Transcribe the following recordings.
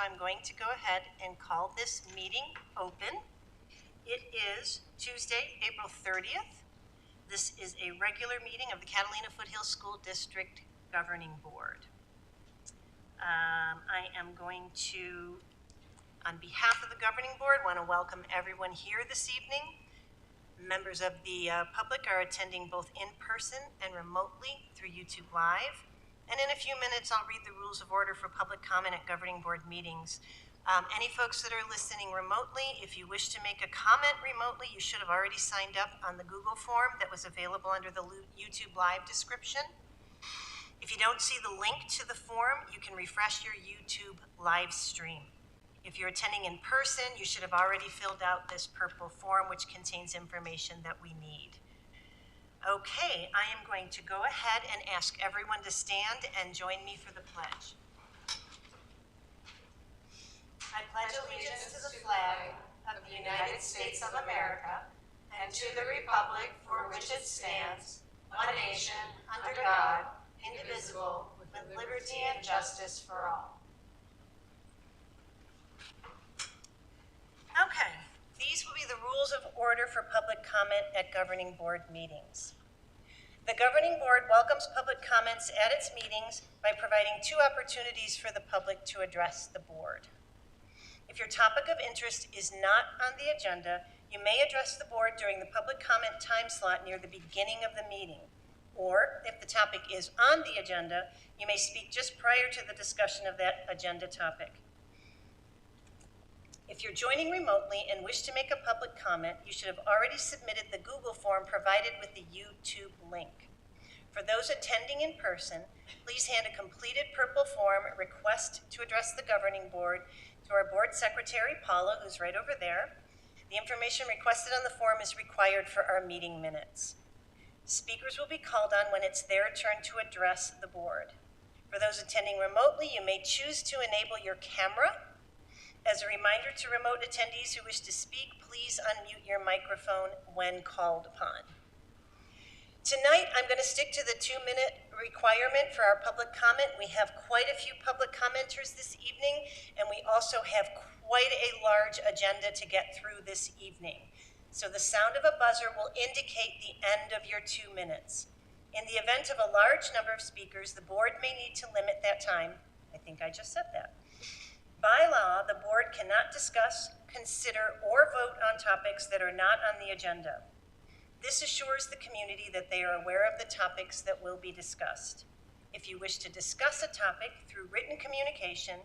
so I'm going to go ahead and call this meeting open. It is Tuesday, April 30th. This is a regular meeting of the Catalina Foothills School District Governing Board. I am going to, on behalf of the Governing Board, want to welcome everyone here this evening. Members of the public are attending both in person and remotely through YouTube Live. And in a few minutes, I'll read the rules of order for public comment at Governing Board meetings. Any folks that are listening remotely, if you wish to make a comment remotely, you should have already signed up on the Google form that was available under the YouTube Live description. If you don't see the link to the form, you can refresh your YouTube live stream. If you're attending in person, you should have already filled out this purple form, which contains information that we need. Okay, I am going to go ahead and ask everyone to stand and join me for the pledge. I pledge allegiance to the flag of the United States of America and to the republic for which it stands, one nation, under God, indivisible, with liberty and justice for all. Okay, these will be the rules of order for public comment at Governing Board meetings. The Governing Board welcomes public comments at its meetings by providing 2 opportunities for the public to address the board. If your topic of interest is not on the agenda, you may address the board during the public comment time slot near the beginning of the meeting. Or, if the topic is on the agenda, you may speak just prior to the discussion of that agenda topic. If you're joining remotely and wish to make a public comment, you should have already submitted the Google form provided with the YouTube link. For those attending in person, please hand a completed purple form request to address the Governing Board to our Board Secretary, Paula, who's right over there. The information requested on the form is required for our meeting minutes. Speakers will be called on when it's their turn to address the board. For those attending remotely, you may choose to enable your camera. As a reminder to remote attendees who wish to speak, please unmute your microphone when called upon. Tonight, I'm going to stick to the 2-minute requirement for our public comment. We have quite a few public commenters this evening, and we also have quite a large agenda to get through this evening. So the sound of a buzzer will indicate the end of your 2 minutes. In the event of a large number of speakers, the board may need to limit that time. I think I just said that. By law, the board cannot discuss, consider, or vote on topics that are not on the agenda. This assures the community that they are aware of the topics that will be discussed. If you wish to discuss a topic through written communication,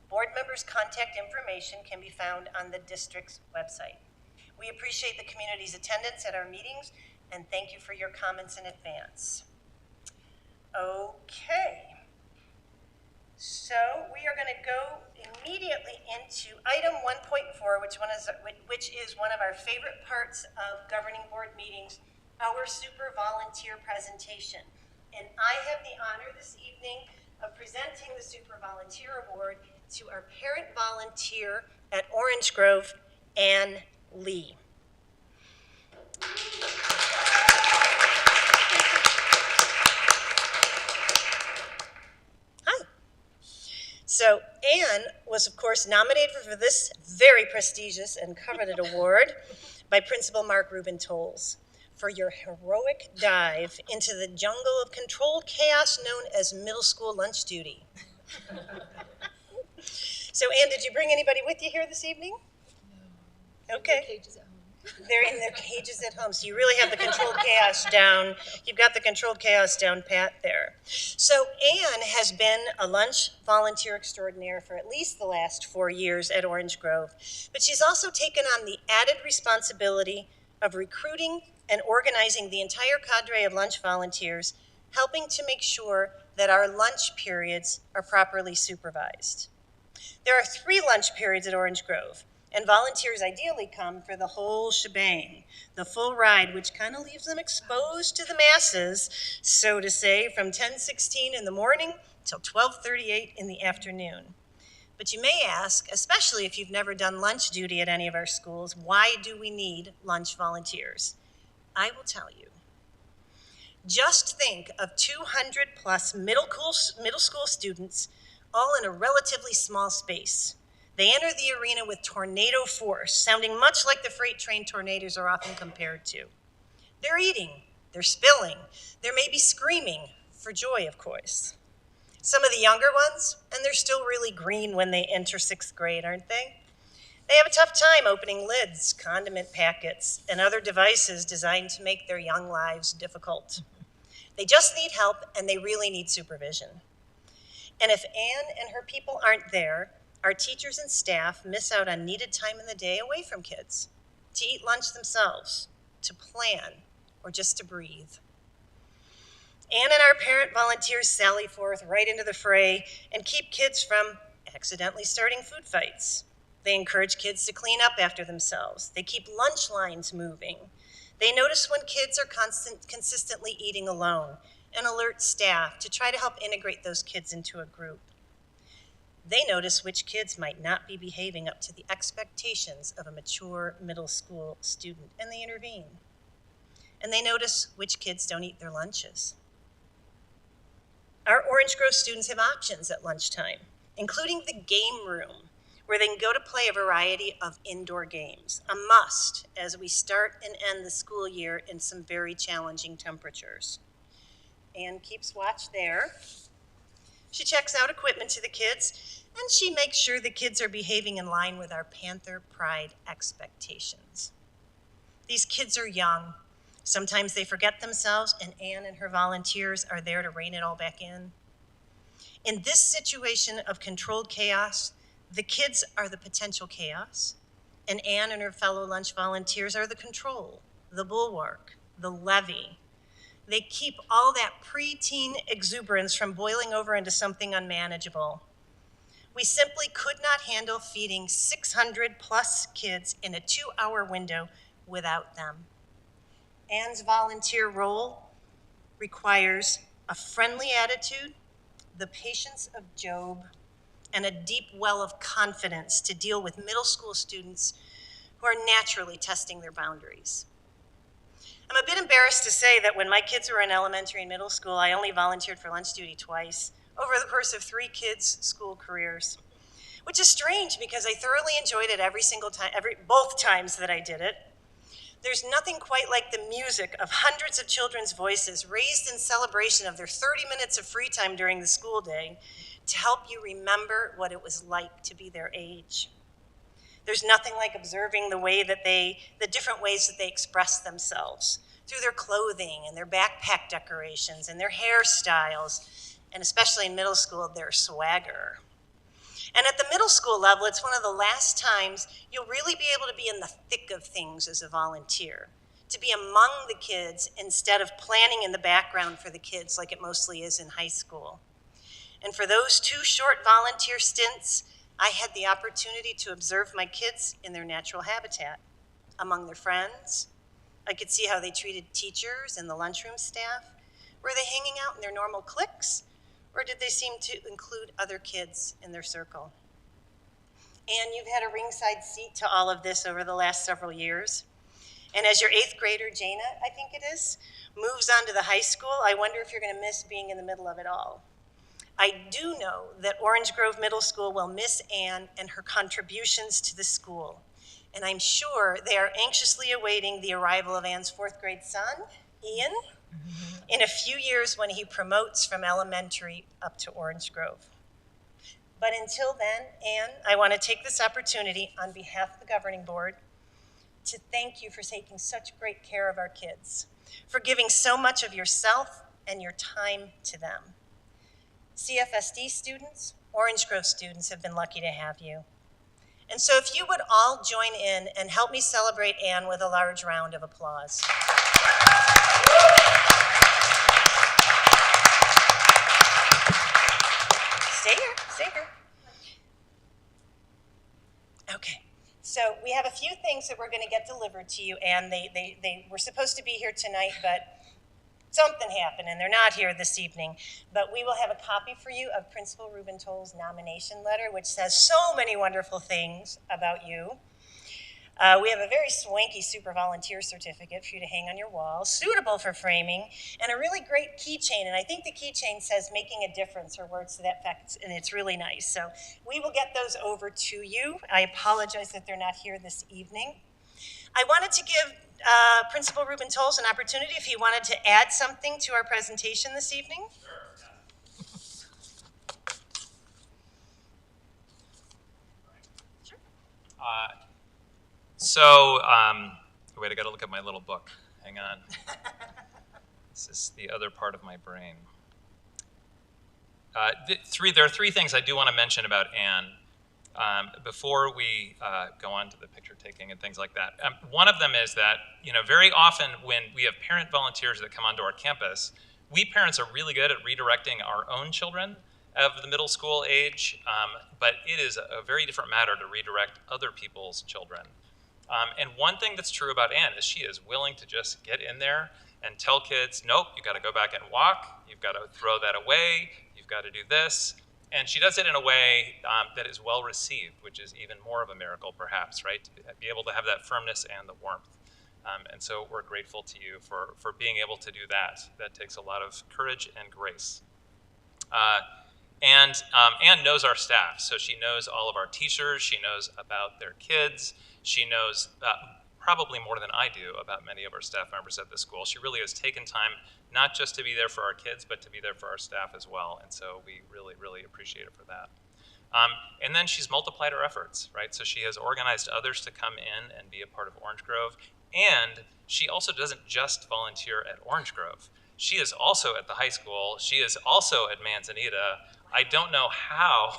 board members' contact information can be found on the district's website. We appreciate the community's attendance at our meetings and thank you for your comments in advance. Okay. So we are going to go immediately into item 1.4, which is one of our favorite parts of Governing Board meetings, our super volunteer presentation. And I have the honor this evening of presenting the Super Volunteer Award to our parent volunteer at Orange Grove, Ann Lee. Hi. So Ann was, of course, nominated for this very prestigious and coveted award by Principal Mark Rubin Tolles for your heroic dive into the jungle of controlled chaos known as middle school lunch duty. So Ann, did you bring anybody with you here this evening? No. Okay. Cages at home. They're in their cages at home, so you really have the controlled chaos down. You've got the controlled chaos down pat there. So Ann has been a lunch volunteer extraordinaire for at least the last 4 years at Orange Grove, but she's also taken on the added responsibility of recruiting and organizing the entire cadre of lunch volunteers, helping to make sure that our lunch periods are properly supervised. There are 3 lunch periods at Orange Grove, and volunteers ideally come for the whole shebang, the full ride, which kind of leaves them exposed to the masses, so to say, from 10:16 in the morning till 12:38 in the afternoon. But you may ask, especially if you've never done lunch duty at any of our schools, why do we need lunch volunteers? I will tell you. Just think of 200 plus middle school students all in a relatively small space. They enter the arena with tornado force, sounding much like the freight train tornadoes are often compared to. They're eating, they're spilling, there may be screaming, for joy, of course. Some of the younger ones, and they're still really green when they enter 6th grade, aren't they? They have a tough time opening lids, condiment packets, and other devices designed to make their young lives difficult. They just need help, and they really need supervision. And if Anne and her people aren't there, our teachers and staff miss out on needed time in the day away from kids, to eat lunch themselves, to plan, or just to breathe. Anne and our parent volunteers sally forth right into the fray and keep kids from accidentally starting food fights. They encourage kids to clean up after themselves. They keep lunch lines moving. They notice when kids are consistently eating alone and alert staff to try to help integrate those kids into a group. They notice which kids might not be behaving up to the expectations of a mature middle school student, and they intervene. And they notice which kids don't eat their lunches. Our Orange Grove students have options at lunchtime, including the game room, where they can go to play a variety of indoor games, a must as we start and end the school year in some very challenging temperatures. Anne keeps watch there. She checks out equipment to the kids, and she makes sure the kids are behaving in line with our Panther Pride expectations. These kids are young. Sometimes they forget themselves, and Anne and her volunteers are there to rein it all back in. In this situation of controlled chaos, the kids are the potential chaos, and Anne and her fellow lunch volunteers are the control, the bulwark, the levee. They keep all that preteen exuberance from boiling over into something unmanageable. We simply could not handle feeding 600 plus kids in a 2-hour window without them. Anne's volunteer role requires a friendly attitude, the patience of Job, and a deep well of confidence to deal with middle school students who are naturally testing their boundaries. I'm a bit embarrassed to say that when my kids were in elementary and middle school, I only volunteered for lunch duty twice over the course of 3 kids' school careers, which is strange because I thoroughly enjoyed it every single time, both times that I did it. There's nothing quite like the music of hundreds of children's voices raised in celebration of their 30 minutes of free time during the school day to help you remember what it was like to be their age. There's nothing like observing the different ways that they express themselves through their clothing and their backpack decorations and their hairstyles, and especially in middle school, their swagger. And at the middle school level, it's one of the last times you'll really be able to be in the thick of things as a volunteer, to be among the kids instead of planning in the background for the kids like it mostly is in high school. And for those 2 short volunteer stints, I had the opportunity to observe my kids in their natural habitat, among their friends. I could see how they treated teachers and the lunchroom staff. Were they hanging out in their normal cliques, or did they seem to include other kids in their circle? And you've had a ringside seat to all of this over the last several years. And as your 8th grader, Jana, I think it is, moves on to the high school, I wonder if you're going to miss being in the middle of it all. I do know that Orange Grove Middle School will miss Anne and her contributions to the school. And I'm sure they are anxiously awaiting the arrival of Anne's 4th grade son, Ian, in a few years when he promotes from elementary up to Orange Grove. But until then, Anne, I want to take this opportunity on behalf of the governing board to thank you for taking such great care of our kids, for giving so much of yourself and your time to them. CFSD students, Orange Grove students have been lucky to have you. And so if you would all join in and help me celebrate Anne with a large round of applause. Stay here. Okay, so we have a few things that we're going to get delivered to you, Anne. They were supposed to be here tonight, but something happened, and they're not here this evening. But we will have a copy for you of Principal Ruben Toll's nomination letter, which says so many wonderful things about you. We have a very swanky super volunteer certificate for you to hang on your wall, suitable for framing, and a really great keychain. And I think the keychain says "making a difference" or words to that effect, and it's really nice. So we will get those over to you. I apologize that they're not here this evening. I wanted to give Principal Ruben Tolles an opportunity if he wanted to add something to our presentation this evening. Wait, I gotta look at my little book. Hang on. This is the other part of my brain. There are three things I do want to mention about Anne before we go on to the picture taking and things like that. One of them is that, very often when we have parent volunteers that come onto our campus, we parents are really good at redirecting our own children of the middle school age, but it is a very different matter to redirect other people's children. And one thing that's true about Anne is she is willing to just get in there and tell kids, nope, you got to go back and walk, you've got to throw that away, you've got to do this. And she does it in a way that is well received, which is even more of a miracle, perhaps, right? To be able to have that firmness and the warmth. And so we're grateful to you for being able to do that. That takes a lot of courage and grace. And Anne knows our staff, so she knows all of our teachers, she knows about their kids, she knows probably more than I do about many of our staff members at the school. She really has taken time not just to be there for our kids, but to be there for our staff as well, and so we really, really appreciate her for that. And then she's multiplied her efforts, right? So she has organized others to come in and be a part of Orange Grove, and she also doesn't just volunteer at Orange Grove. She is also at the high school. She is also at Manzanita. I don't know how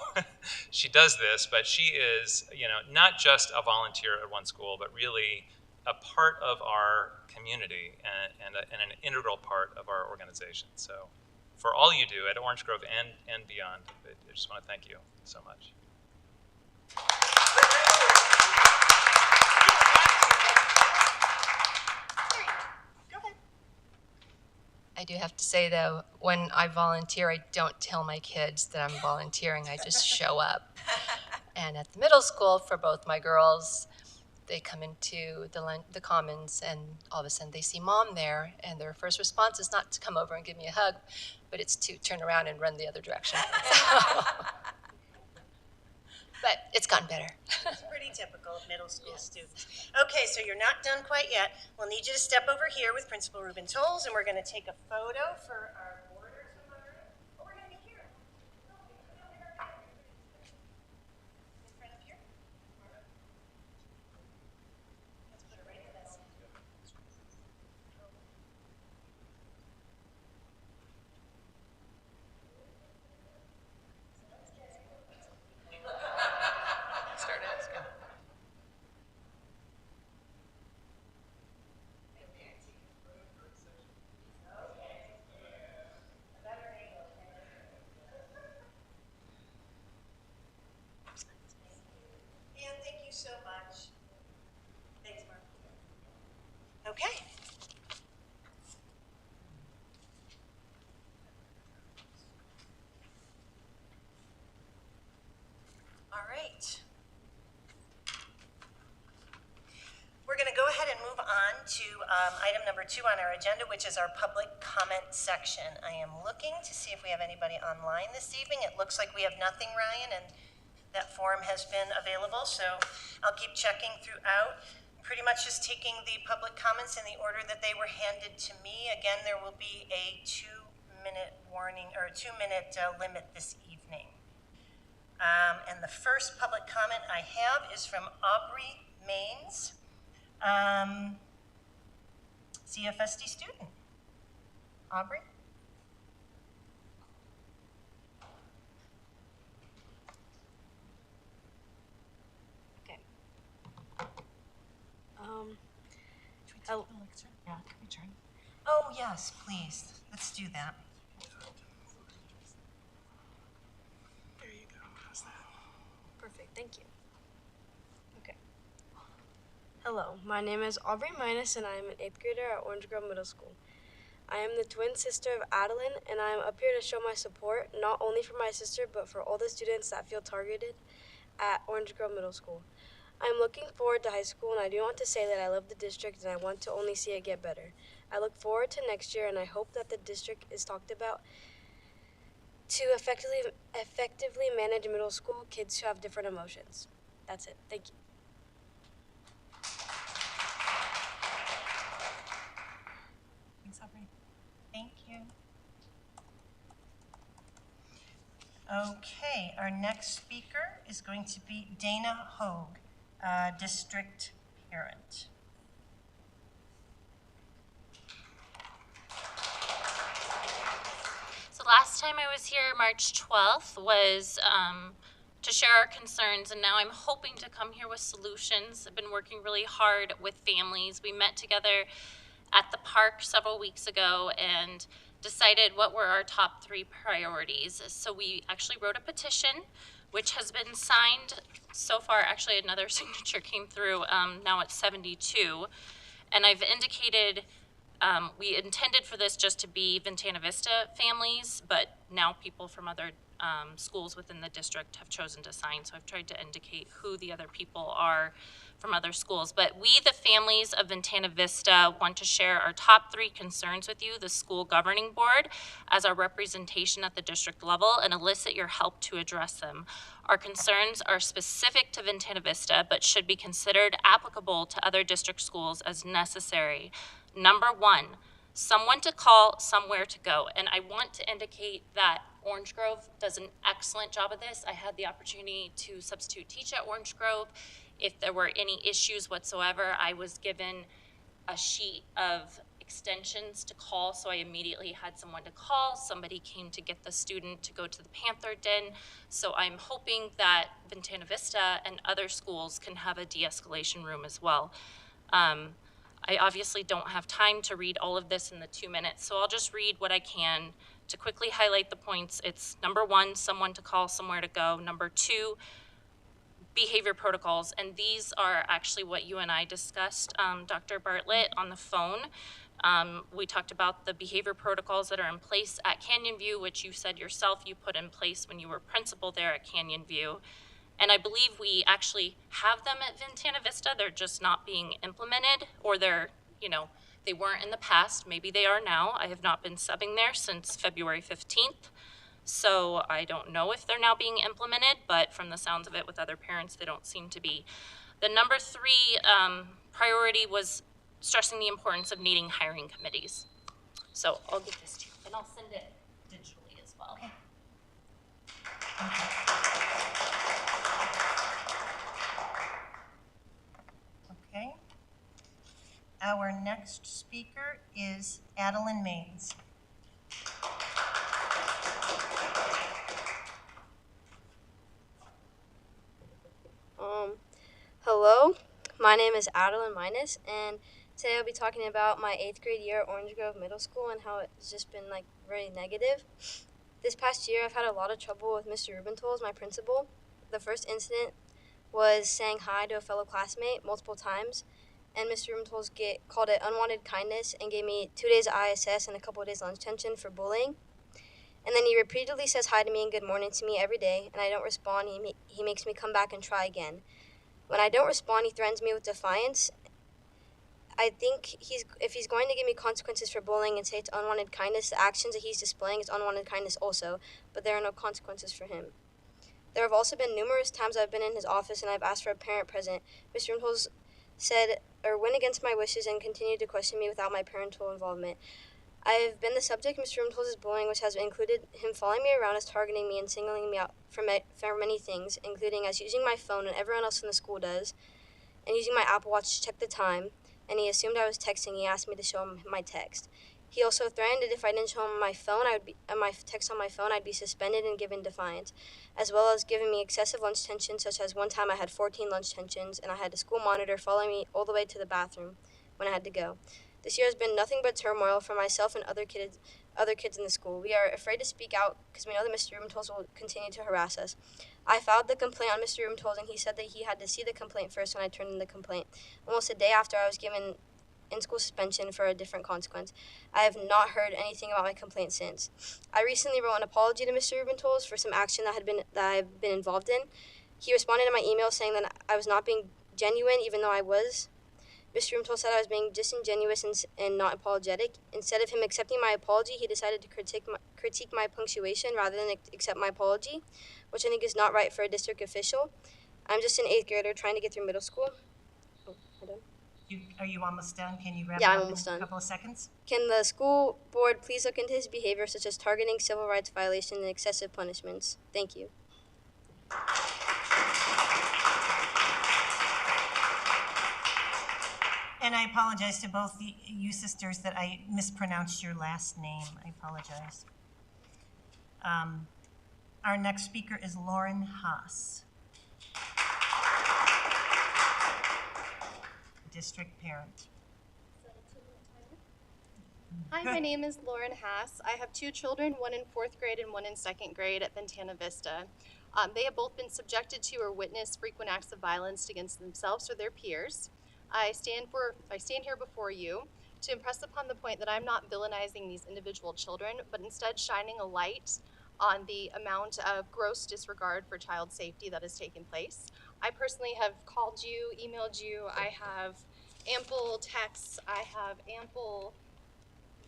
she does this, but she is, not just a volunteer at one school, but really a part of our community and an integral part of our organization. So for all you do at Orange Grove and beyond, I just want to thank you so much. I do have to say, though, when I volunteer, I don't tell my kids that I'm volunteering. I just show up. And at the middle school, for both my girls, they come into the commons, and all of a sudden they see Mom there, and their first response is not to come over and give me a hug, but it's to turn around and run the other direction. But it's gotten better. It's pretty typical of middle school students. Okay, so you're not done quite yet. We'll need you to step over here with Principal Ruben Tolles, and we're going to take a photo for our borders of our room. Oh, we're going to be here. In front of here. Let's put it right in that seat. Thank you so much. Thanks, Mark. Okay. All right. We're going to go ahead and move on to item number 2 on our agenda, which is our public comment section. I am looking to see if we have anybody online this evening. It looks like we have nothing, Ryan, and that form has been available, so I'll keep checking throughout. Pretty much just taking the public comments in the order that they were handed to me. Again, there will be a 2-minute warning, or a 2-minute limit this evening. And the first public comment I have is from Aubrey Maines, CFSD student. Aubrey? Yeah, can we turn? Oh, yes, please. Let's do that. There you go. How's that? Perfect, thank you. Okay. Hello, my name is Aubrey Minus, and I am an 8th grader at Orange Grove Middle School. I am the twin sister of Adeline, and I am up here to show my support, not only for my sister, but for all the students that feel targeted at Orange Grove Middle School. I'm looking forward to high school, and I do want to say that I love the district and I want to only see it get better. I look forward to next year, and I hope that the district is talked about to effectively manage middle school kids who have different emotions. That's it. Thank you. Thanks, Aubrey. Thank you. Okay, our next speaker is going to be Dana Hogue, district parent. So last time I was here, March 12th, was to share our concerns, and now I'm hoping to come here with solutions. I've been working really hard with families. We met together at the park several weeks ago and decided what were our top 3 priorities. So we actually wrote a petition, which has been signed so far. Actually, another signature came through. Now it's 72. And I've indicated we intended for this just to be Ventana Vista families, but now people from other schools within the district have chosen to sign. So I've tried to indicate who the other people are from other schools. But we, the families of Ventana Vista, want to share our top 3 concerns with you, the school governing board, as our representation at the district level, and elicit your help to address them. Our concerns are specific to Ventana Vista, but should be considered applicable to other district schools as necessary. Number 1, someone to call, somewhere to go. And I want to indicate that Orange Grove does an excellent job of this. I had the opportunity to substitute teach at Orange Grove. If there were any issues whatsoever, I was given a sheet of extensions to call, so I immediately had someone to call. Somebody came to get the student to go to the Panther Den. So I'm hoping that Ventana Vista and other schools can have a de-escalation room as well. I obviously don't have time to read all of this in the 2 minutes, so I'll just read what I can to quickly highlight the points. It's number 1, someone to call, somewhere to go. Number 2, behavior protocols, and these are actually what you and I discussed, Dr. Bartlett, on the phone. We talked about the behavior protocols that are in place at Canyon View, which you said yourself you put in place when you were principal there at Canyon View. And I believe we actually have them at Ventana Vista. They're just not being implemented, or they're, they weren't in the past. Maybe they are now. I have not been subbing there since February 15th. So I don't know if they're now being implemented, but from the sounds of it with other parents, they don't seem to be. The number 3 priority was stressing the importance of needing hiring committees. So I'll give this to you, and I'll send it digitally as well. Okay. Our next speaker is Adeline Maines. Hello, my name is Adeline Minus, and today I'll be talking about my 8th grade year at Orange Grove Middle School and how it's just been very negative. This past year, I've had a lot of trouble with Mr. Rubenthal as my principal. The first incident was saying hi to a fellow classmate multiple times, and Mr. Rubenthal called it unwanted kindness and gave me 2 days of ISS and a couple of days lunch detention for bullying. And then he repeatedly says hi to me and good morning to me every day, and I don't respond. He makes me come back and try again. When I don't respond, he threatens me with defiance. I think if he's going to give me consequences for bullying and say it's unwanted kindness, the actions that he's displaying is unwanted kindness also, but there are no consequences for him. There have also been numerous times I've been in his office and I've asked for a parent present. Mr. Rubenthal went against my wishes and continued to question me without my parental involvement. I have been the subject of Mr. Rubental's bullying, which has included him following me around as targeting me and singling me out for many things, including as using my phone when everyone else in the school does, and using my Apple Watch to check the time, and he assumed I was texting. He asked me to show him my text. He also threatened that if I didn't show him my phone, my text on my phone, I'd be suspended and given defiance, as well as giving me excessive lunch detention, such as one time I had 14 lunch detentions, and I had a school monitor following me all the way to the bathroom when I had to go. This year has been nothing but turmoil for myself and other kids in the school. We are afraid to speak out because we know that Mr. Rubenthal will continue to harass us. I filed the complaint on Mr. Rubenthal, and he said that he had to see the complaint first when I turned in the complaint. Almost a day after, I was given in-school suspension for a different consequence. I have not heard anything about my complaint since. I recently wrote an apology to Mr. Rubenthal for some action that I've been involved in. He responded to my email saying that I was not being genuine even though I was. Mr. Rubenthal said I was being disingenuous and not apologetic. Instead of him accepting my apology, he decided to critique my punctuation rather than accept my apology, which I think is not right for a district official. I'm just an 8th grader trying to get through middle school. Oh, am I done? Are you almost done? Can you wrap Yeah, it I'm up almost in a done. couple of seconds? Can the school board please look into his behavior, such as targeting, civil rights violations, and excessive punishments? Thank you. And I apologize to both you sisters that I mispronounced your last name. I apologize. Our next speaker is Lauren Haas, district parent. Hi, my name is Lauren Haas. I have 2 children, one in 4th grade and one in 2nd grade at Ventana Vista. They have both been subjected to or witnessed frequent acts of violence against themselves or their peers. I stand here before you to impress upon the point that I'm not villainizing these individual children, but instead shining a light on the amount of gross disregard for child safety that has taken place. I personally have called you, emailed you, I have ample texts, I have ample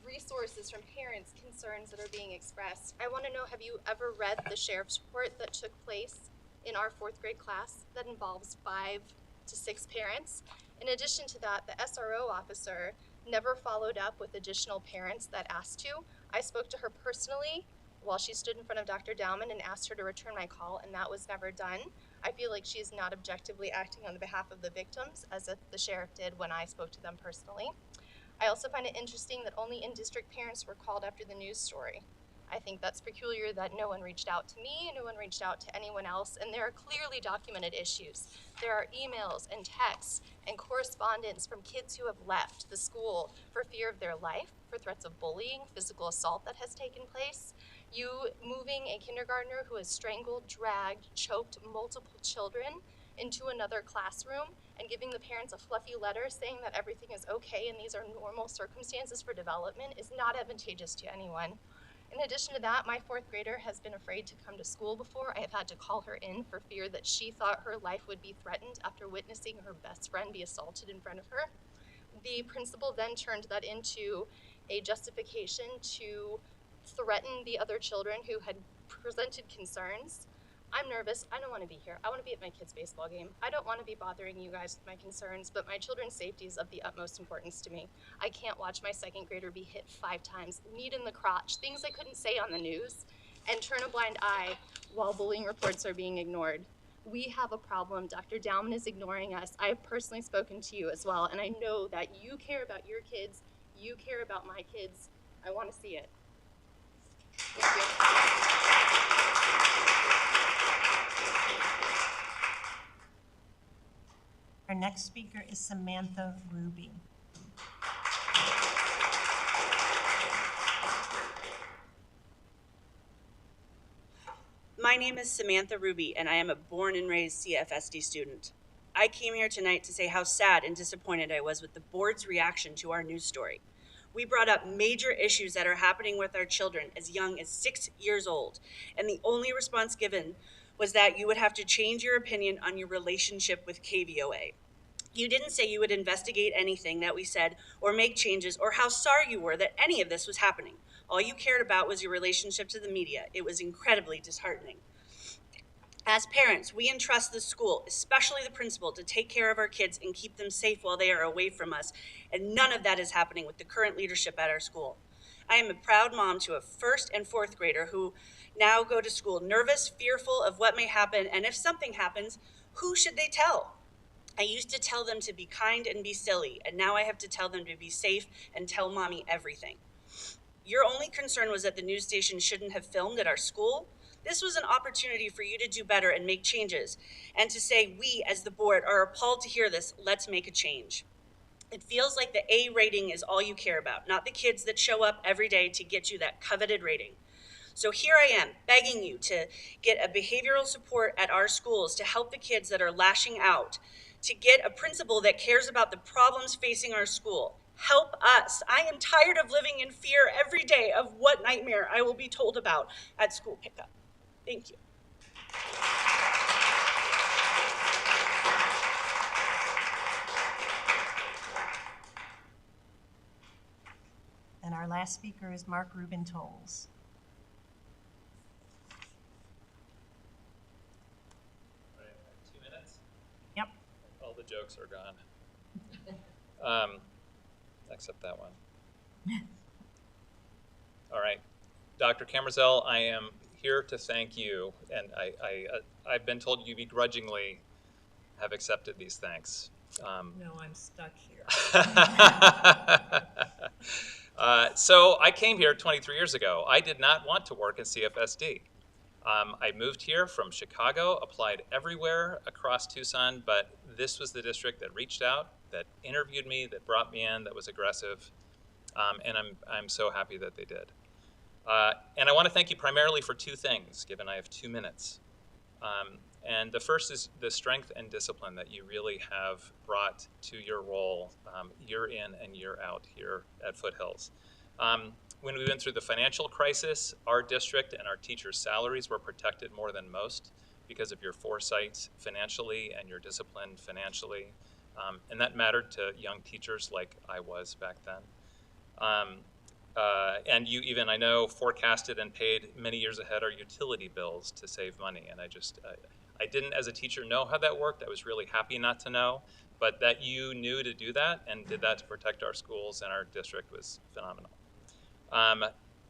resources from parents' concerns that are being expressed. I want to know, have you ever read the sheriff's report that took place in our 4th grade class that involves 5 to 6 parents? In addition to that, the SRO officer never followed up with additional parents that asked to. I spoke to her personally while she stood in front of Dr. Dowman and asked her to return my call, and that was never done. I feel like she is not objectively acting on the behalf of the victims, as if the sheriff did when I spoke to them personally. I also find it interesting that only in-district parents were called after the news story. I think that's peculiar that no one reached out to me, no one reached out to anyone else, and there are clearly documented issues. There are emails and texts and correspondence from kids who have left the school for fear of their life, for threats of bullying, physical assault that has taken place. You moving a kindergartner who has strangled, dragged, choked multiple children into another classroom and giving the parents a fluffy letter saying that everything is okay and these are normal circumstances for development is not advantageous to anyone. In addition to that, my 4th grader has been afraid to come to school before. I have had to call her in for fear that she thought her life would be threatened after witnessing her best friend be assaulted in front of her. The principal then turned that into a justification to threaten the other children who had presented concerns. I'm nervous. I don't want to be here. I want to be at my kid's baseball game. I don't want to be bothering you guys with my concerns, but my children's safety is of the utmost importance to me. I can't watch my 2nd grader be hit 5 times, kneed in the crotch, things I couldn't say on the news, and turn a blind eye while bullying reports are being ignored. We have a problem. Dr. Dowman is ignoring us. I have personally spoken to you as well, and I know that you care about your kids. You care about my kids. I want to see it. Thank you. Our next speaker is Samantha Ruby. My name is Samantha Ruby, and I am a born and raised CFSD student. I came here tonight to say how sad and disappointed I was with the board's reaction to our news story. We brought up major issues that are happening with our children as young as 6 years old, and the only response given was that you would have to change your opinion on your relationship with KVOA. You didn't say you would investigate anything that we said or make changes or how sorry you were that any of this was happening. All you cared about was your relationship to the media. It was incredibly disheartening. As parents, we entrust the school, especially the principal, to take care of our kids and keep them safe while they are away from us, and none of that is happening with the current leadership at our school. I am a proud mom to a 1st and 4th grader who now go to school nervous, fearful of what may happen, and if something happens, who should they tell? I used to tell them to be kind and be silly, and now I have to tell them to be safe and tell mommy everything. Your only concern was that the news station shouldn't have filmed at our school. This was an opportunity for you to do better and make changes, and to say we as the board are appalled to hear this, let's make a change. It feels like the A rating is all you care about, not the kids that show up every day to get you that coveted rating. So here I am begging you to get a behavioral support at our schools to help the kids that are lashing out, to get a principal that cares about the problems facing our school. Help us. I am tired of living in fear every day of what nightmare I will be told about at school pickup. Thank you. last speaker is Mark Rubin Tolles. All right, 2 minutes? Yep. All the jokes are gone. Except that one. All right. Dr. Camerzell, I am here to thank you, and I've been told you begrudgingly have accepted these thanks. No, I'm stuck here. So I came here 23 years ago. I did not want to work in CFSD. I moved here from Chicago, applied everywhere across Tucson, but this was the district that reached out, that interviewed me, that brought me in, that was aggressive, and I'm so happy that they did. And I want to thank you primarily for two things, given I have 2 minutes. And the first is the strength and discipline that you really have brought to your role year in and year out here at Foothills. When we went through the financial crisis, our district and our teachers' salaries were protected more than most because of your foresight financially and your discipline financially. And that mattered to young teachers like I was back then. And you even, I know, forecasted and paid many years ahead our utility bills to save money. And I didn't, as a teacher, know how that worked. I was really happy not to know. But that you knew to do that and did that to protect our schools and our district was phenomenal.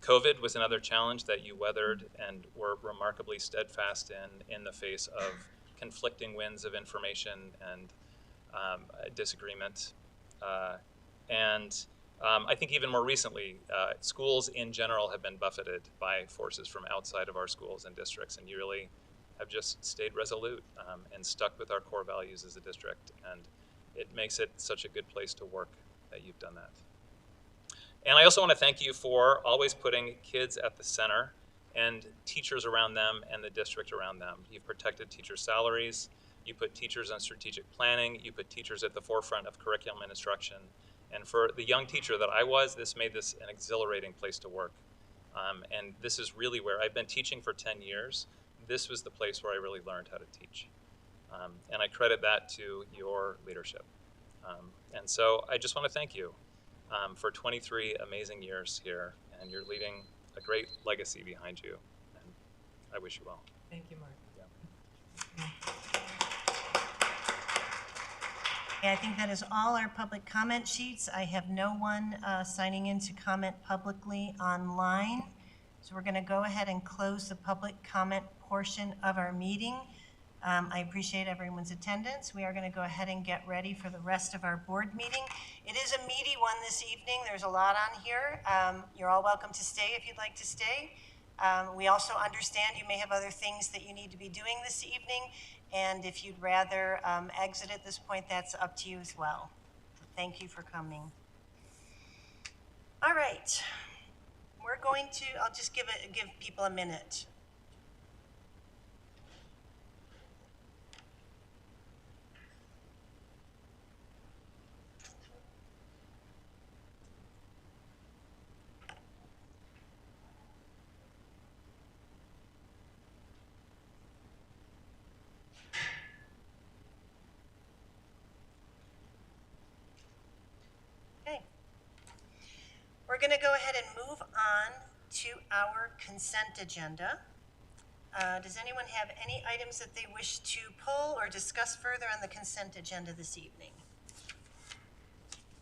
COVID was another challenge that you weathered and were remarkably steadfast in the face of conflicting winds of information and disagreement. I think even more recently, schools in general have been buffeted by forces from outside of our schools and districts, and you really have just stayed resolute and stuck with our core values as a district, and it makes it such a good place to work that you've done that. And I also want to thank you for always putting kids at the center and teachers around them and the district around them. You've protected teacher salaries, you put teachers on strategic planning, you put teachers at the forefront of curriculum and instruction. And for the young teacher that I was, this made this an exhilarating place to work. And this is really where I've been teaching for 10 years. This was the place where I really learned how to teach. And I credit that to your leadership. And so I just want to thank you for 23 amazing years here, and you're leaving a great legacy behind you. And I wish you well. Thank you, Mark. Yeah. Okay, I think that is all our public comment sheets. I have no one signing in to comment publicly online. So we're going to go ahead and close the public comment portion of our meeting. I appreciate everyone's attendance. We are going to go ahead and get ready for the rest of our board meeting. It is a meaty one this evening. There's a lot on here. You're all welcome to stay if you'd like to stay. We also understand you may have other things that you need to be doing this evening, and if you'd rather exit at this point, that's up to you as well. So thank you for coming. All right, we're going to, I'll just give people a minute. We're going to go ahead and move on to our consent agenda. Does anyone have any items that they wish to pull or discuss further on the consent agenda this evening?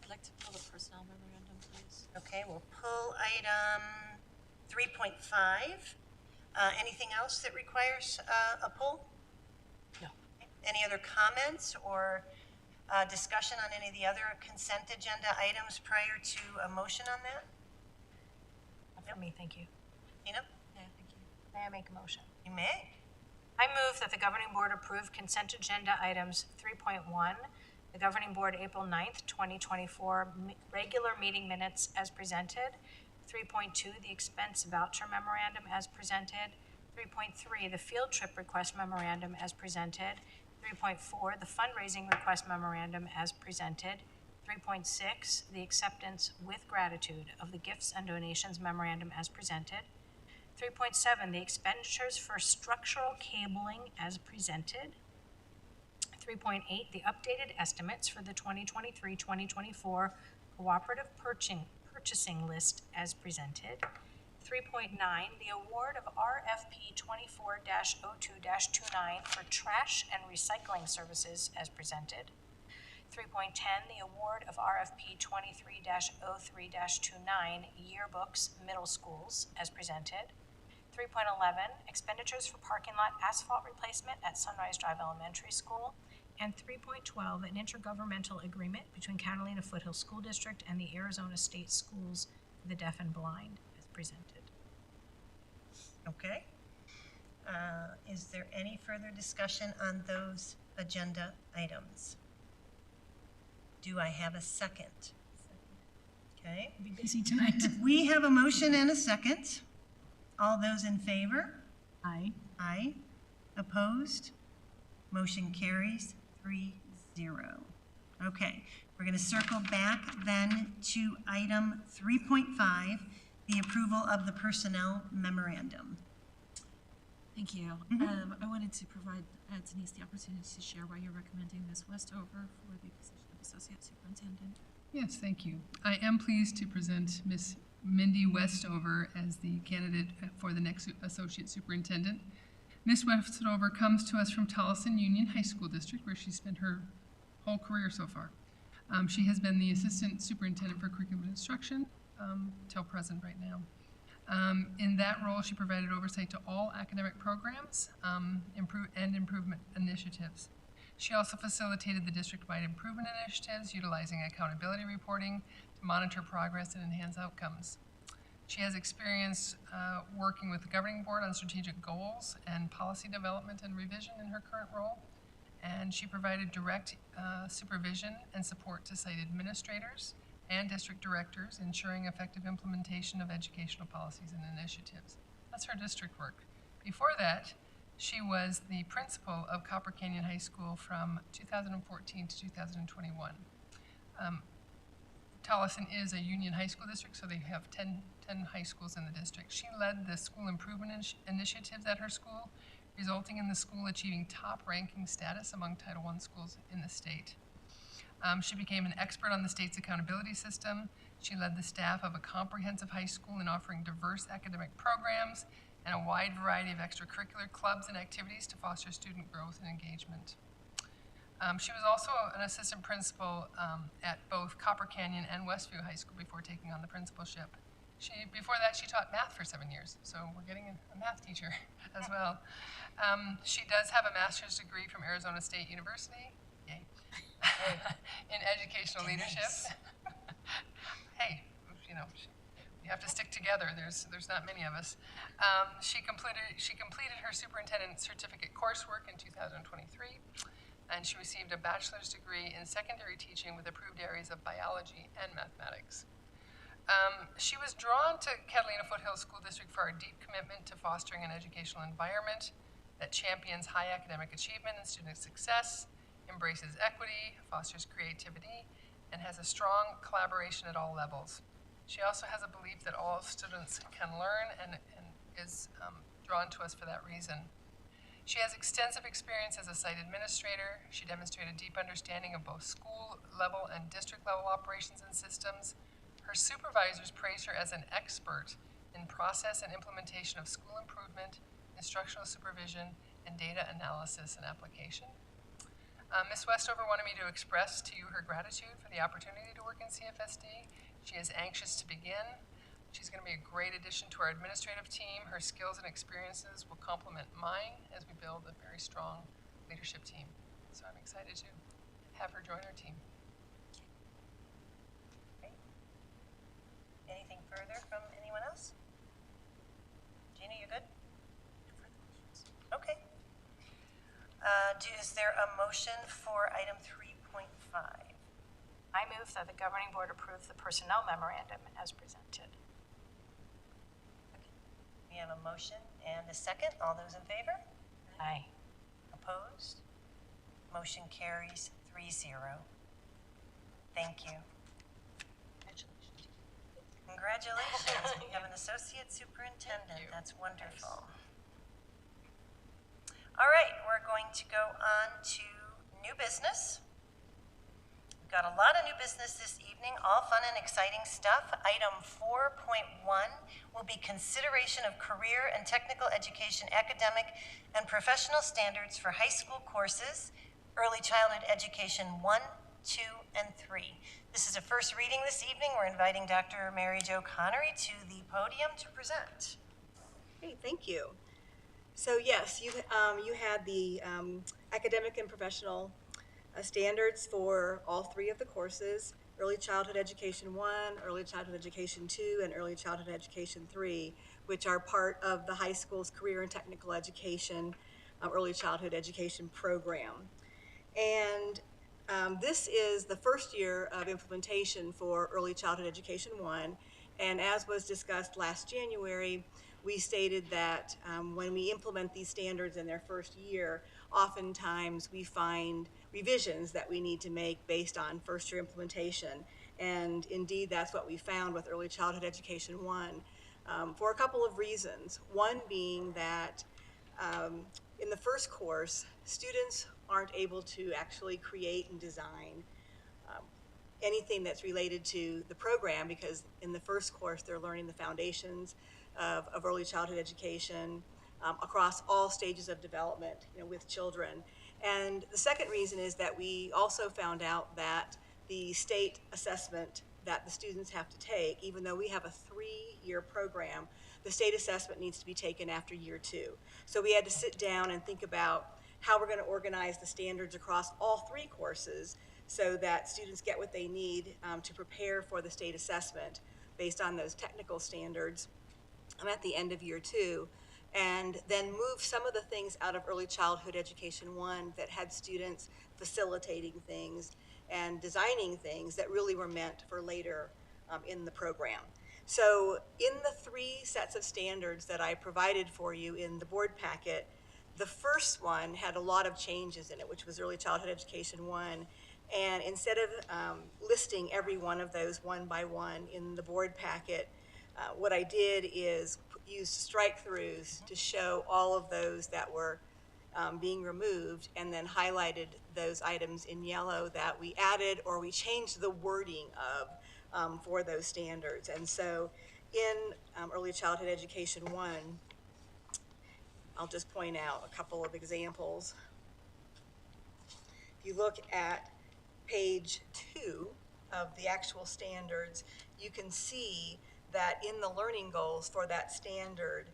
I'd like to pull the personnel memorandum, please. Okay, we'll pull item 3.5. Anything else that requires a pull? No. Any other comments or discussion on any of the other consent agenda items prior to a motion on that? Not for me, thank you. Tina? Yeah, thank you. May I make a motion? You may. I move that the governing board approve consent agenda items 3.1, the governing board April 9th, 2024 regular meeting minutes as presented, 3.2, the expense voucher memorandum as presented, 3.3, the field trip request memorandum as presented, 3.4, the fundraising request memorandum as presented, 3.6, the acceptance with gratitude of the gifts and donations memorandum as presented, 3.7, the expenditures for structural cabling as presented, 3.8, the updated estimates for the 2023-2024 cooperative purchasing list as presented. 3.9, the award of RFP 24-02-29 for trash and recycling services as presented. 3.10, the award of RFP 23-03-29 yearbooks middle schools as presented. 3.11, expenditures for parking lot asphalt replacement at Sunrise Drive Elementary School. And 3.12, an intergovernmental agreement between Catalina Foothill School District and the Arizona State Schools for the Deaf and Blind as presented. Okay. Is there any further discussion on those agenda items? Do I have a second? Okay. We'll be busy tonight. We have a motion and a second. All those in favor? Aye. Aye. Opposed? Motion carries 3-0. Okay, we're going to circle back then to item 3.5, the approval of the personnel memorandum. Thank you. I wanted to provide Denise the opportunity to share why you're recommending Ms. Westover for the position of Associate Superintendent. Yes, thank you. I am pleased to present Ms. Mindy Westover as the candidate for the next Associate Superintendent. Ms. Westover comes to us from Tolleson Union High School District, where she spent her whole career so far. She has been the Assistant Superintendent for Curriculum and Instruction till present right now. In that role, she provided oversight to all academic programs and improvement initiatives. She also facilitated the district-wide improvement initiatives, utilizing accountability reporting to monitor progress and enhance outcomes. She has experience working with the governing board on strategic goals and policy development and revision in her current role. And she provided direct supervision and support to site administrators and district directors, ensuring effective implementation of educational policies and initiatives. That's her district work. Before that, she was the principal of Copper Canyon High School from 2014 to 2021. Tolleson is a union high school district, so they have 10 high schools in the district. She led the school improvement initiatives at her school, resulting in the school achieving top ranking status among Title I schools in the state. She became an expert on the state's accountability system. She led the staff of a comprehensive high school in offering diverse academic programs and a wide variety of extracurricular clubs and activities to foster student growth and engagement. She was also an assistant principal at both Copper Canyon and Westview High School before taking on the principalship. Before that, she taught math for 7 years, so we're getting a math teacher as well. She does have a master's degree from Arizona State University, yay, in educational leadership. Hey, you know, we have to stick together. There's not many of us. She completed her superintendent certificate coursework in 2023, and she received a bachelor's degree in secondary teaching with approved areas of biology and mathematics. She was drawn to Catalina Foothill School District for our deep commitment to fostering an educational environment that champions high academic achievement and student success, embraces equity, fosters creativity, and has a strong collaboration at all levels. She also has a belief that all students can learn and is drawn to us for that reason. She has extensive experience as a site administrator. She demonstrated deep understanding of both school level and district level operations and systems. Her supervisors praise her as an expert in process and implementation of school improvement, instructional supervision, and data analysis and application. Ms. Westover wanted me to express to you her gratitude for the opportunity to work in CFSD. She is anxious to begin. She's going to be a great addition to our administrative team. Her skills and experiences will complement mine as we build a very strong leadership team. So I'm excited to have her join our team. Anything further from anyone else? Gina, you good? Okay. Is there a motion for item 3.5? I move that the governing board approve the personnel memorandum as presented. We have a motion and a second. All those in favor? Aye. Opposed? Motion carries 3-0. Thank you. Congratulations. We have an associate superintendent. That's wonderful. All right, we're going to go on to new business. Got a lot of new business this evening, all fun and exciting stuff. Item 4.1 will be consideration of career and technical education academic and professional standards for high school courses, early childhood education 1, 2, and 3. This is a first reading this evening. We're inviting Dr. Mary Jo Connery to the podium to present. Hey, thank you. So yes, you had the academic and professional standards for all three of the courses: Early Childhood Education 1, Early Childhood Education 2, and Early Childhood Education 3, which are part of the high school's career and technical education early childhood education program. And this is the first year of implementation for Early Childhood Education 1, and as was discussed last January, we stated that when we implement these standards in their first year, oftentimes we find revisions that we need to make based on first year implementation. And indeed, that's what we found with Early Childhood Education 1 for a couple of reasons. One being that in the first course, students aren't able to actually create and design anything that's related to the program, because in the first course they're learning the foundations of early childhood education across all stages of development, with children. And the second reason is that we also found out that the state assessment that the students have to take, even though we have a 3-year program, the state assessment needs to be taken after year 2. So we had to sit down and think about how we're going to organize the standards across all 3 courses so that students get what they need to prepare for the state assessment based on those technical standards at the end of year 2, and then move some of the things out of Early Childhood Education 1 that had students facilitating things and designing things that really were meant for later in the program. So in the 3 sets of standards that I provided for you in the board packet, the first one had a lot of changes in it, which was Early Childhood Education 1. And instead of listing every one of those one by one in the board packet, what I did is use strike-throughs to show all of those that were being removed, and then highlighted those items in yellow that we added or we changed the wording of for those standards. And so in Early Childhood Education 1, I'll just point out a couple of examples. If you look at page 2 of the actual standards, you can see that in the learning goals for that standard,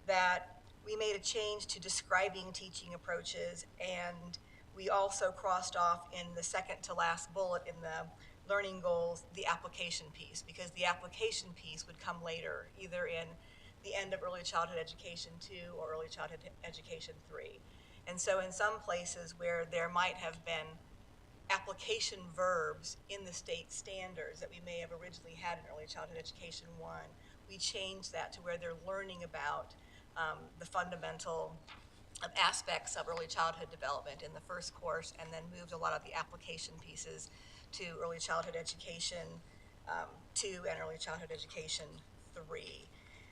that we made a change to describing teaching approaches, and we also crossed off in the second to last bullet in the learning goals the application piece, because the application piece would come later, either in the end of Early Childhood Education 2 or Early Childhood Education 3. And so in some places where there might have been application verbs in the state standards that we may have originally had in Early Childhood Education 1, we changed that to where they're learning about the fundamental aspects of early childhood development in the first course, and then moved a lot of the application pieces to Early Childhood Education 2 and Early Childhood Education 3.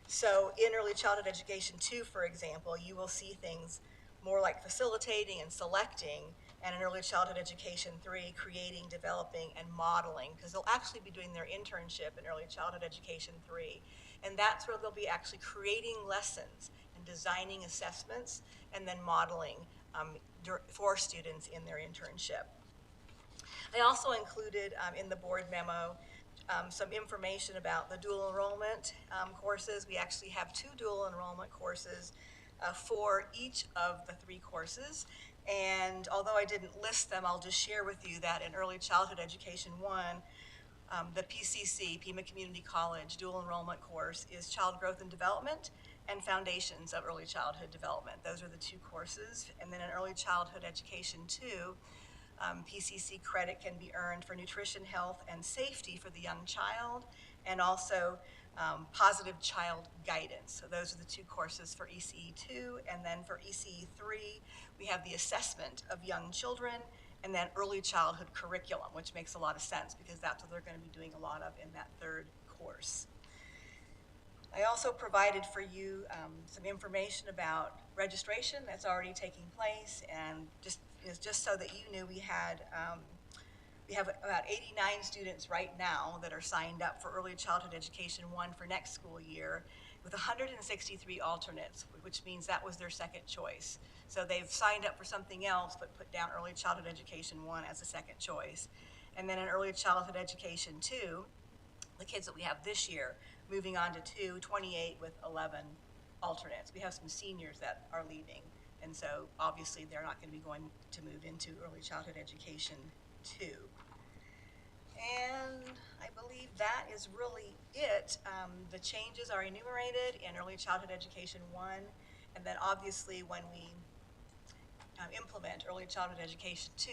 So in Early Childhood Education 2, for example, you will see things more like facilitating and selecting, and in Early Childhood Education 3, creating, developing, and modeling, because they'll actually be doing their internship in Early Childhood Education 3. And that's where they'll be actually creating lessons and designing assessments and then modeling for students in their internship. I also included in the board memo some information about the dual enrollment courses. We actually have 2 dual enrollment courses for each of the 3 courses. And although I didn't list them, I'll just share with you that in Early Childhood Education 1, the PCC, Pima Community College dual enrollment course is Child Growth and Development and Foundations of Early Childhood Development. Those are the 2 courses. And then in Early Childhood Education 2, PCC credit can be earned for nutrition, health, and safety for the young child, and also positive child guidance. So those are the 2 courses for ECE2, and then for ECE3, we have the assessment of young children, and then early childhood curriculum, which makes a lot of sense because that's what they're going to be doing a lot of in that 3rd course. I also provided for you some information about registration that's already taking place, and just so that you knew, we had We have about 89 students right now that are signed up for Early Childhood Education 1 for next school year, with 163 alternates, which means that was their second choice. So they've signed up for something else, but put down Early Childhood Education 1 as a second choice. And then in Early Childhood Education 2, the kids that we have this year, moving on to 28 with 11 alternates. We have some seniors that are leaving, and so obviously they're not going to be going to move into Early Childhood Education 2. And I believe that is really it. The changes are enumerated in Early Childhood Education 1, and then obviously when we implement Early Childhood Education 2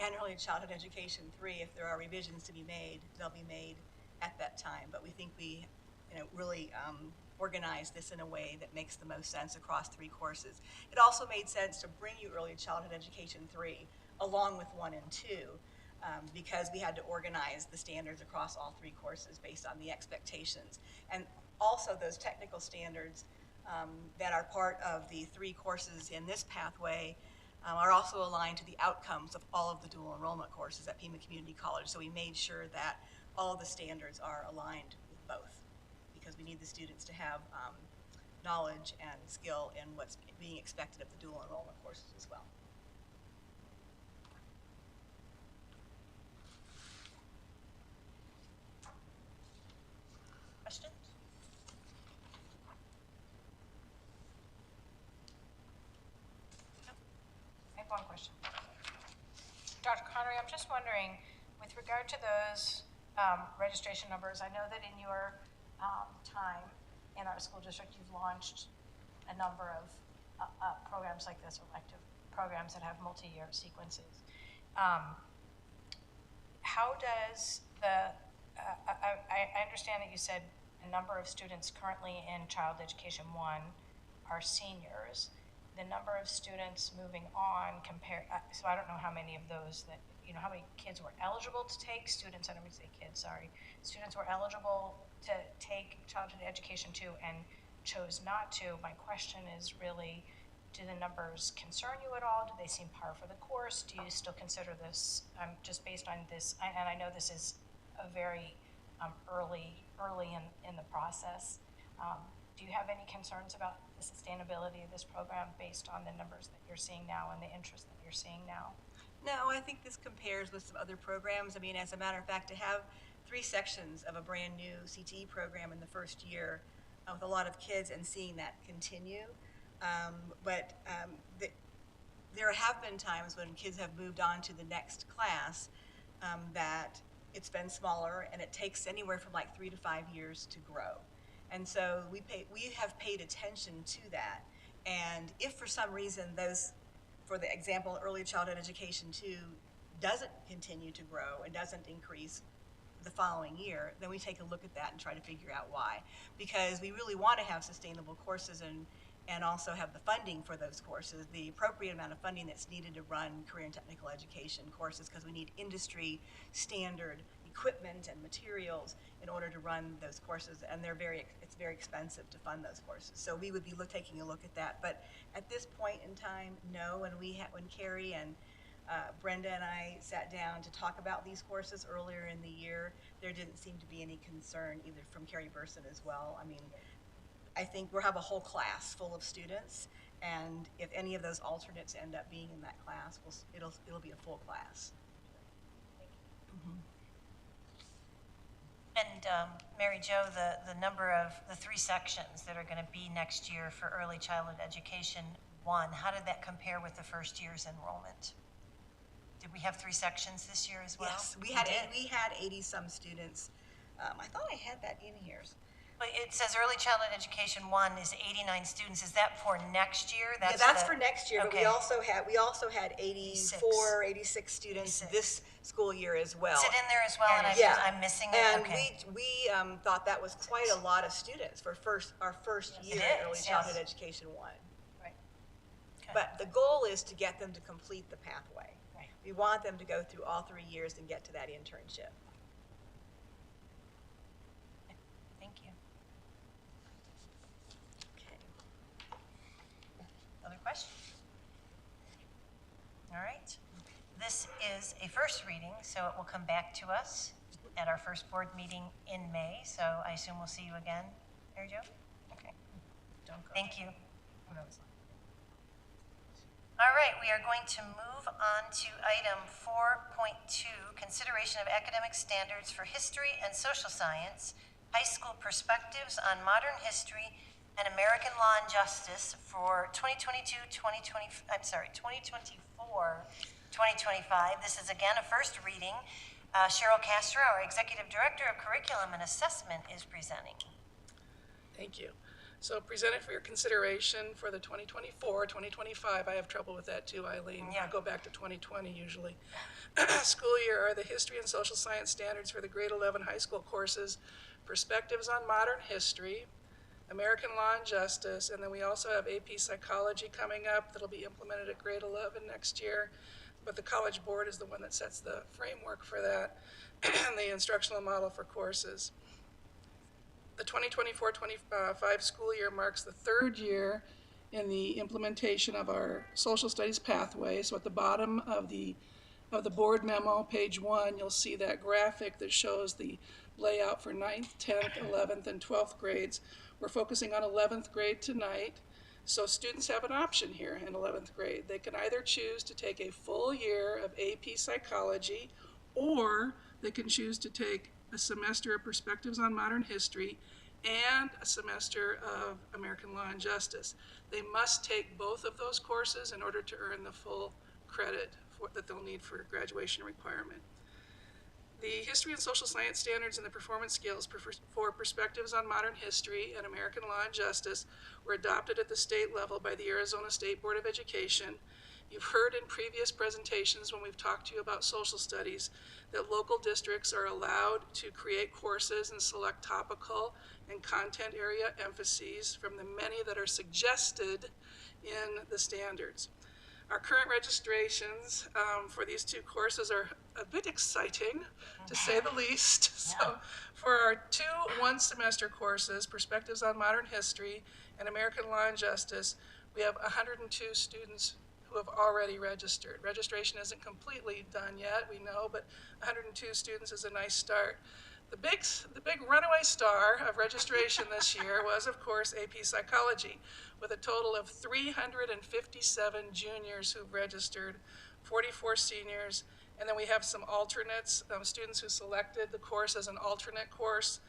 and Early Childhood Education 3, if there are revisions to be made, they'll be made at that time. But we think we really organize this in a way that makes the most sense across 3 courses. It also made sense to bring you Early Childhood Education 3 along with 1 and 2 because we had to organize the standards across all 3 courses based on the expectations. And also those technical standards that are part of the 3 courses in this pathway are also aligned to the outcomes of all of the dual enrollment courses at Pima Community College. So we made sure that all of the standards are aligned with both because we need the students to have knowledge and skill in what's being expected of the dual enrollment courses as well. Questions? I have one question. Dr. Connery, I'm just wondering, with regard to those registration numbers, I know that in your time in our school district, you've launched a number of programs like this, elective programs that have multi-year sequences. How does I understand that you said a number of students currently in Child Education 1 are seniors. The number of students moving on so I don't know how many of those that, how many kids were eligible to take, students, I don't mean to say kids, sorry, students were eligible to take Childhood Education 2 and chose not to. My question is really, do the numbers concern you at all? Do they seem par for the course? Do you still consider this, just based on this, and I know this is a very early in the process, do you have any concerns about the sustainability of this program based on the numbers that you're seeing now and the interest that you're seeing now? No, I think this compares with some other programs. I mean, as a matter of fact, to have 3 sections of a brand new CTE program in the first year with a lot of kids and seeing that continue. There have been times when kids have moved on to the next class that it's been smaller and it takes anywhere from like 3 to 5 years to grow. And so we have paid attention to that. And if for some reason those, for the example, Early Childhood Education 2 doesn't continue to grow and doesn't increase the following year, then we take a look at that and try to figure out why. Because we really want to have sustainable courses and also have the funding for those courses, the appropriate amount of funding that's needed to run career and technical education courses, because we need industry standard equipment and materials in order to run those courses, and it's very expensive to fund those courses. So we would be taking a look at that. But at this point in time, no. When Carrie and Brenda and I sat down to talk about these courses earlier in the year, there didn't seem to be any concern either from Carrie Burson as well. I mean, I think we'll have a whole class full of students, and if any of those alternates end up being in that class, it'll be a full class. Mm-hmm. And Mary Jo, the number of the 3 sections that are going to be next year for Early Childhood Education 1, how did that compare with the first year's enrollment? Did we have 3 sections this year as well? Yes, we had 80-some students. I thought I had that in here. But it says Early Childhood Education 1 is 89 students. Is that for next year? That's for next year, okay. But we also had 86 students this school year as well. Is it in there as well? And I'm missing it. And okay. we thought that was quite a lot of students for our first year at Early Childhood Education 1. Right. Okay. But the goal is to get them to complete the pathway. Right. We want them to go through all 3 years and get to that internship. Thank you. Other questions? All right. This is a first reading, so it will come back to us at our first board meeting in May. So I assume we'll see you again, Mary Jo? Okay. Thank you. All right, we are going to move on to item 4.2, consideration of academic standards for history and social science, high school perspectives on modern history and American law and justice for 2024, 2025. This is again a first reading. Cheryl Castro, our Executive Director of Curriculum and Assessment, is presenting. Thank you. So presented for your consideration for the 2024-2025, I have trouble with that too, Eileen. Yeah. I go back to 2020 usually. School year are the history and social science standards for the grade 11 high school courses, perspectives on modern history, American law and justice, and then we also have AP psychology coming up that'll be implemented at grade 11 next year. But the College Board is the one that sets the framework for that and the instructional model for courses. The 2024-25 school year marks the third year in the implementation of our social studies pathway. So at the bottom of the board memo, page 1, you'll see that graphic that shows the layout for 9th, 10th, 11th, and 12th grades. We're focusing on 11th grade tonight. So students have an option here in 11th grade. They can either choose to take a full year of AP psychology, or they can choose to take a semester of perspectives on modern history and a semester of American law and justice. They must take both of those courses in order to earn the full credit that they'll need for graduation requirement. The history and social science standards and the performance skills for perspectives on modern history and American law and justice were adopted at the state level by the Arizona State Board of Education. You've heard in previous presentations when we've talked to you about social studies that local districts are allowed to create courses and select topical and content area emphases from the many that are suggested in the standards. Our current registrations for these two courses are a bit exciting, to say the least. So for our two one-semester courses, Perspectives on Modern History and American Law and Justice, we have 102 students who have already registered. Registration isn't completely done yet, we know, but 102 students is a nice start. The big runaway star of registration this year was, of course, AP Psychology, with a total of 357 juniors who've registered, 44 seniors, and then we have some alternates, students who selected the course as an alternate course.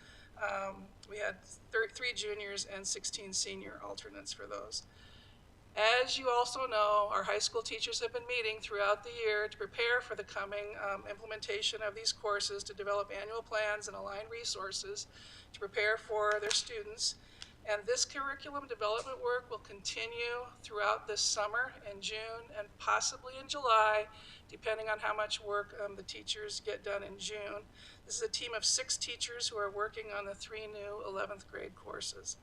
We had 3 juniors and 16 senior alternates for those. As you also know, our high school teachers have been meeting throughout the year to prepare for the coming implementation of these courses, to develop annual plans and align resources to prepare for their students. And this curriculum development work will continue throughout this summer in June and possibly in July, depending on how much work the teachers get done in June. This is a team of 6 teachers who are working on the 3 new 11th grade courses.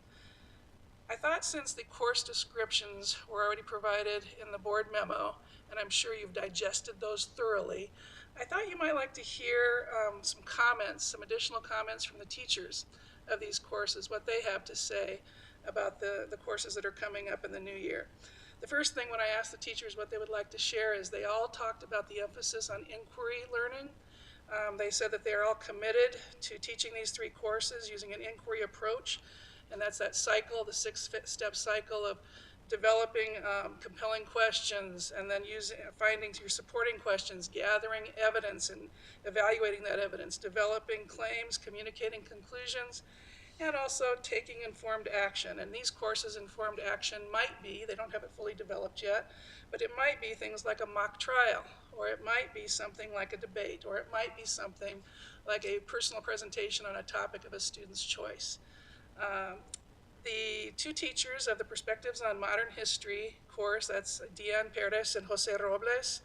I thought, since the course descriptions were already provided in the board memo, and I'm sure you've digested those thoroughly, I thought you might like to hear some comments, some additional comments from the teachers of these courses, what they have to say about the courses that are coming up in the new year. The first thing, when I asked the teachers what they would like to share, is they all talked about the emphasis on inquiry learning. They said that they are all committed to teaching these 3 courses using an inquiry approach. And that's that cycle, the 6-step cycle of developing compelling questions, and then finding your supporting questions, gathering evidence and evaluating that evidence, developing claims, communicating conclusions, and also taking informed action. And these courses, informed action might be, they don't have it fully developed yet, but it might be things like a mock trial, or it might be something like a debate, or it might be something like a personal presentation on a topic of a student's choice. The 2 teachers of the Perspectives on Modern History course, that's Diane Perez and Jose Robles,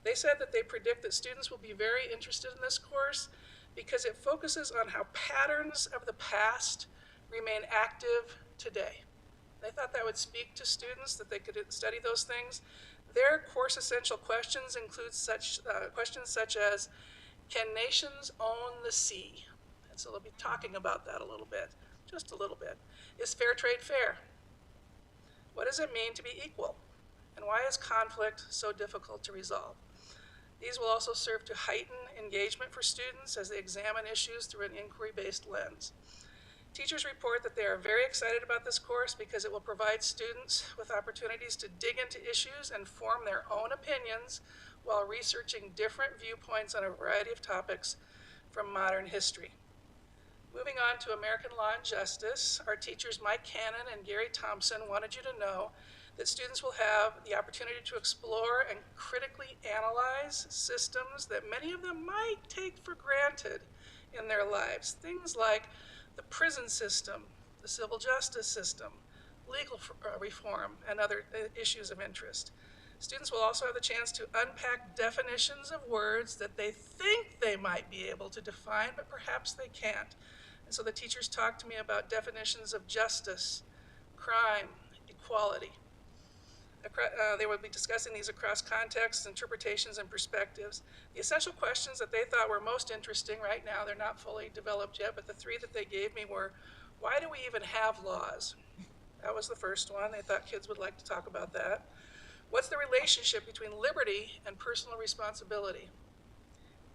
they said that they predict that students will be very interested in this course because it focuses on how patterns of the past remain active today. They thought that would speak to students, that they could study those things. Their course essential questions include questions such as, can nations own the sea? And so they'll be talking about that a little bit. Just a little bit. Is fair trade fair? What does it mean to be equal? And why is conflict so difficult to resolve? These will also serve to heighten engagement for students as they examine issues through an inquiry-based lens. Teachers report that they are very excited about this course because it will provide students with opportunities to dig into issues and form their own opinions while researching different viewpoints on a variety of topics from modern history. Moving on to American Law and Justice, our teachers Mike Cannon and Gary Thompson wanted you to know that students will have the opportunity to explore and critically analyze systems that many of them might take for granted in their lives. Things like the prison system, the civil justice system, legal reform, and other issues of interest. Students will also have the chance to unpack definitions of words that they think they might be able to define, but perhaps they can't. And so the teachers talked to me about definitions of justice, crime, equality. They will be discussing these across contexts, interpretations, and perspectives. The essential questions that they thought were most interesting right now, they're not fully developed yet, but the three that they gave me were, why do we even have laws? That was the first one. They thought kids would like to talk about that. What's the relationship between liberty and personal responsibility?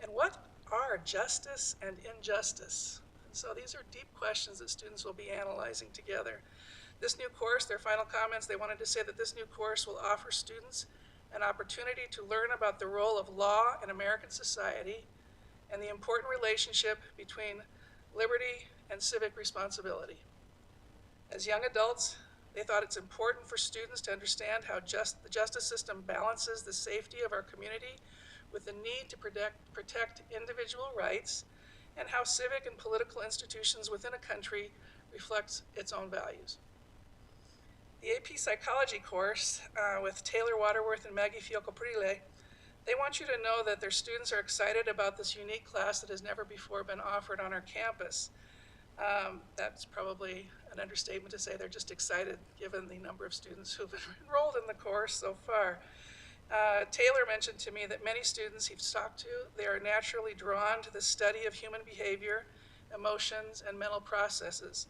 And what are justice and injustice? And so these are deep questions that students will be analyzing together. This new course, their final comments, they wanted to say that this new course will offer students an opportunity to learn about the role of law in American society and the important relationship between liberty and civic responsibility. As young adults, they thought it's important for students to understand how the justice system balances the safety of our community with the need to protect individual rights, and how civic and political institutions within a country reflects its own values. The AP Psychology course with Taylor Waterworth and Maggie Fiocco-Prile, they want you to know that their students are excited about this unique class that has never before been offered on our campus. That's probably an understatement to say they're just excited given the number of students who've been enrolled in the course so far. Taylor mentioned to me that many students he's talked to, they are naturally drawn to the study of human behavior, emotions, and mental processes.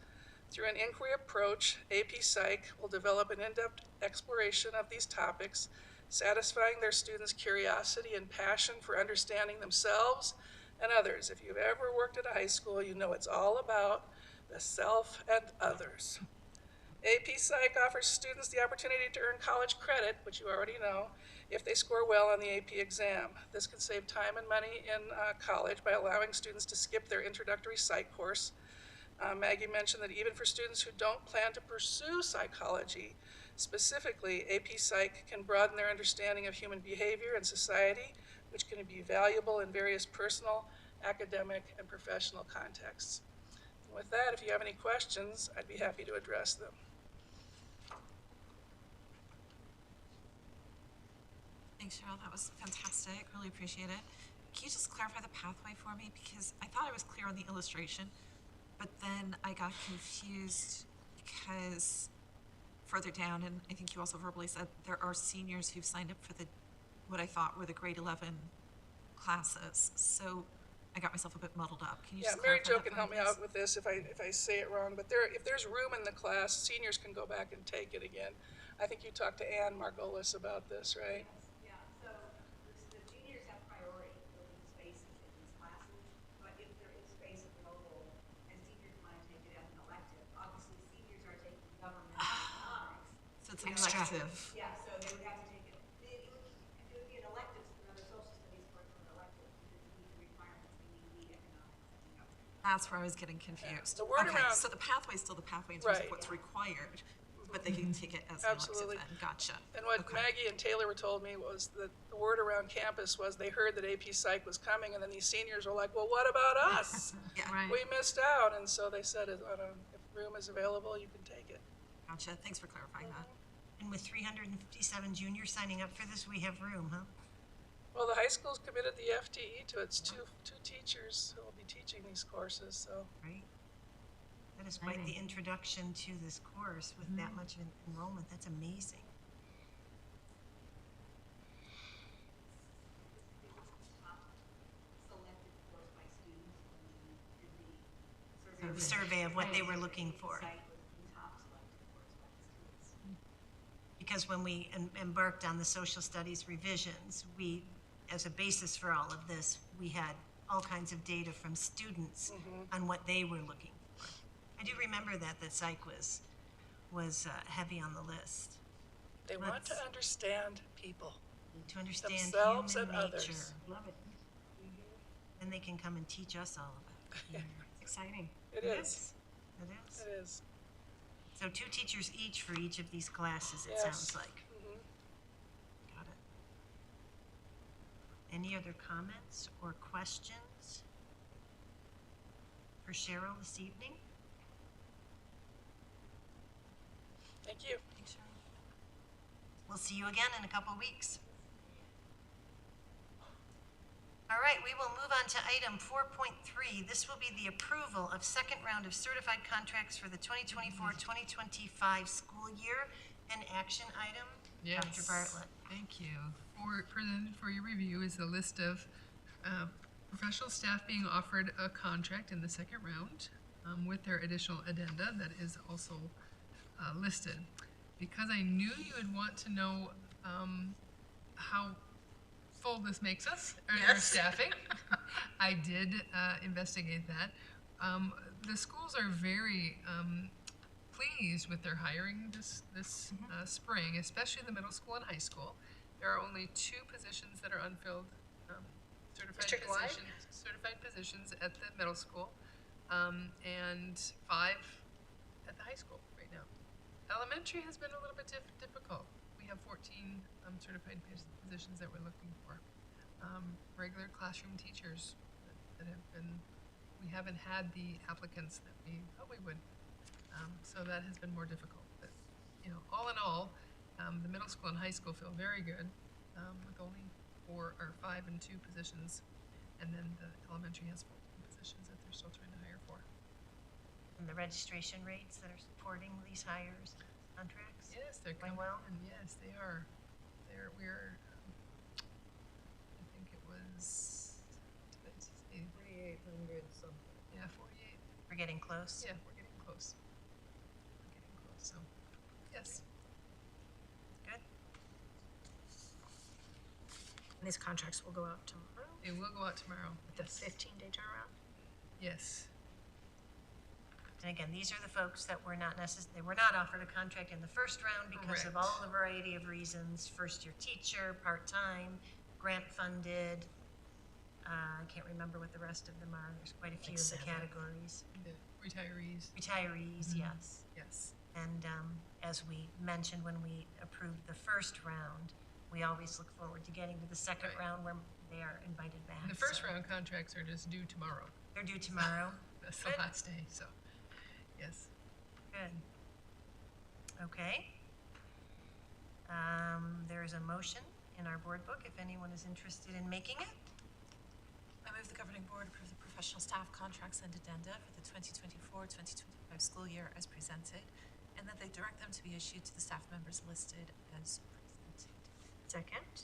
Through an inquiry approach, AP Psych will develop an in-depth exploration of these topics, satisfying their students' curiosity and passion for understanding themselves and others. If you've ever worked at a high school, you know it's all about the self and others. AP Psych offers students the opportunity to earn college credit, which you already know, if they score well on the AP exam. This can save time and money in college by allowing students to skip their introductory psych course. Maggie mentioned that even for students who don't plan to pursue psychology, specifically, AP Psych can broaden their understanding of human behavior and society, which can be valuable in various personal, academic, and professional contexts. And with that, if you have any questions, I'd be happy to address them. Thanks, Cheryl. That was fantastic. Really appreciate it. Can you just clarify the pathway for me? Because I thought I was clear on the illustration, but then I got confused because further down, and I think you also verbally said there are seniors who've signed up for what I thought were the grade 11 classes. So I got myself a bit muddled up. Can you just Mary clarify Jo that can for help me please? out with this if I say it wrong, but if there's room in the class, seniors can go back and take it again. I think you talked to Ann Margolis about this, right? Yeah, so the juniors have priority for these spaces in these classes, but if there is space available and seniors want to take it as an elective, obviously seniors are taking government economics. So it's an elective. Yeah, so they would have to take it. It would be an elective, another social studies course or an elective, because we meet the requirements, we need economics. That's where I was getting confused. The word okay, around- so the pathway is still the pathway in terms Right. of what's required, but they can take it as an Absolutely. elective then. Gotcha. And what Okay. Maggie and Taylor were told me was that the word around campus was they heard that AP Psych was coming, and then these seniors were like, well, what about us? Yeah. Right. We missed out, and so they said, if room is available, you can take it. Gotcha. Thanks for clarifying that. And with 357 juniors signing up for this, we have room, huh? Well, the high school's committed the FTE to its two teachers who will be teaching these courses, so. Right? That is quite the introduction to this course with that much of enrollment. That's amazing. Selected course by students when we did the So the survey of what they were looking for. site was the top selected course by the students. Because when we embarked on the social studies revisions, we as a basis for all of this, we had all kinds of data from students on what they were looking for. I do remember that psych was heavy on the list. They want to understand people, To understand themselves human and nature. others. Love it. Then they can come and teach us all about it. It's exciting. It is. It is. It is. So 2 teachers each for each of these classes, it Yes. sounds like. Mhm. Got it. Any other comments or questions for Cheryl this evening? Thank you. Thanks, Cheryl. We'll see you again in a couple weeks. All right, we will move on to item 4.3. This will be the approval of second round of certified contracts for the 2024-2025 school year. An action item. Yes. Dr. Bartlett. Thank you. Presented for your review is a list of professional staff being offered a contract in the second round with their additional addenda that is also listed. Because I knew you would want to know how full this makes us, our staffing, I did investigate that. The schools are very pleased with their hiring this spring, especially the middle school and high school. There are only 2 positions that are unfilled, certified positions at the middle school, and 5 at the high school right now. Elementary has been a little bit difficult. We have 14 certified positions that we're looking for. Regular classroom teachers that have been, we haven't had the applicants that we thought we would. So that has been more difficult. But, you know, all in all, the middle school and high school feel very good with only 4 or 5 and 2 positions. And then the elementary has 14 positions that they're still trying to hire for. And the registration rates that are supporting these hires, contracts? Yes, they're Going coming well? in. Yes, they are. We're, I think it was, did I say? 4,800 something. Yeah, 48. We're getting close? Yeah, we're getting close. We're getting close, so, yes. Good. And these contracts will go out tomorrow It will go out tomorrow. with a Yes. 15-day turnaround. Yes. And again, these are the folks that were not they were not offered a contract in the first round because of all the variety of reasons. First-year teacher, part-time, grant-funded. I can't remember what the rest of them are. There's quite a few of the 7. categories. The retirees. Retirees, yes. Yes. And as we mentioned when we approved the first round, we always look forward to getting to the second Right. round where they are invited back. And the first So round contracts are just due tomorrow. they're due tomorrow. That's the Good. last day, so, yes. Good. Okay. There is a motion in our board book if anyone is interested in making it. I move the governing board approve the professional staff contracts and addenda for the 2024-2025 school year as presented, and that they direct them to be issued to the staff members listed as presented. Second.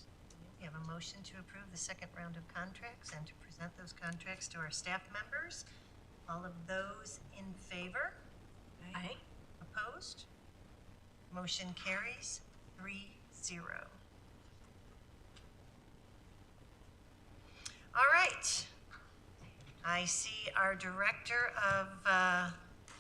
We have a motion to approve the second round of contracts and to present those contracts to our staff members. All of those in favor? Aye. Opposed? Motion carries 3-0. All right. I see our Director of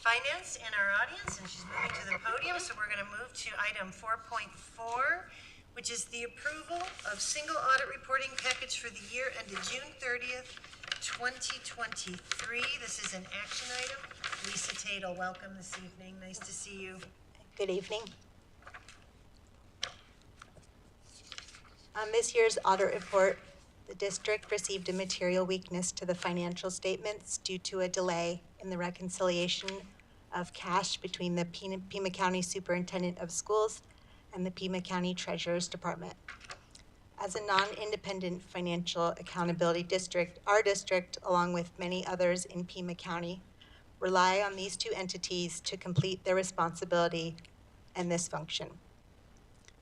Finance in our audience, and she's moving to the podium, so we're going to move to item 4.4, which is the approval of single audit reporting package for the year ended June 30th, 2023. This is an action item. Lisa Tatel, welcome this evening. Nice to see you. Good evening. On this year's audit report, the district received a material weakness to the financial statements due to a delay in the reconciliation of cash between the Pima County Superintendent of Schools and the Pima County Treasurer's Department. As a non-independent financial accountability district, our district, along with many others in Pima County, rely on these 2 entities to complete their responsibility and this function.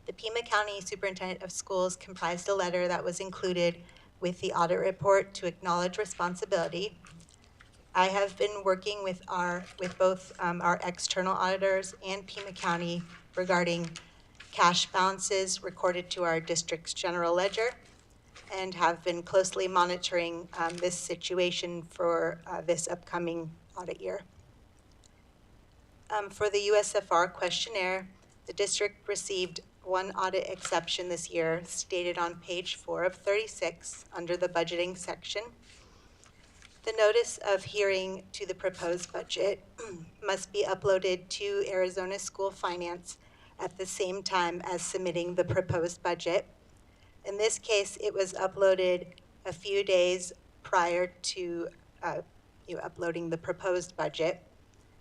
The Pima County Superintendent of Schools comprised a letter that was included with the audit report to acknowledge responsibility. I have been working with both our external auditors and Pima County regarding cash balances recorded to our district's general ledger, and have been closely monitoring this situation for this upcoming audit year. For the USFR questionnaire, the district received one audit exception this year, stated on page 4 of 36 under the budgeting section. The notice of hearing to the proposed budget must be uploaded to Arizona School Finance at the same time as submitting the proposed budget. In this case, it was uploaded a few days prior to you uploading the proposed budget.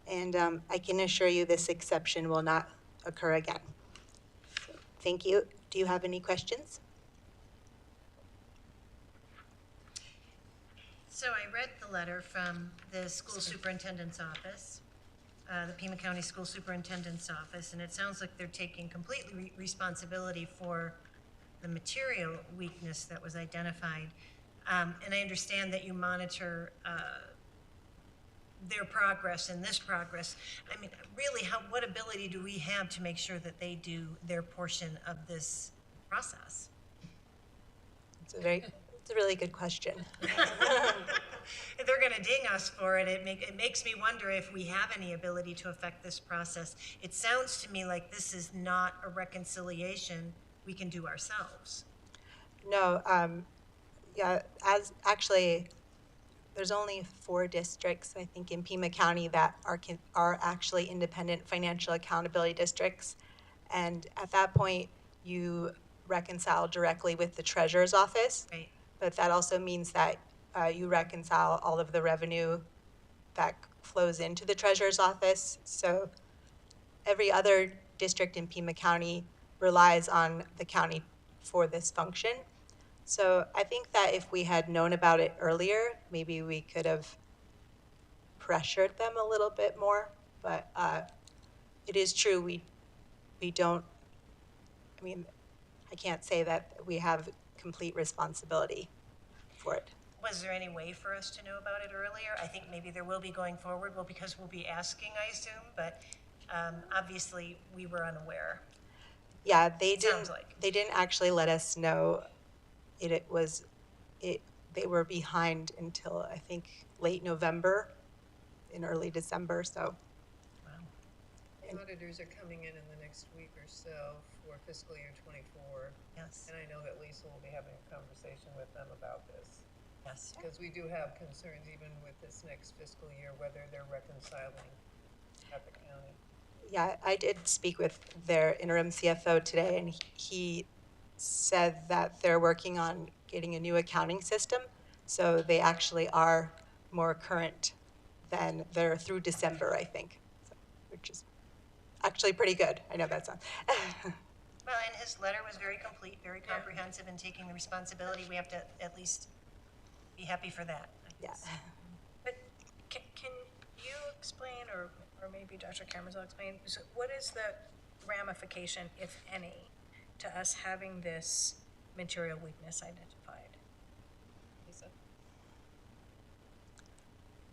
And I can assure you this exception will not occur again. Thank you. Do you have any questions? So I read the letter from the school superintendent's office, the Pima County School Superintendent's office, and it sounds like they're taking completely responsibility for the material weakness that was identified. And I understand that you monitor their progress and this progress. I mean, really, what ability do we have to make sure that they do their portion of this process? It's a really good question. If they're going to ding us for it, it makes me wonder if we have any ability to affect this process. It sounds to me like this is not a reconciliation we can do ourselves. No, yeah, there's only 4 districts, I think, in Pima County that are actually independent financial accountability districts. And at that point, you reconcile directly with the treasurer's office. Right. But that also means that you reconcile all of the revenue that flows into the treasurer's office. So every other district in Pima County relies on the county for this function. So I think that if we had known about it earlier, maybe we could have pressured them a little bit more. But it is true, we don't, I mean, I can't say that we have complete responsibility for it. Was there any way for us to know about it earlier? I think maybe there will be going forward, well, because we'll be asking, I assume, but obviously we were unaware. Yeah, they didn't actually let us know they were behind until I think late November and early December, so. Wow. The auditors are coming in the next week or so for fiscal year 24. Yes. And I know that Lisa will be having a conversation with them about this. Yes. Because we do have concerns even with this next fiscal year, whether they're reconciling at the county. Yeah, I did speak with their interim CFO today, and he said that they're working on getting a new accounting system. So they actually are more current than they're through December, I think, so, which is actually pretty good. I know that sounds. Well, and his letter was very complete, very comprehensive in taking the responsibility. We have to at least be happy for that. Yeah. But can you explain, or maybe Dr. Cameron will explain, so what is the ramification, if any, to us having this material weakness identified? Lisa?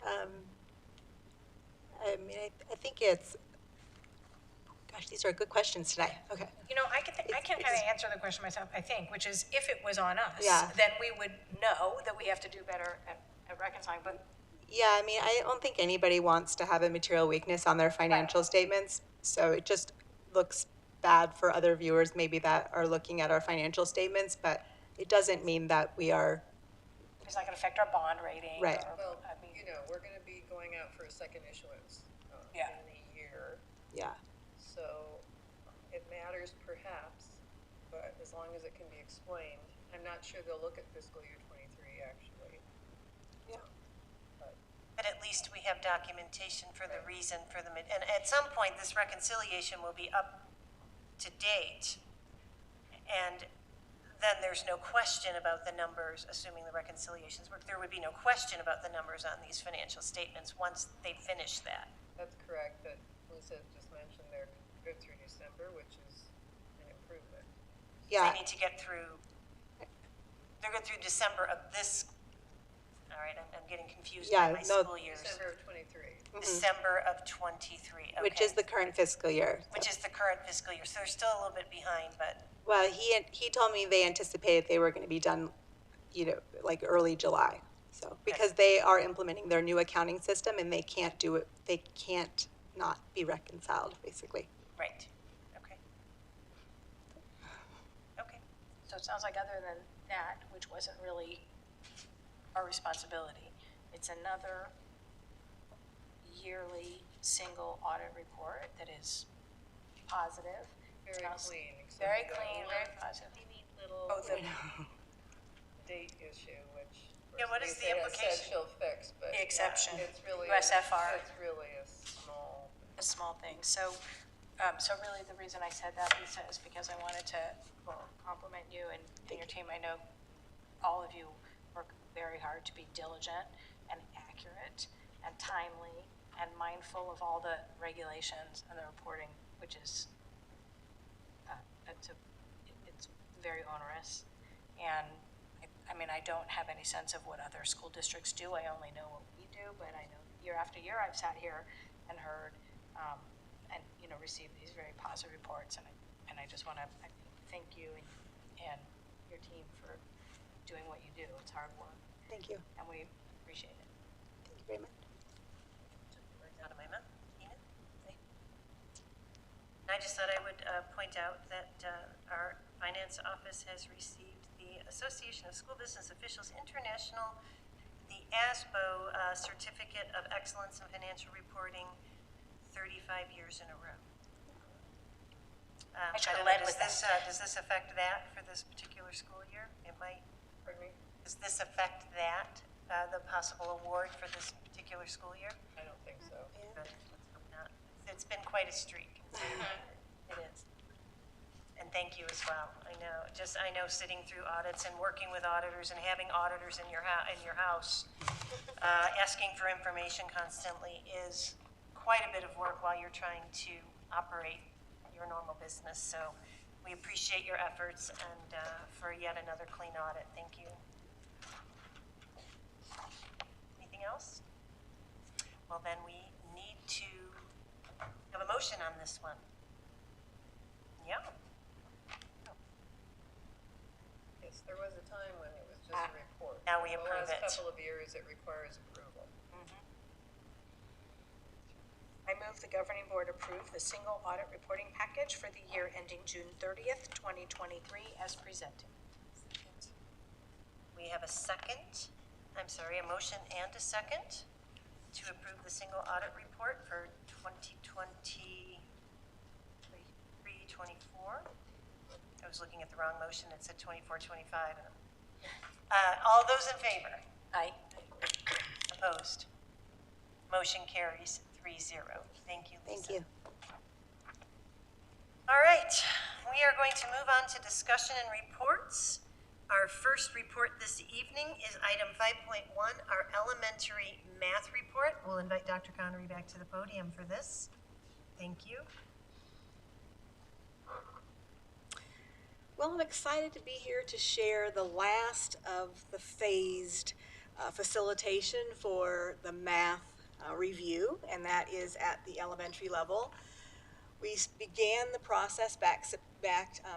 I mean, I think it's, gosh, these are good questions tonight. Okay. You know, I can kind of answer the question myself, I think, which is if it was on us, Yeah. then we would know that we have to do better at reconciling, but Yeah, I mean, I don't think anybody wants to have a material weakness on their financial statements. So it just looks bad for other viewers maybe that are looking at our financial statements, but it doesn't mean that we are. it's not gonna affect our bond rating. Right. Well, you know, we're going to be going out for a second issuance in a year. Yeah. So it matters perhaps, but as long as it can be explained, I'm not sure they'll look at fiscal year 23 actually. Yeah. But at least we have documentation for the reason for the, and at some point, this reconciliation will be up to date. And then there's no question about the numbers, assuming the reconciliations work. There would be no question about the numbers on these financial statements once they finish that. That's correct, but Lisa just mentioned they're good through December, which is an improvement. Yeah. They need to get through, they're good through December of this, all right, I'm getting confused by my school years. December of 23. December of 23, okay. Which is the current fiscal year. Which is the current fiscal year, so they're still a little bit behind, but. Well, he told me they anticipated they were going to be done like early July. So, because they are implementing their new accounting system and they can't do it, they can't not be reconciled, basically. Right. Okay. Okay. So it sounds like other than that, which wasn't really our responsibility, it's another yearly single audit report that is positive. Very Sounds clean. except Very for that clean, one very positive. teeny little Oh, the date issue, which. Yeah, what is the Lisa has said implication? she'll fix, but. The exception, It's really. USFR. It's really a small. a small thing. So, so really the reason I said that, Lisa, is because I wanted to, well, compliment you and your team. I know all of you work very hard to be diligent and accurate and timely and mindful of all the regulations and the reporting, which is, it's very onerous. And I mean, I don't have any sense of what other school districts do. I only know what we do, but I know year after year I've sat here and heard, and, you know, received these very positive reports. And I just want to thank you and your team for doing what you do. It's hard work. Thank you. And we appreciate it. Thank you very much. Words out of my mouth. Tina? I just thought I would point out that our finance office has received the Association of School Business Officials International, the ASBO Certificate of Excellence in Financial Reporting, 35 years in a row. I should don't have know, led with that. Does this affect that for this particular school year? It might. Pardon me? Does this affect that, the possible award for this particular school year? I don't think so. Good. Let's hope not. It's been quite a streak. It is. And thank you as well. I know sitting through audits and working with auditors and having auditors in your house, asking for information constantly is quite a bit of work while you're trying to operate your normal business. So we appreciate your efforts and for yet another clean audit. Thank you. Anything else? Well, then we need to have a motion on this one. Yeah. Yes, there was a time when it was just a report. Now we approve it. The last couple of years, it requires approval. I move the governing board approve the single audit reporting package for the year ending June 30th, 2023 as presented. We have a second, a motion and a second to approve the single audit report for 2023-24. I was looking at the wrong motion, it said 24-25. All those in favor? Aye. Opposed? Motion carries 3-0. Thank you, Lisa. Thank you. All right, we are going to move on to discussion and reports. Our first report this evening is item 5.1, our elementary math report. We'll invite Dr. Connery back to the podium for this. Thank you. Well, I'm excited to be here to share the last of the phased facilitation for the math review, and that is at the elementary level. We began the process back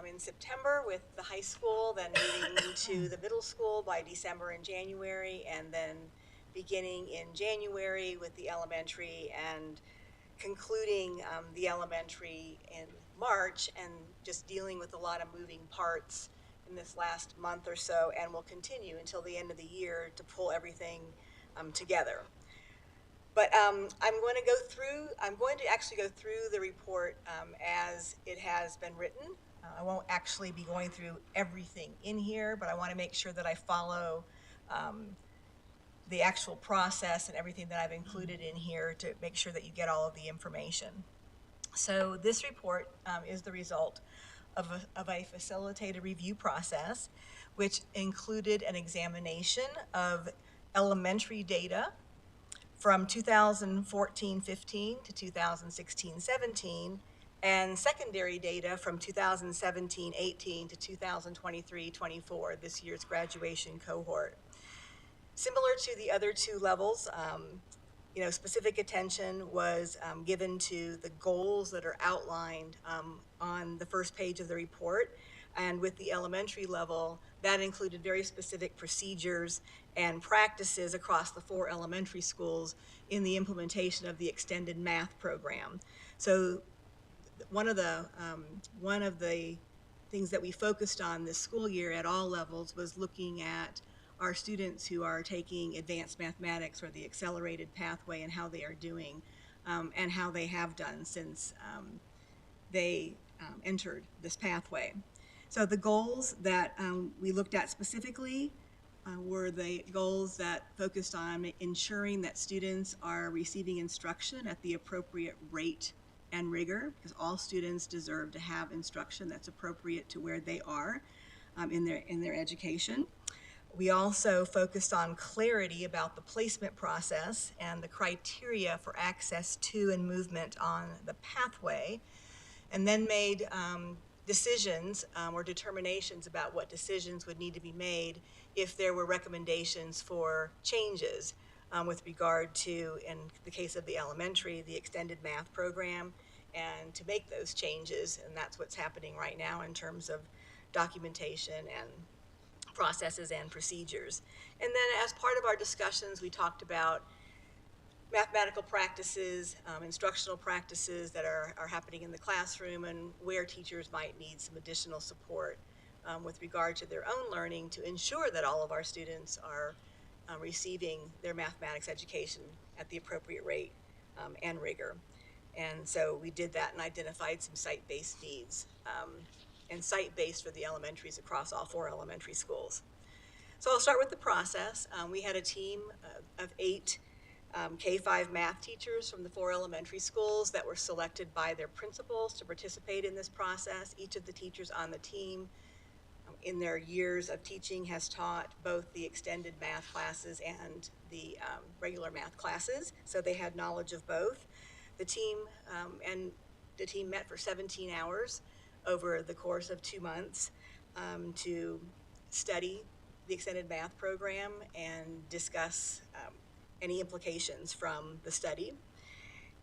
in September with the high school, then moving to the middle school by December and January, and then beginning in January with the elementary and concluding the elementary in March, and just dealing with a lot of moving parts in this last month or so, and will continue until the end of the year to pull everything together. But I'm going to actually go through the report as it has been written. I won't actually be going through everything in here, but I want to make sure that I follow the actual process and everything that I've included in here to make sure that you get all of the information. So this report is the result of a facilitated review process, which included an examination of elementary data from 2014-15 to 2016-17, and secondary data from 2017-18 to 2023-24, this year's graduation cohort. Similar to the other two levels, specific attention was given to the goals that are outlined on the first page of the report. And with the elementary level, that included very specific procedures and practices across the 4 elementary schools in the implementation of the extended math program. So one of the things that we focused on this school year at all levels was looking at our students who are taking advanced mathematics or the accelerated pathway and how they are doing, and how they have done since they entered this pathway. So the goals that we looked at specifically were the goals that focused on ensuring that students are receiving instruction at the appropriate rate and rigor, because all students deserve to have instruction that's appropriate to where they are in their education. We also focused on clarity about the placement process and the criteria for access to and movement on the pathway, and then made decisions or determinations about what decisions would need to be made if there were recommendations for changes with regard to, in the case of the elementary, the extended math program, and to make those changes. And that's what's happening right now in terms of documentation and processes and procedures. And then as part of our discussions, we talked about mathematical practices, instructional practices that are happening in the classroom, and where teachers might need some additional support with regard to their own learning to ensure that all of our students are receiving their mathematics education at the appropriate rate and rigor. And so we did that and identified some site-based needs, and site-based for the elementaries across all 4 elementary schools. So I'll start with the process. We had a team of 8 K-5 math teachers from the 4 elementary schools that were selected by their principals to participate in this process. Each of the teachers on the team in their years of teaching has taught both the extended math classes and the regular math classes, so they had knowledge of both. The team met for 17 hours over the course of 2 months to study the extended math program and discuss any implications from the study.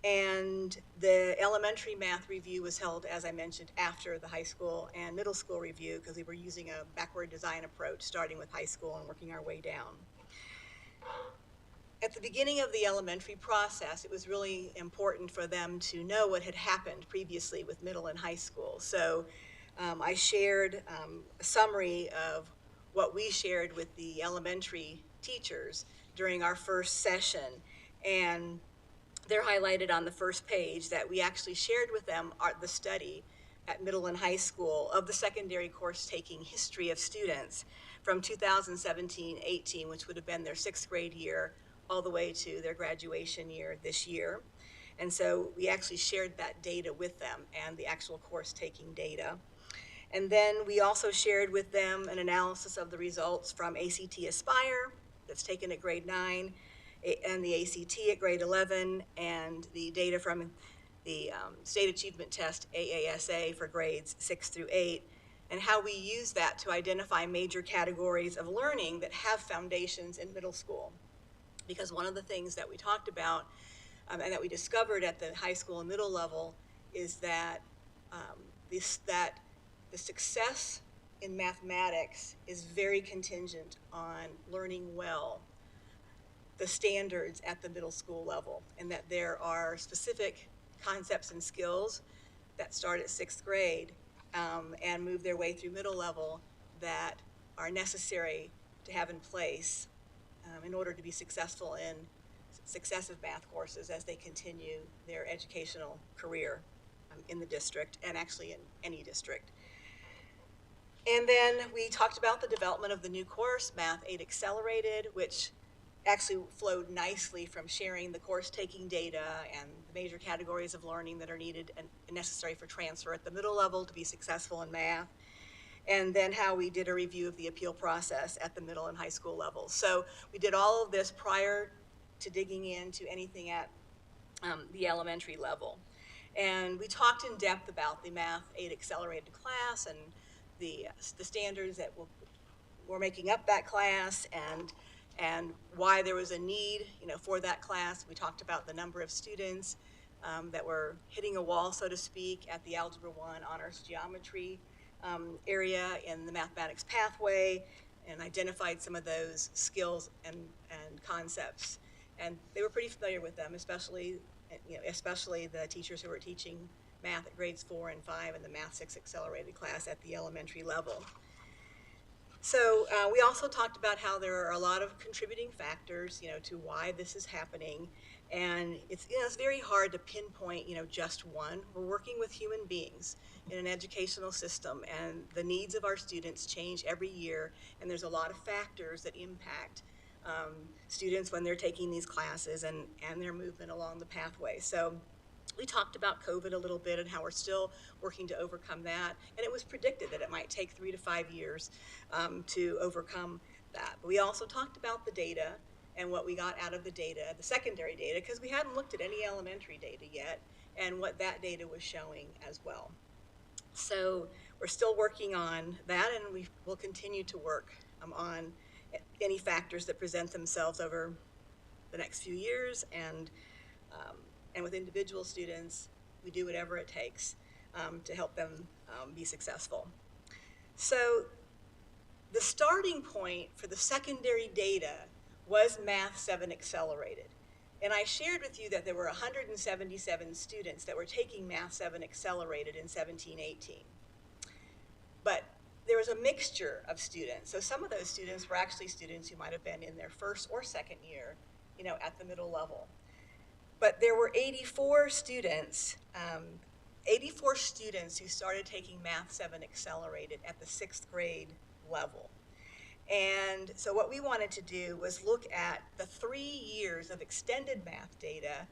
And the elementary math review was held, as I mentioned, after the high school and middle school review, because we were using a backward design approach, starting with high school and working our way down. At the beginning of the elementary process, it was really important for them to know what had happened previously with middle and high school. So I shared a summary of what we shared with the elementary teachers during our first session. And they're highlighted on the first page that we actually shared with them the study at middle and high school of the secondary course taking history of students from 2017-18, which would have been their 6th grade year, all the way to their graduation year this year. And so we actually shared that data with them and the actual course taking data. And then we also shared with them an analysis of the results from ACT Aspire that's taken at grade 9 and the ACT at grade 11, and the data from the State Achievement Test, AASA, for grades 6 through 8, and how we use that to identify major categories of learning that have foundations in middle school. Because one of the things that we talked about and that we discovered at the high school and middle level is that the success in mathematics is very contingent on learning well the standards at the middle school level, and that there are specific concepts and skills that start at 6th grade and move their way through middle level that are necessary to have in place in order to be successful in successive math courses as they continue their educational career in the district, and actually in any district. And then we talked about the development of the new course, Math 8 Accelerated, which actually flowed nicely from sharing the course taking data and the major categories of learning that are needed and necessary for transfer at the middle level to be successful in math, and then how we did a review of the appeal process at the middle and high school levels. So we did all of this prior to digging into anything at the elementary level. And we talked in depth about the Math 8 Accelerated class and the standards that were making up that class, and why there was a need, for that class. We talked about the number of students that were hitting a wall, so to speak, at the Algebra 1 Honors Geometry area in the mathematics pathway and identified some of those skills and concepts. And they were pretty familiar with them, especially the teachers who were teaching math at grades 4 and 5 in the Math 6 accelerated class at the elementary level. So we also talked about how there are a lot of contributing factors, to why this is happening, and it's very hard to pinpoint, just one. We're working with human beings in an educational system, and the needs of our students change every year, and there's a lot of factors that impact students when they're taking these classes and their movement along the pathway. So we talked about COVID a little bit and how we're still working to overcome that. And it was predicted that it might take 3 to 5 years to overcome that. But we also talked about the data and what we got out of the data, the secondary data, because we hadn't looked at any elementary data yet, and what that data was showing as well. So we're still working on that, and we will continue to work on any factors that present themselves over the next few years, and with individual students, we do whatever it takes to help them be successful. So the starting point for the secondary data was Math 7 Accelerated. And I shared with you that there were 177 students that were taking Math 7 Accelerated in 17-18. But there was a mixture of students. So some of those students were actually students who might have been in their first or second year, at the middle level. But there were 84 students who started taking Math 7 Accelerated at the 6th grade level. And so what we wanted to do was look at the 3 years of extended math data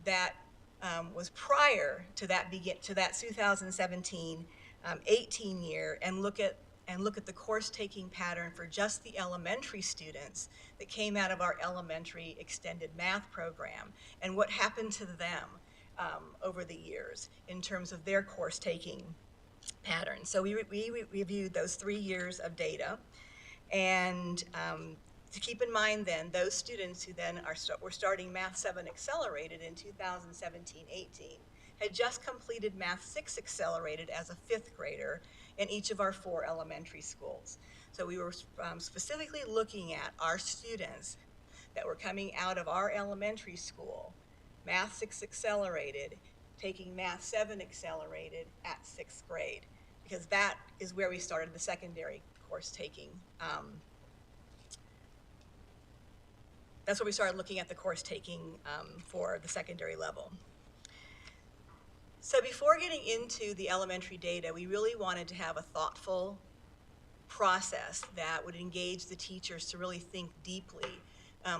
that was prior to that 2017-18 year, and look at the course taking pattern for just the elementary students that came out of our elementary extended math program, and what happened to them over the years in terms of their course taking pattern. So we reviewed those 3 years of data, and to keep in mind then, those students who then were starting Math 7 Accelerated in 2017-18 had just completed Math 6 Accelerated as a 5th grader in each of our 4 elementary schools. So we were specifically looking at our students that were coming out of our elementary school, Math 6 Accelerated, taking Math 7 Accelerated at 6th grade, because that is where we started the secondary course taking. That's where we started looking at the course taking for the secondary level. So before getting into the elementary data, we really wanted to have a thoughtful process that would engage the teachers to really think deeply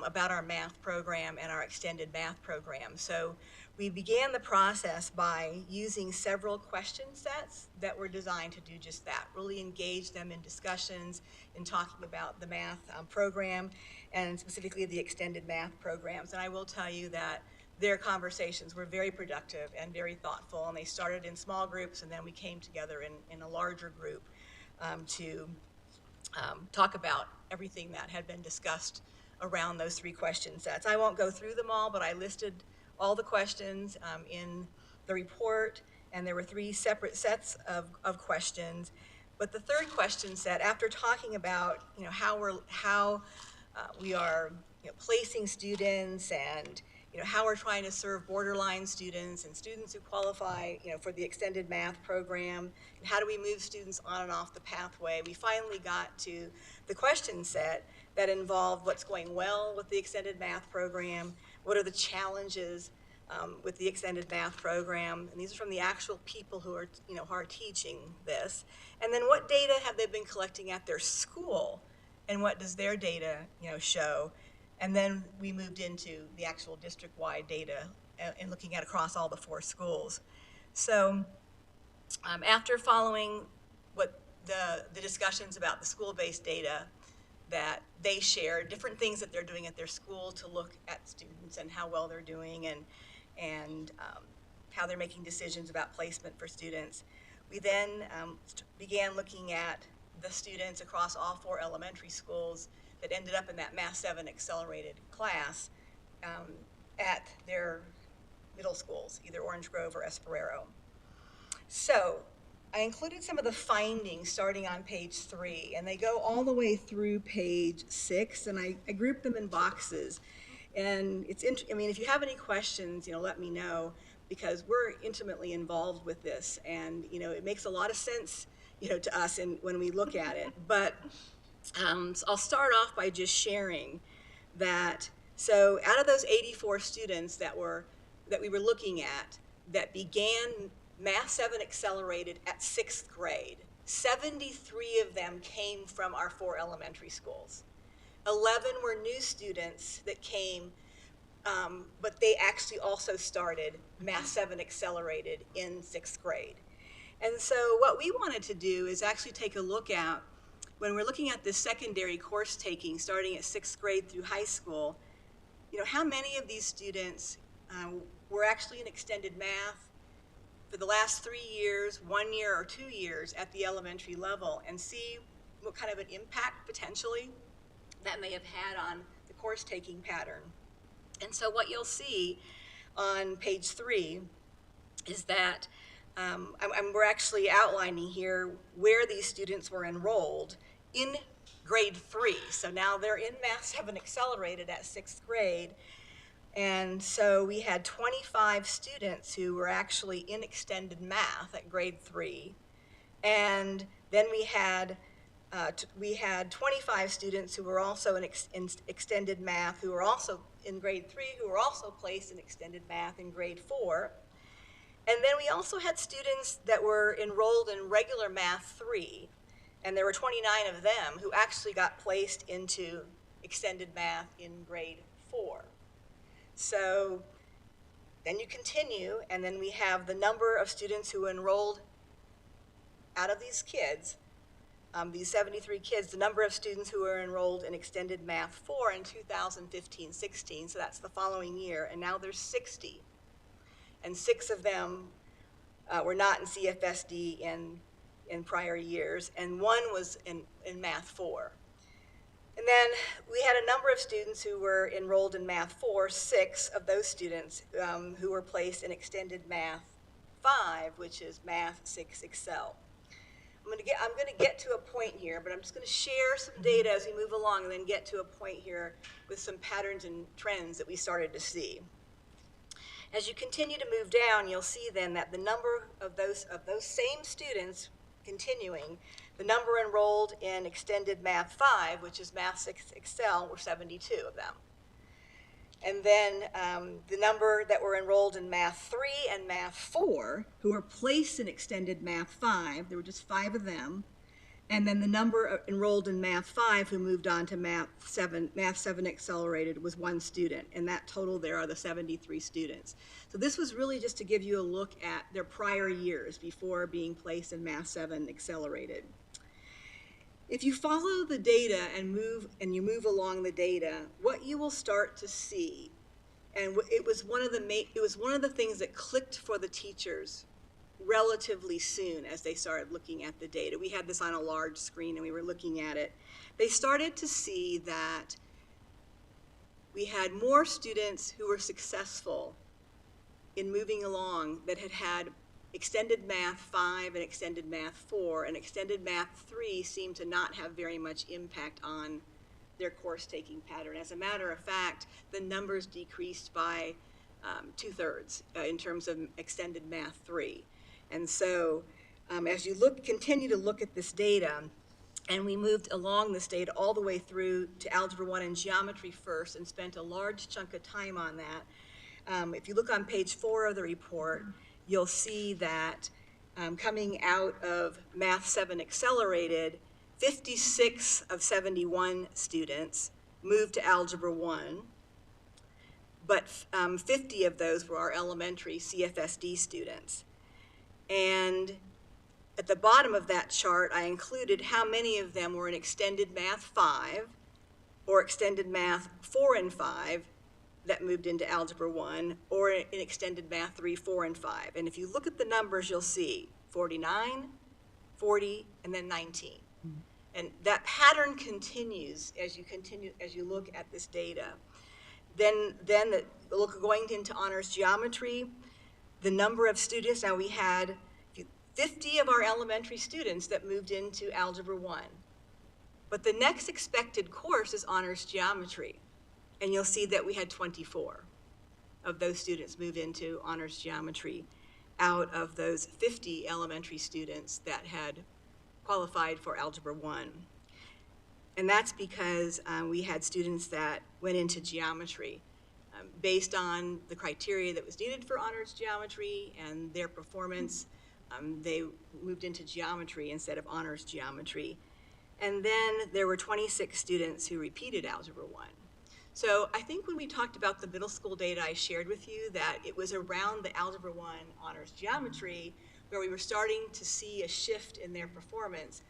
about our math program and our extended math program. So we began the process by using several question sets that were designed to do just that, really engage them in discussions, in talking about the math program, and specifically the extended math programs. And I will tell you that their conversations were very productive and very thoughtful, and they started in small groups, and then we came together in a larger group to talk about everything that had been discussed around those 3 question sets. I won't go through them all, but I listed all the questions in the report, and there were 3 separate sets of questions. But the 3rd question set, after talking about how we are placing students, and how we're trying to serve borderline students and students who qualify for the extended math program, and how do we move students on and off the pathway, we finally got to the question set that involved what's going well with the extended math program, what are the challenges with the extended math program, and these are from the actual people who are teaching this, and then what data have they been collecting at their school, and what does their data show. And then we moved into the actual district-wide data and looking at across all the 4 schools. So after following what the discussions about the school-based data that they shared, different things that they're doing at their school to look at students and how well they're doing, and how they're making decisions about placement for students, we then began looking at the students across all 4 elementary schools that ended up in that Math 7 Accelerated class at their middle schools, either Orange Grove or Esperero. So I included some of the findings starting on page 3, and they go all the way through page 6, and I grouped them in boxes. And I mean, if you have any questions, let me know, because we're intimately involved with this, and it makes a lot of sense, to us when we look at it. But so I'll start off by just sharing that. So out of those 84 students that we were looking at that began Math 7 Accelerated at 6th grade, 73 of them came from our 4 elementary schools. 11 were new students that came, but they actually also started Math 7 Accelerated in 6th grade. And so what we wanted to do is actually take a look at, when we're looking at this secondary course taking starting at 6th grade through high school, how many of these students were actually in extended math for the last 3 years, 1 year, or 2 years at the elementary level, and see what kind of an impact potentially that may have had on the course taking pattern. And so what you'll see on page 3 is that we're actually outlining here where these students were enrolled in grade 3. So now they're in Math 7 Accelerated at 6th grade. And so we had 25 students who were actually in extended math at grade 3. And then we had 25 students who were also in extended math, who were also in grade 3, who were also placed in extended math in grade 4. And then we also had students that were enrolled in regular math 3, and there were 29 of them who actually got placed into extended math in grade 4. So then you continue, and then we have the number of students who enrolled out of these kids, these 73 kids, the number of students who were enrolled in extended math 4 in 2015-16, so that's the following year, and now there's 60. And 6 of them were not in CFSD in prior years, and 1 was in math 4. And then we had a number of students who were enrolled in math 4, 6 of those students who were placed in extended math 5, which is math 6 Excel. I'm going to get to a point here, but I'm just going to share some data as we move along and then get to a point here with some patterns and trends that we started to see. As you continue to move down, you'll see then that the number of those same students continuing, the number enrolled in extended math 5, which is math 6 Excel, were 72 of them. And then the number that were enrolled in math 3 and math 4, who were placed in extended math 5, there were just 5 of them. And then the number enrolled in math 5 who moved on to math 7 Accelerated was 1 student, and that total there are the 73 students. So this was really just to give you a look at their prior years before being placed in math 7 Accelerated. If you follow the data and you move along the data, what you will start to see, and it was one of the things that clicked for the teachers relatively soon as they started looking at the data. We had this on a large screen and we were looking at it. They started to see that we had more students who were successful in moving along that had extended math 5 and extended math 4, and extended math 3 seemed to not have very much impact on their course taking pattern. As a matter of fact, the numbers decreased by 2/3 in terms of extended math 3. And so as you continue to look at this data, and we moved along this data all the way through to Algebra 1 and Geometry first and spent a large chunk of time on that. If you look on page 4 of the report, you'll see that coming out of Math 7 Accelerated, 56 of 71 students moved to Algebra 1, but 50 of those were our elementary CFSD students. And at the bottom of that chart, I included how many of them were in extended math 5 or extended math 4 and 5 that moved into Algebra 1, or in extended math 3, 4, and 5. And if you look at the numbers, you'll see 49, 40, and then 19. And that pattern continues as you look at this data. Then going into honors geometry, the number of students, now we had, 50 of our elementary students that moved into Algebra 1. But the next expected course is Honors Geometry, and you'll see that we had 24 of those students move into Honors Geometry out of those 50 elementary students that had qualified for Algebra 1. And that's because we had students that went into geometry based on the criteria that was needed for Honors Geometry and their performance. They moved into geometry instead of Honors Geometry. And then there were 26 students who repeated Algebra 1. So I think when we talked about the middle school data, I shared with you that it was around the Algebra 1 Honors Geometry where we were starting to see a shift in their performance,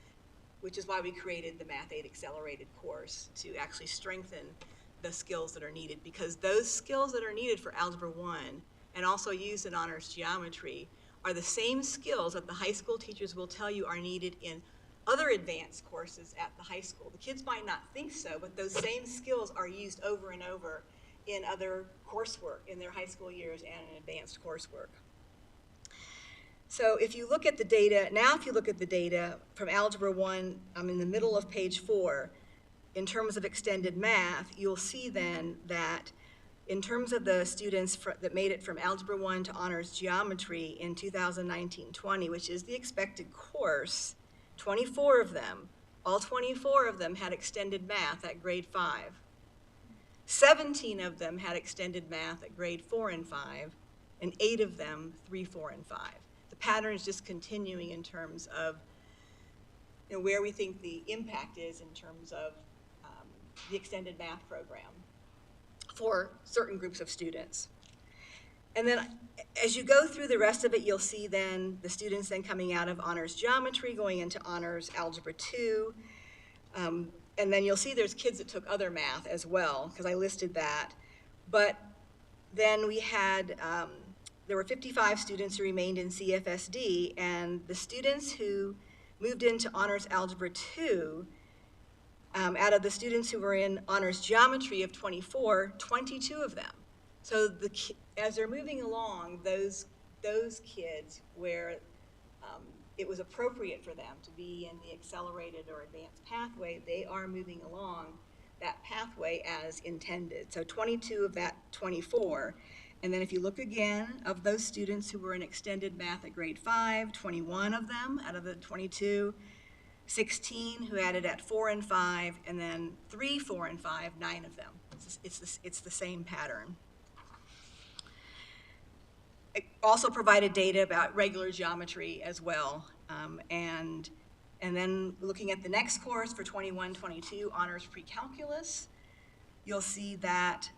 which is why we created the Math 8 Accelerated course to actually strengthen the skills that are needed, because those skills that are needed for Algebra 1 and also used in Honors Geometry are the same skills that the high school teachers will tell you are needed in other advanced courses at the high school. The kids might not think so, but those same skills are used over and over in other coursework in their high school years and in advanced coursework. So if you look at the data, now if you look at the data from Algebra 1, I'm in the middle of page 4, in terms of extended math, you'll see then that in terms of the students that made it from Algebra 1 to Honors Geometry in 2019-20, which is the expected course, 24 of them, all 24 of them had extended math at grade 5. 17 of them had extended math at grade 4 and 5, and 8 of them 3, 4, and 5. The pattern is just continuing in terms of where we think the impact is in terms of the extended math program for certain groups of students. And then as you go through the rest of it, you'll see then the students then coming out of Honors Geometry, going into Honors Algebra 2. And then you'll see there's kids that took other math as well, because I listed that. But then we had, there were 55 students who remained in CFSD, and the students who moved into Honors Algebra 2, out of the students who were in Honors Geometry of 24, 22 of them. So as they're moving along, those kids where it was appropriate for them to be in the accelerated or advanced pathway, they are moving along that pathway as intended. So 22 of that 24. And then if you look again, of those students who were in extended math at grade 5, 21 of them out of the 22, 16 who had it at 4 and 5, and then 3, 4, and 5, 9 of them. It's the same pattern. It also provided data about regular geometry as well. And then looking at the next course for 21-22, Honors Pre-Calculus, you'll see that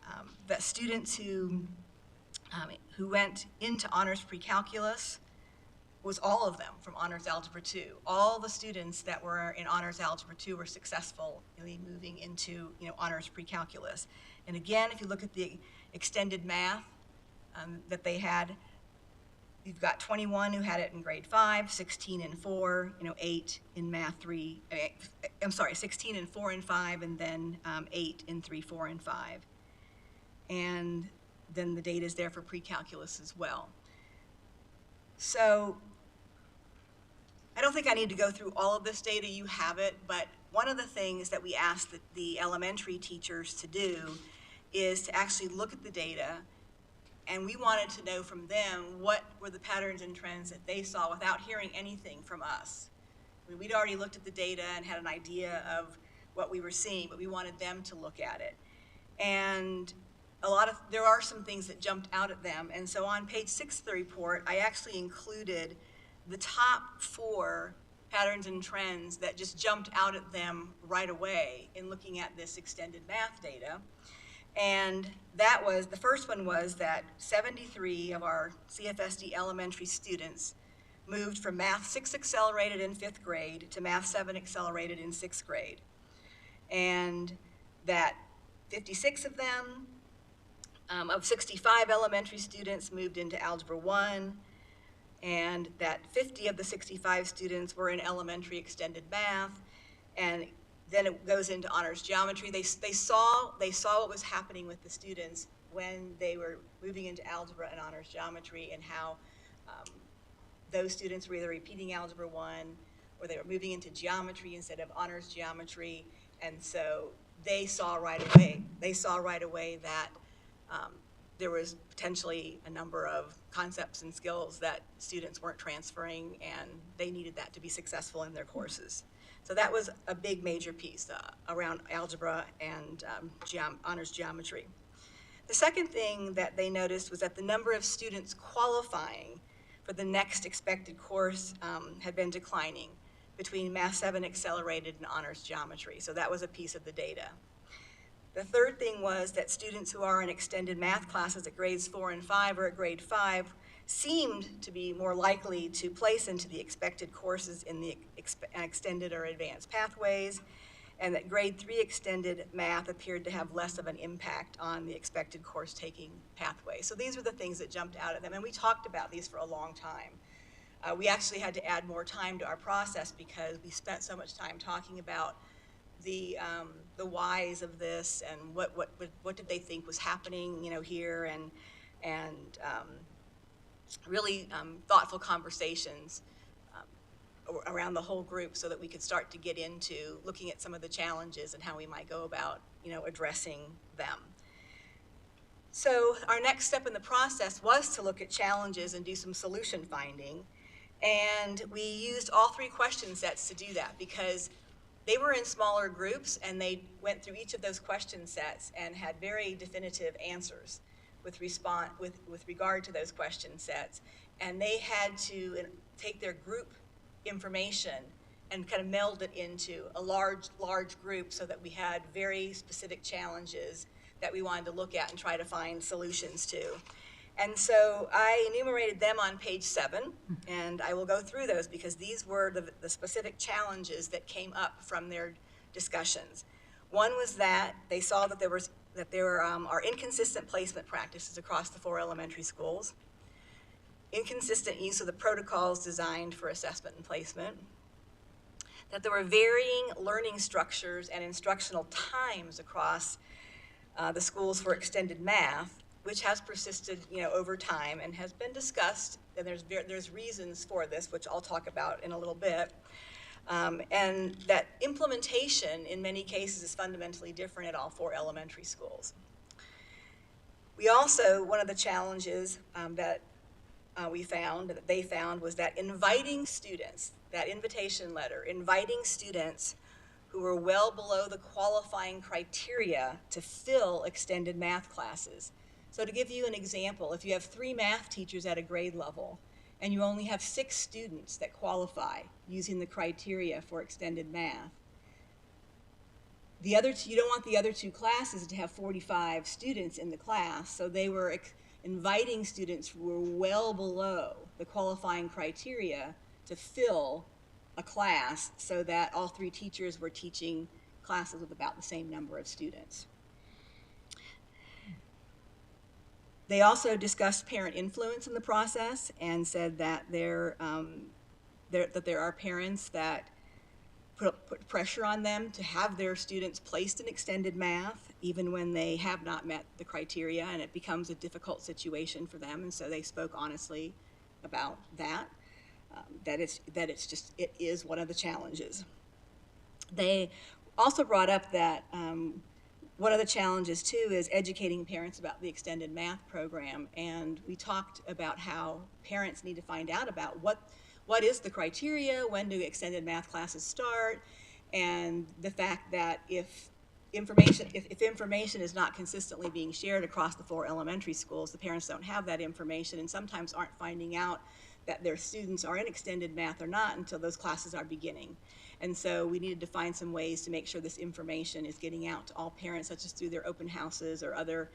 that students who went into Honors Pre-Calculus was all of them from Honors Algebra 2. All the students that were in Honors Algebra 2 were successfully moving into Honors Pre-Calculus. And again, if you look at the extended math that they had, you've got 21 who had it in grade 5, 16 and 4, 8 in math 3, 16 and 4 and 5, and then 8 in 3, 4, and 5. And then the data is there for pre-calculus as well. So I don't think I need to go through all of this data, you have it, but one of the things that we asked the elementary teachers to do is to actually look at the data, and we wanted to know from them what were the patterns and trends that they saw without hearing anything from us. We'd already looked at the data and had an idea of what we were seeing, but we wanted them to look at it. And there are some things that jumped out at them, and so on page 6 of the report, I actually included the top 4 patterns and trends that just jumped out at them right away in looking at this extended math data. And that was, the first one was that 73 of our CFSD elementary students moved from Math 6 Accelerated in 5th grade to Math 7 Accelerated in 6th grade. And that 56 of them, of 65 elementary students, moved into Algebra 1, and that 50 of the 65 students were in elementary extended math, and then it goes into Honors Geometry. They saw what was happening with the students when they were moving into algebra and Honors Geometry, and how those students were either repeating Algebra 1 or they were moving into geometry instead of honors geometry. And so they saw right away that there was potentially a number of concepts and skills that students weren't transferring, and they needed that to be successful in their courses. So that was a big major piece around algebra and honors geometry. The second thing that they noticed was that the number of students qualifying for the next expected course had been declining between Math 7 Accelerated and honors geometry. So that was a piece of the data. The third thing was that students who are in extended math classes at grades 4 and 5 or at grade 5 seemed to be more likely to place into the expected courses in the extended or advanced pathways, and that grade 3 extended math appeared to have less of an impact on the expected course taking pathway. So these were the things that jumped out at them, and we talked about these for a long time. We actually had to add more time to our process because we spent so much time talking about the whys of this and what did they think was happening, here, and really thoughtful conversations around the whole group so that we could start to get into looking at some of the challenges and how we might go about, addressing them. So our next step in the process was to look at challenges and do some solution finding. And we used all 3 question sets to do that because they were in smaller groups and they went through each of those question sets and had very definitive answers with regard to those question sets. And they had to take their group information and kind of meld it into a large group so that we had very specific challenges that we wanted to look at and try to find solutions to. And so I enumerated them on page 7, and I will go through those because these were the specific challenges that came up from their discussions. One was that they saw that there are inconsistent placement practices across the 4 elementary schools, inconsistent use of the protocols designed for assessment and placement, that there were varying learning structures and instructional times across the schools for extended math, which has persisted, over time and has been discussed, and there's reasons for this, which I'll talk about in a little bit, and that implementation in many cases is fundamentally different at all 4 elementary schools. We also, one of the challenges that they found was that inviting students, that invitation letter, inviting students who were well below the qualifying criteria to fill extended math classes. So to give you an example, if you have 3 math teachers at a grade level and you only have 6 students that qualify using the criteria for extended math, you don't want the other 2 classes to have 45 students in the class, so they were inviting students who were well below the qualifying criteria to fill a class so that all 3 teachers were teaching classes with about the same number of students. They also discussed parent influence in the process and said that there are parents that put pressure on them to have their students placed in extended math even when they have not met the criteria, and it becomes a difficult situation for them, and so they spoke honestly about that, it is one of the challenges. They also brought up that one of the challenges too is educating parents about the extended math program, and we talked about how parents need to find out about what is the criteria, when do extended math classes start, and the fact that if information is not consistently being shared across the 4 elementary schools, the parents don't have that information and sometimes aren't finding out that their students are in extended math or not until those classes are beginning. And so we needed to find some ways to make sure this information is getting out to all parents, such as through their open houses or other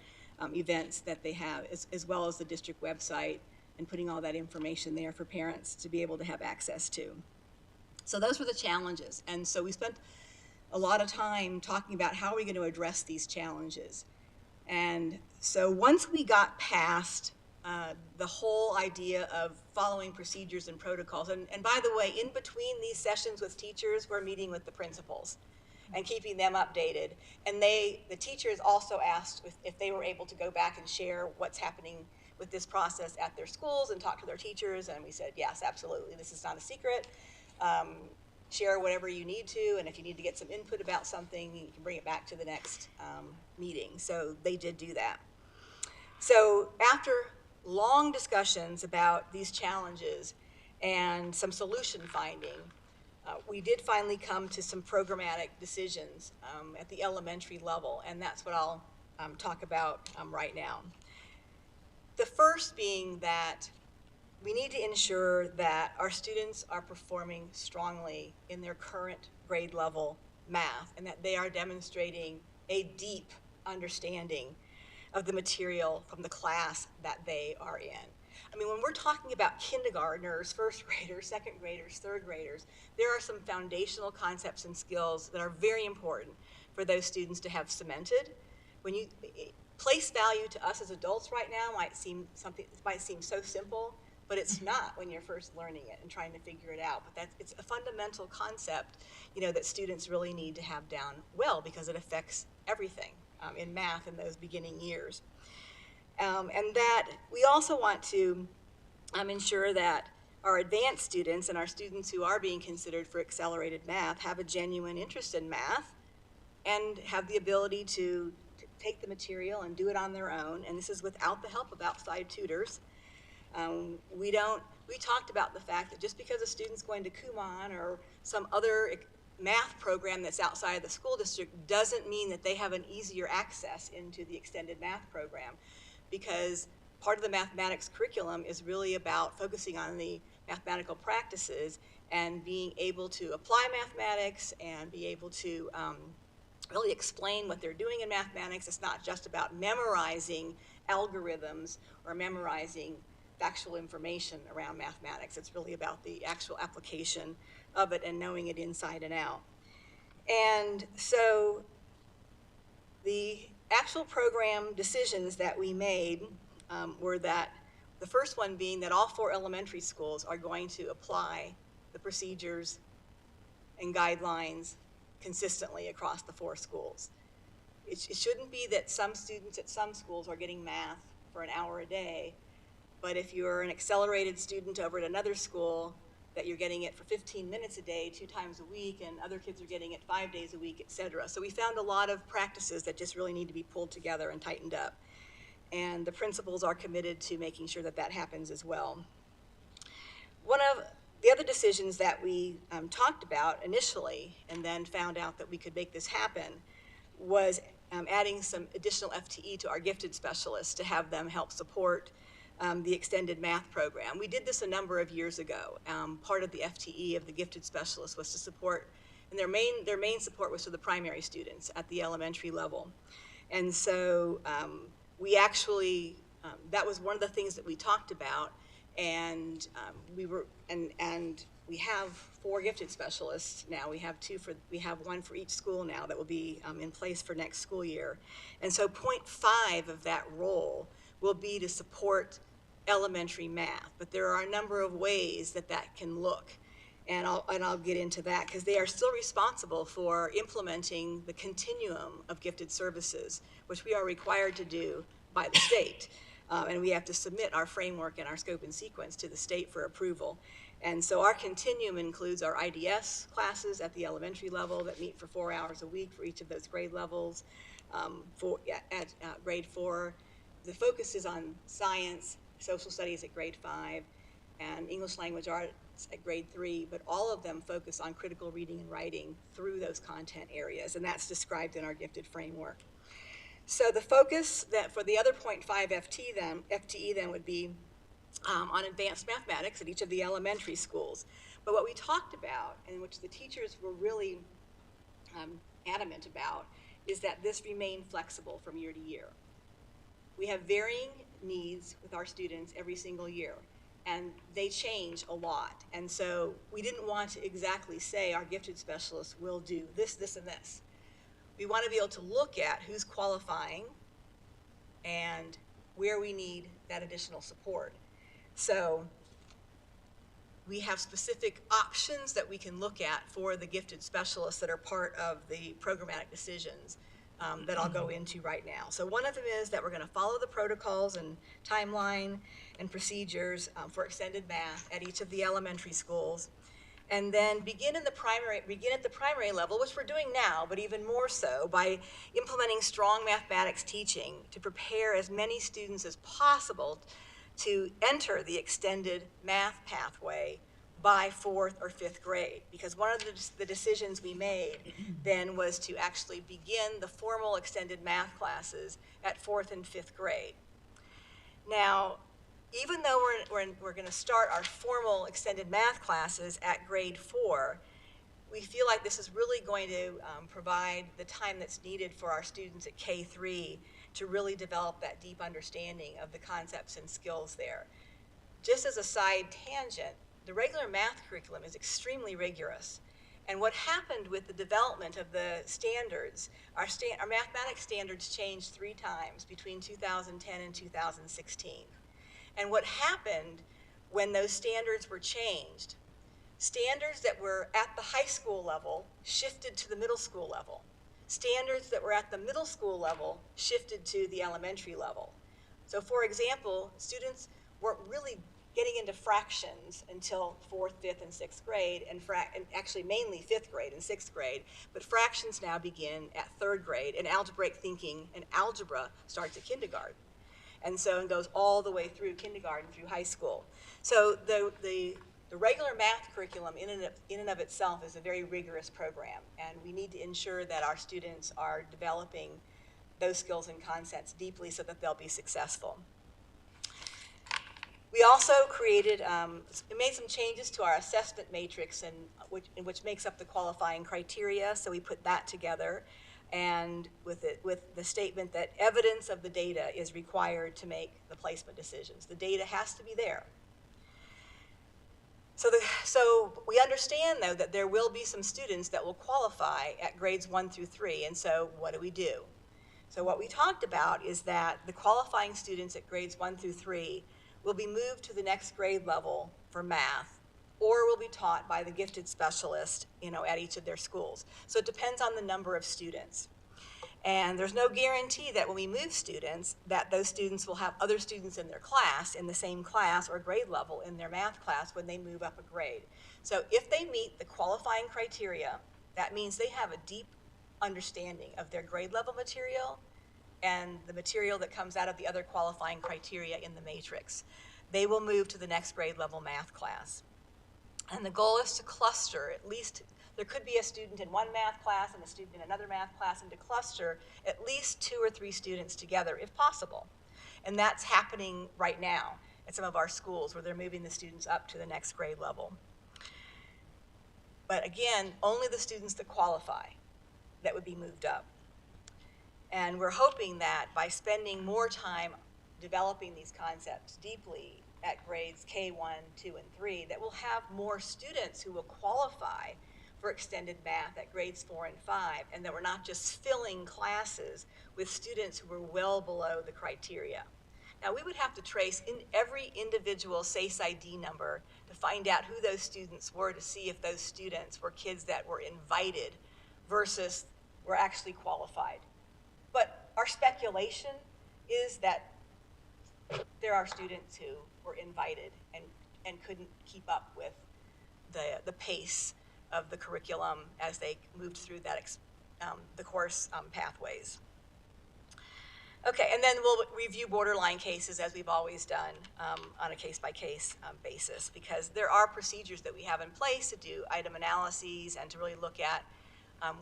events that they have, as well as the district website, and putting all that information there for parents to be able to have access to. So those were the challenges. And so we spent a lot of time talking about how are we going to address these challenges. And so once we got past the whole idea of following procedures and protocols, and by the way, in between these sessions with teachers, we're meeting with the principals and keeping them updated. And the teachers also asked if they were able to go back and share what's happening with this process at their schools and talked to their teachers, and we said, yes, absolutely, this is not a secret. Share whatever you need to, and if you need to get some input about something, you can bring it back to the next meeting. So they did do that. So after long discussions about these challenges and some solution finding, we did finally come to some programmatic decisions at the elementary level, and that's what I'll talk about right now. The first being that we need to ensure that our students are performing strongly in their current grade level math, and that they are demonstrating a deep understanding of the material from the class that they are in. I mean, when we're talking about kindergartners, first graders, second graders, third graders, there are some foundational concepts and skills that are very important for those students to have cemented. When you place value to us as adults right now might seem so simple, but it's not when you're first learning it and trying to figure it out. But it's a fundamental concept, that students really need to have down well, because it affects everything in math in those beginning years. And that we also want to ensure that our advanced students and our students who are being considered for accelerated math have a genuine interest in math and have the ability to take the material and do it on their own. And this is without the help of outside tutors. We talked about the fact that just because a student's going to Kumon or some other math program that's outside of the school district doesn't mean that they have an easier access into the extended math program, because part of the mathematics curriculum is really about focusing on the mathematical practices and being able to apply mathematics and be able to really explain what they're doing in mathematics. It's not just about memorizing algorithms or memorizing factual information around mathematics. It's really about the actual application of it and knowing it inside and out. And so the actual program decisions that we made were that the first one being that all 4 elementary schools are going to apply the procedures and guidelines consistently across the 4 schools. It shouldn't be that some students at some schools are getting math for an hour a day, but if you're an accelerated student over at another school, that you're getting it for 15 minutes a day, 2 times a week, and other kids are getting it 5 days a week, et cetera. So we found a lot of practices that just really need to be pulled together and tightened up. And the principals are committed to making sure that that happens as well. One of the other decisions that we talked about initially and then found out that we could make this happen was adding some additional FTE to our gifted specialists to have them help support the extended math program. We did this a number of years ago. Part of the FTE of the gifted specialists was to support, and their main support was to the primary students at the elementary level. And so we actually, that was one of the things that we talked about, and we have 4 gifted specialists now. We have 1 for each school now that will be in place for next school year. And so 0.5 of that role will be to support elementary math, but there are a number of ways that that can look, and I'll get into that, because they are still responsible for implementing the continuum of gifted services, which we are required to do by the state, and we have to submit our framework and our scope and sequence to the state for approval. And so our continuum includes our IDS classes at the elementary level that meet for 4 hours a week for each of those grade levels. At grade 4, the focus is on science, social studies at grade 5, and English language arts at grade 3, but all of them focus on critical reading and writing through those content areas, and that's described in our gifted framework. So the focus that for the other 0.5 FTE then would be on advanced mathematics at each of the elementary schools. But what we talked about, and which the teachers were really adamant about, is that this remain flexible from year to year. We have varying needs with our students every single year, and they change a lot. And so we didn't want to exactly say our gifted specialists will do this, this, and this. We want to be able to look at who's qualifying and where we need that additional support. So we have specific options that we can look at for the gifted specialists that are part of the programmatic decisions that I'll go into right now. So one of them is that we're going to follow the protocols and timeline and procedures for extended math at each of the elementary schools, and then begin at the primary level, which we're doing now, but even more so by implementing strong mathematics teaching to prepare as many students as possible to enter the extended math pathway by 4th or 5th grade. Because one of the decisions we made then was to actually begin the formal extended math classes at 4th and 5th grade. Now, even though we're going to start our formal extended math classes at grade 4, we feel like this is really going to provide the time that's needed for our students at K3 to really develop that deep understanding of the concepts and skills there. Just as a side tangent, the regular math curriculum is extremely rigorous. And what happened with the development of the standards, our mathematics standards changed 3 times between 2010 and 2016. And what happened when those standards were changed, standards that were at the high school level shifted to the middle school level. Standards that were at the middle school level shifted to the elementary level. So for example, students weren't really getting into fractions until 4th, 5th, and 6th grade, and actually mainly 5th grade and 6th grade, but fractions now begin at 3rd grade, and algebraic thinking and algebra starts at kindergarten. And so it goes all the way through kindergarten, through high school. So the regular math curriculum in and of itself is a very rigorous program, and we need to ensure that our students are developing those skills and concepts deeply so that they'll be successful. We also made some changes to our assessment matrix, which makes up the qualifying criteria. So we put that together, and with the statement that evidence of the data is required to make the placement decisions. The data has to be there. So we understand, though, that there will be some students that will qualify at grades 1 through 3, and so what do? So what we talked about is that the qualifying students at grades 1 through 3 will be moved to the next grade level for math, or will be taught by the gifted specialist, at each of their schools. So it depends on the number of students. And there's no guarantee that when we move students, that those students will have other students in their class, in the same class or grade level in their math class when they move up a grade. So if they meet the qualifying criteria, that means they have a deep understanding of their grade level material and the material that comes out of the other qualifying criteria in the matrix. They will move to the next grade level math class. And the goal is to cluster at least, there could be a student in one math class and a student in another math class, and to cluster at least 2 or 3 students together if possible. And that's happening right now at some of our schools where they're moving the students up to the next grade level. But again, only the students that qualify that would be moved up. And we're hoping that by spending more time developing these concepts deeply at grades K1, 2, and 3, that we'll have more students who will qualify for extended math at grades 4 and 5, and that we're not just filling classes with students who are well below the criteria. Now, we would have to trace in every individual SACE ID number to find out who those students were, to see if those students were kids that were invited versus were actually qualified. But our speculation is that there are students who were invited and couldn't keep up with the pace of the curriculum as they moved through that the course pathways. Okay, and then we'll review borderline cases as we've always done on a case-by-case basis, because there are procedures that we have in place to do item analyses and to really look at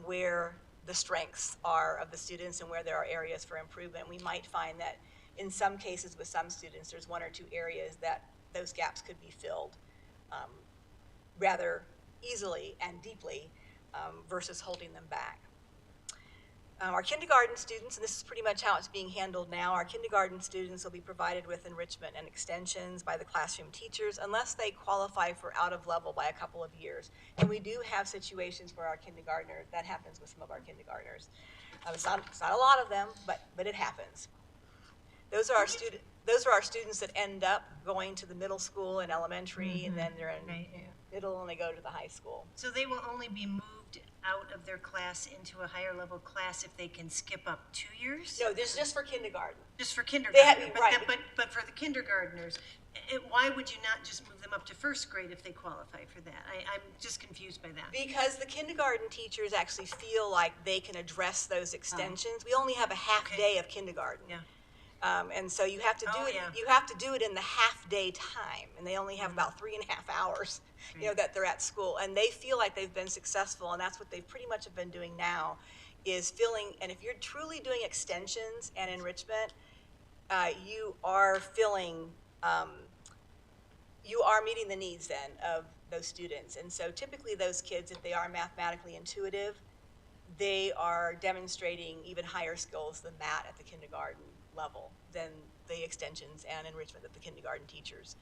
where the strengths are of the students and where there are areas for improvement. We might find that in some cases with some students, there's 1 or 2 areas that those gaps could be filled rather easily and deeply versus holding them back. Our kindergarten students, and this is pretty much how it's being handled now, our kindergarten students will be provided with enrichment and extensions by the classroom teachers unless they qualify for out of level by a couple of years. And we do have situations where our kindergartners, that happens with some of our kindergartners. It's not a lot of them, but it happens. Those are our students that end up going to the middle school and elementary, and then they're in middle and they go to the high school. So they will only be moved moved out of their class into a higher level class if they can skip up 2 years? No, this is just for kindergarten. Just for kindergarten, right. but for the kindergartners, why would you not just move them up to first grade if they qualify for that? I'm just confused by that. Because the kindergarten teachers actually feel like they can address those extensions. We only have a half day of kindergarten. Yeah. And so you have to do it. yeah. You have to do it in the half day time, and they only have about 3.5 hours, that they're at school, and they feel like they've been successful, and that's what they pretty much have been doing now, is filling. And if you're truly doing extensions and enrichment, you are filling. You are meeting the needs then of those students, and so typically those kids, if they are mathematically intuitive, they are demonstrating even higher skills than that at the kindergarten level than the extensions and enrichment that the kindergarten teachers,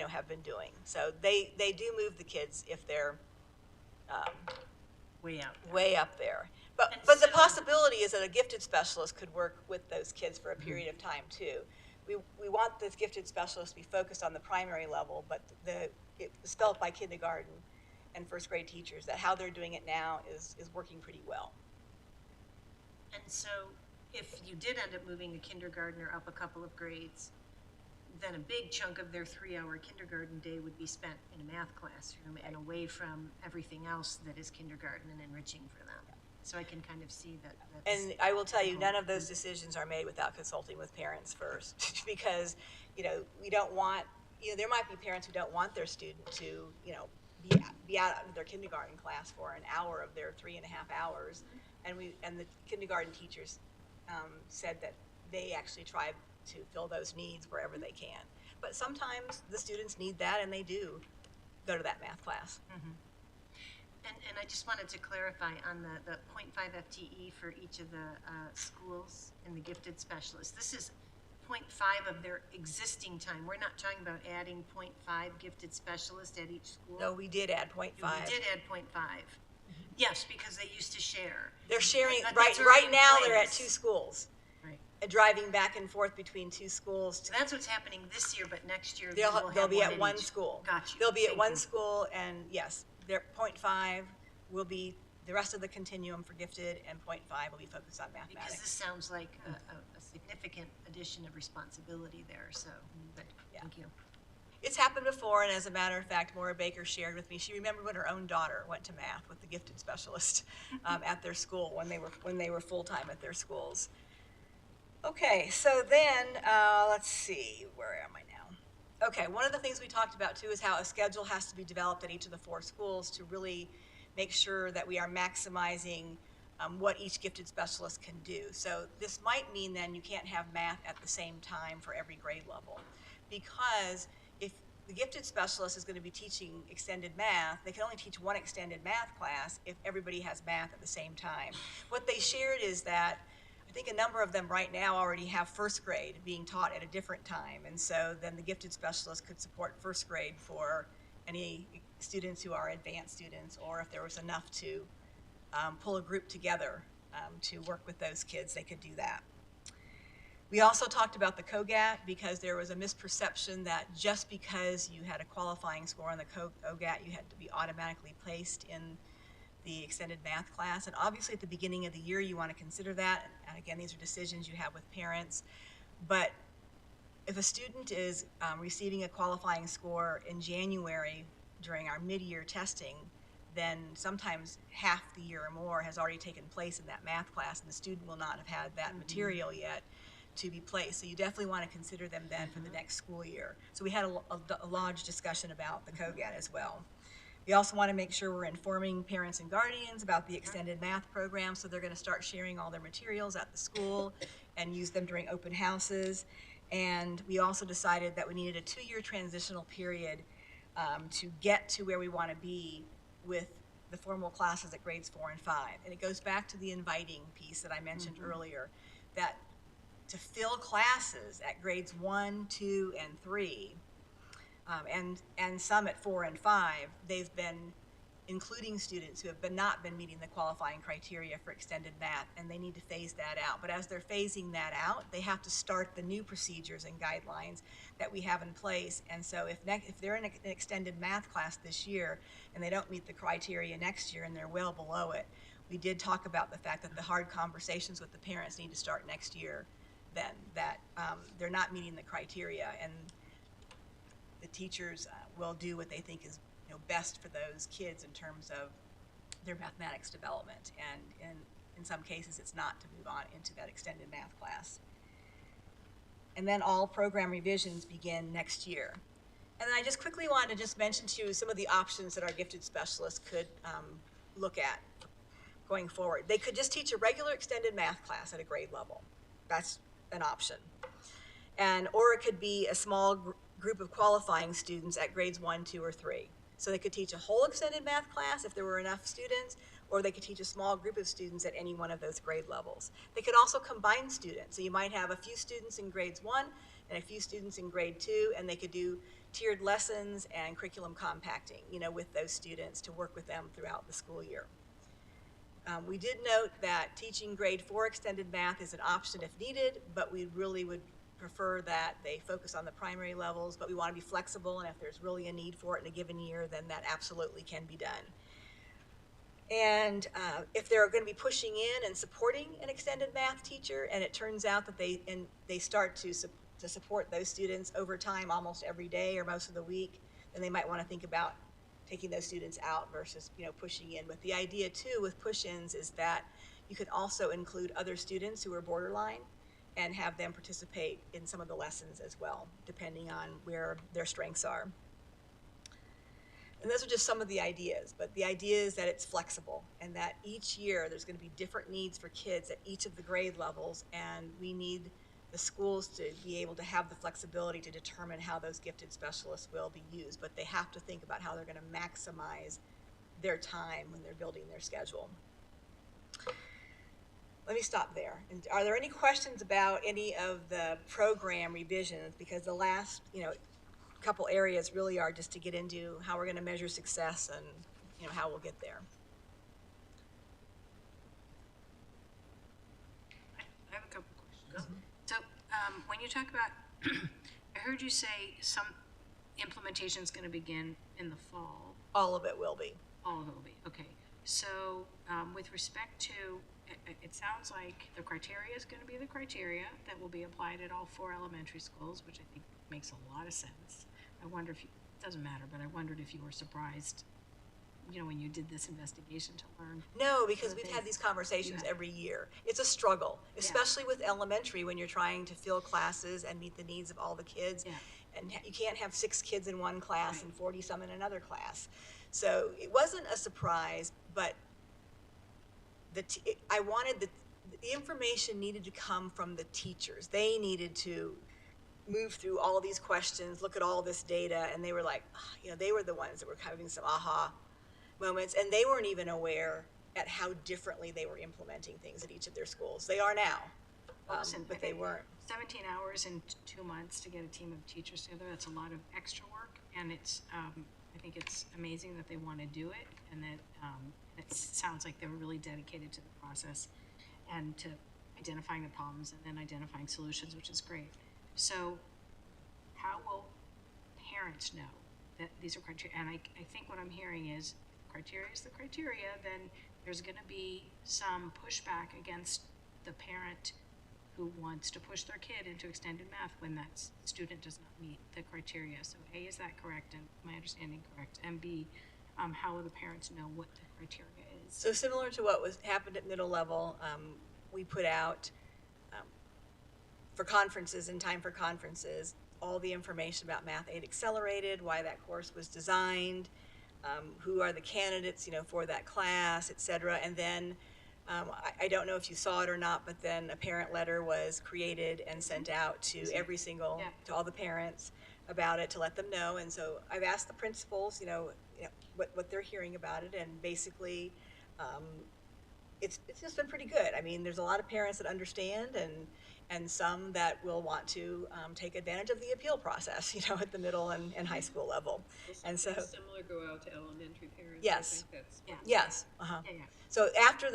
have been doing. So they do move the kids if they're way up there. But the possibility is that a gifted specialist could work with those kids for a period of time too. We want this gifted specialist to be focused on the primary level, but it was felt by kindergarten and first grade teachers that how they're doing it now is working pretty well. And so if you did end up moving a kindergartner up a couple of grades, then a big chunk of their 3-hour kindergarten day would be spent in a math classroom and away from everything else that is kindergarten and enriching for them. So I can kind of see that. And I will tell you, none of those decisions are made without consulting with parents first, because, we don't want, there might be parents who don't want their student to, be out of their kindergarten class for an hour of their 3.5 hours. And the kindergarten teachers said that they actually try to fill those needs wherever they can. But sometimes the students need that, and they do go to that math class. Mm-hmm. And I just wanted to clarify on the 0.5 FTE for each of the schools in the gifted specialists. This is 0.5 of their existing time. We're not talking about adding 0.5 gifted specialists at each school. No, we did add 0.5. We did add 0.5. Yes, because they used to share. They're sharing, But right now they're at place. 2 schools. Right. Driving back and forth between 2 schools. So that's what's happening this year, but next year They'll be at one school. Gotcha. They'll be at Thank one you. school, and yes, their 0.5 will be the rest of the continuum for gifted, and 0.5 will be focused on Because mathematics. this sounds like a significant addition of responsibility there, so, but, thank you. It's happened before, and as a matter of fact, Maura Baker shared with me, she remembered when her own daughter went to math with the gifted specialist at their school when they were full-time at their schools. Okay, so then, let's see, where am I now? Okay, one of the things we talked about too is how a schedule has to be developed at each of the 4 schools to really make sure that we are maximizing what each gifted specialist can do. So this might mean then you can't have math at the same time for every grade level, because if the gifted specialist is going to be teaching extended math, they can only teach one extended math class if everybody has math at the same time. What they shared is that I think a number of them right now already have first grade being taught at a different time, and so then the gifted specialist could support first grade for any students who are advanced students, or if there was enough to pull a group together to work with those kids, they could do that. We also talked about the COGAT because there was a misperception that just because you had a qualifying score on the COGAT, you had to be automatically placed in the extended math class. And obviously at the beginning of the year, you want to consider that. And again, these are decisions you have with parents. But if a student is receiving a qualifying score in January during our mid-year testing, then sometimes half the year or more has already taken place in that math class, and the student will not have had that material yet to be placed. So you definitely want to consider them then for the next school year. So we had a large discussion about the COGAT as well. We also want to make sure we're informing parents and guardians about the extended math program, so they're going to start sharing all their materials at the school and use them during open houses. And we also decided that we needed a 2-year transitional period to get to where we want to be with the formal classes at grades 4 and 5. And it goes back to the inviting piece that I mentioned earlier, that to fill classes at grades 1, 2, and 3, and some at 4 and 5, they've been including students who have not been meeting the qualifying criteria for extended math, and they need to phase that out. But as they're phasing that out, they have to start the new procedures and guidelines that we have in place. And so if they're in an extended math class this year and they don't meet the criteria next year and they're well below it, we did talk about the fact that the hard conversations with the parents need to start next year, then that they're not meeting the criteria, and the teachers will do what they think is best for those kids in terms of their mathematics development, and in some cases it's not to move on into that extended math class. And then all program revisions begin next year. And then I just quickly wanted to just mention to you some of the options that our gifted specialists could look at going forward. They could just teach a regular extended math class at a grade level. That's an option. Or it could be a small group of qualifying students at grades 1, 2, or 3. So they could teach a whole extended math class if there were enough students, or they could teach a small group of students at any one of those grade levels. They could also combine students. So you might have a few students in grades 1 and a few students in grade 2, and they could do tiered lessons and curriculum compacting, with those students to work with them throughout the school year. We did note that teaching grade 4 extended math is an option if needed, but we really would prefer that they focus on the primary levels, but we want to be flexible, and if there's really a need for it in a given year, then that absolutely can be done. And if they're going to be pushing in and supporting an extended math teacher, and it turns out that they start to support those students over time almost every day or most of the week, then they might want to think about taking those students out versus pushing in. But the idea too with push-ins is that you could also include other students who are borderline and have them participate in some of the lessons as well, depending on where their strengths are. And those are just some of the ideas, but the idea is that it's flexible and that each year there's going to be different needs for kids at each of the grade levels, and we need the schools to be able to have the flexibility to determine how those gifted specialists will be used, but they have to think about how they're going to maximize their time when they're building their schedule. Let me stop there. And are there any questions about any of the program revisions? Because the last, couple areas really are just to get into how we're going to measure success and, how we'll get there. I have a couple questions. So when you talk about, I heard you say some implementation is going to begin in the fall. All of it will be. All of it will be, okay. So with respect to, it sounds like the criteria is going to be the criteria that will be applied at all 4 elementary schools, which I think makes a lot of sense. I wonder if you, it doesn't matter, but I wondered if you were surprised, when you did this investigation to learn. No, because we've had these conversations every year. It's a struggle, especially with elementary when you're trying to fill classes and meet the needs of all the kids. And you can't have 6 kids in one class and 40-some in another class. So it wasn't a surprise, but I wanted the information needed to come from the teachers. They needed to move through all these questions, look at all this data, and they were like, they were the ones that were having some aha moments, and they weren't even aware at how differently they were implementing things at each of their schools. They are now, but they weren't. 17 hours in 2 months to get a team of teachers together, that's a lot of extra work, and it's, I think it's amazing that they want to do it, and that it sounds like they were really dedicated to the process and to identifying the problems and then identifying solutions, which is great. So how will parents know that these are criteria? And I think what I'm hearing is criteria is the criteria, then there's going to be some pushback against the parent who wants to push their kid into extended math when that student does not meet the criteria. So A, is that correct, and my understanding correct? And B, how will the parents know what the criteria is? So similar to what happened at middle level, we put out for conferences, in time for conferences, all the information about Math 8 Accelerated, why that course was designed, who are the candidates, for that class, et cetera. And then I don't know if you saw it or not, but then a parent letter was created and sent out to every single, to all the parents about it to let them know. And so I've asked the principals, what they're hearing about it, and basically it's just been pretty good. I mean, there's a lot of parents that understand and some that will want to take advantage of the appeal process, you know, at the middle and high school level. And so Similar go out to elementary parents. Yes. I think that's Yeah. Yes, So after,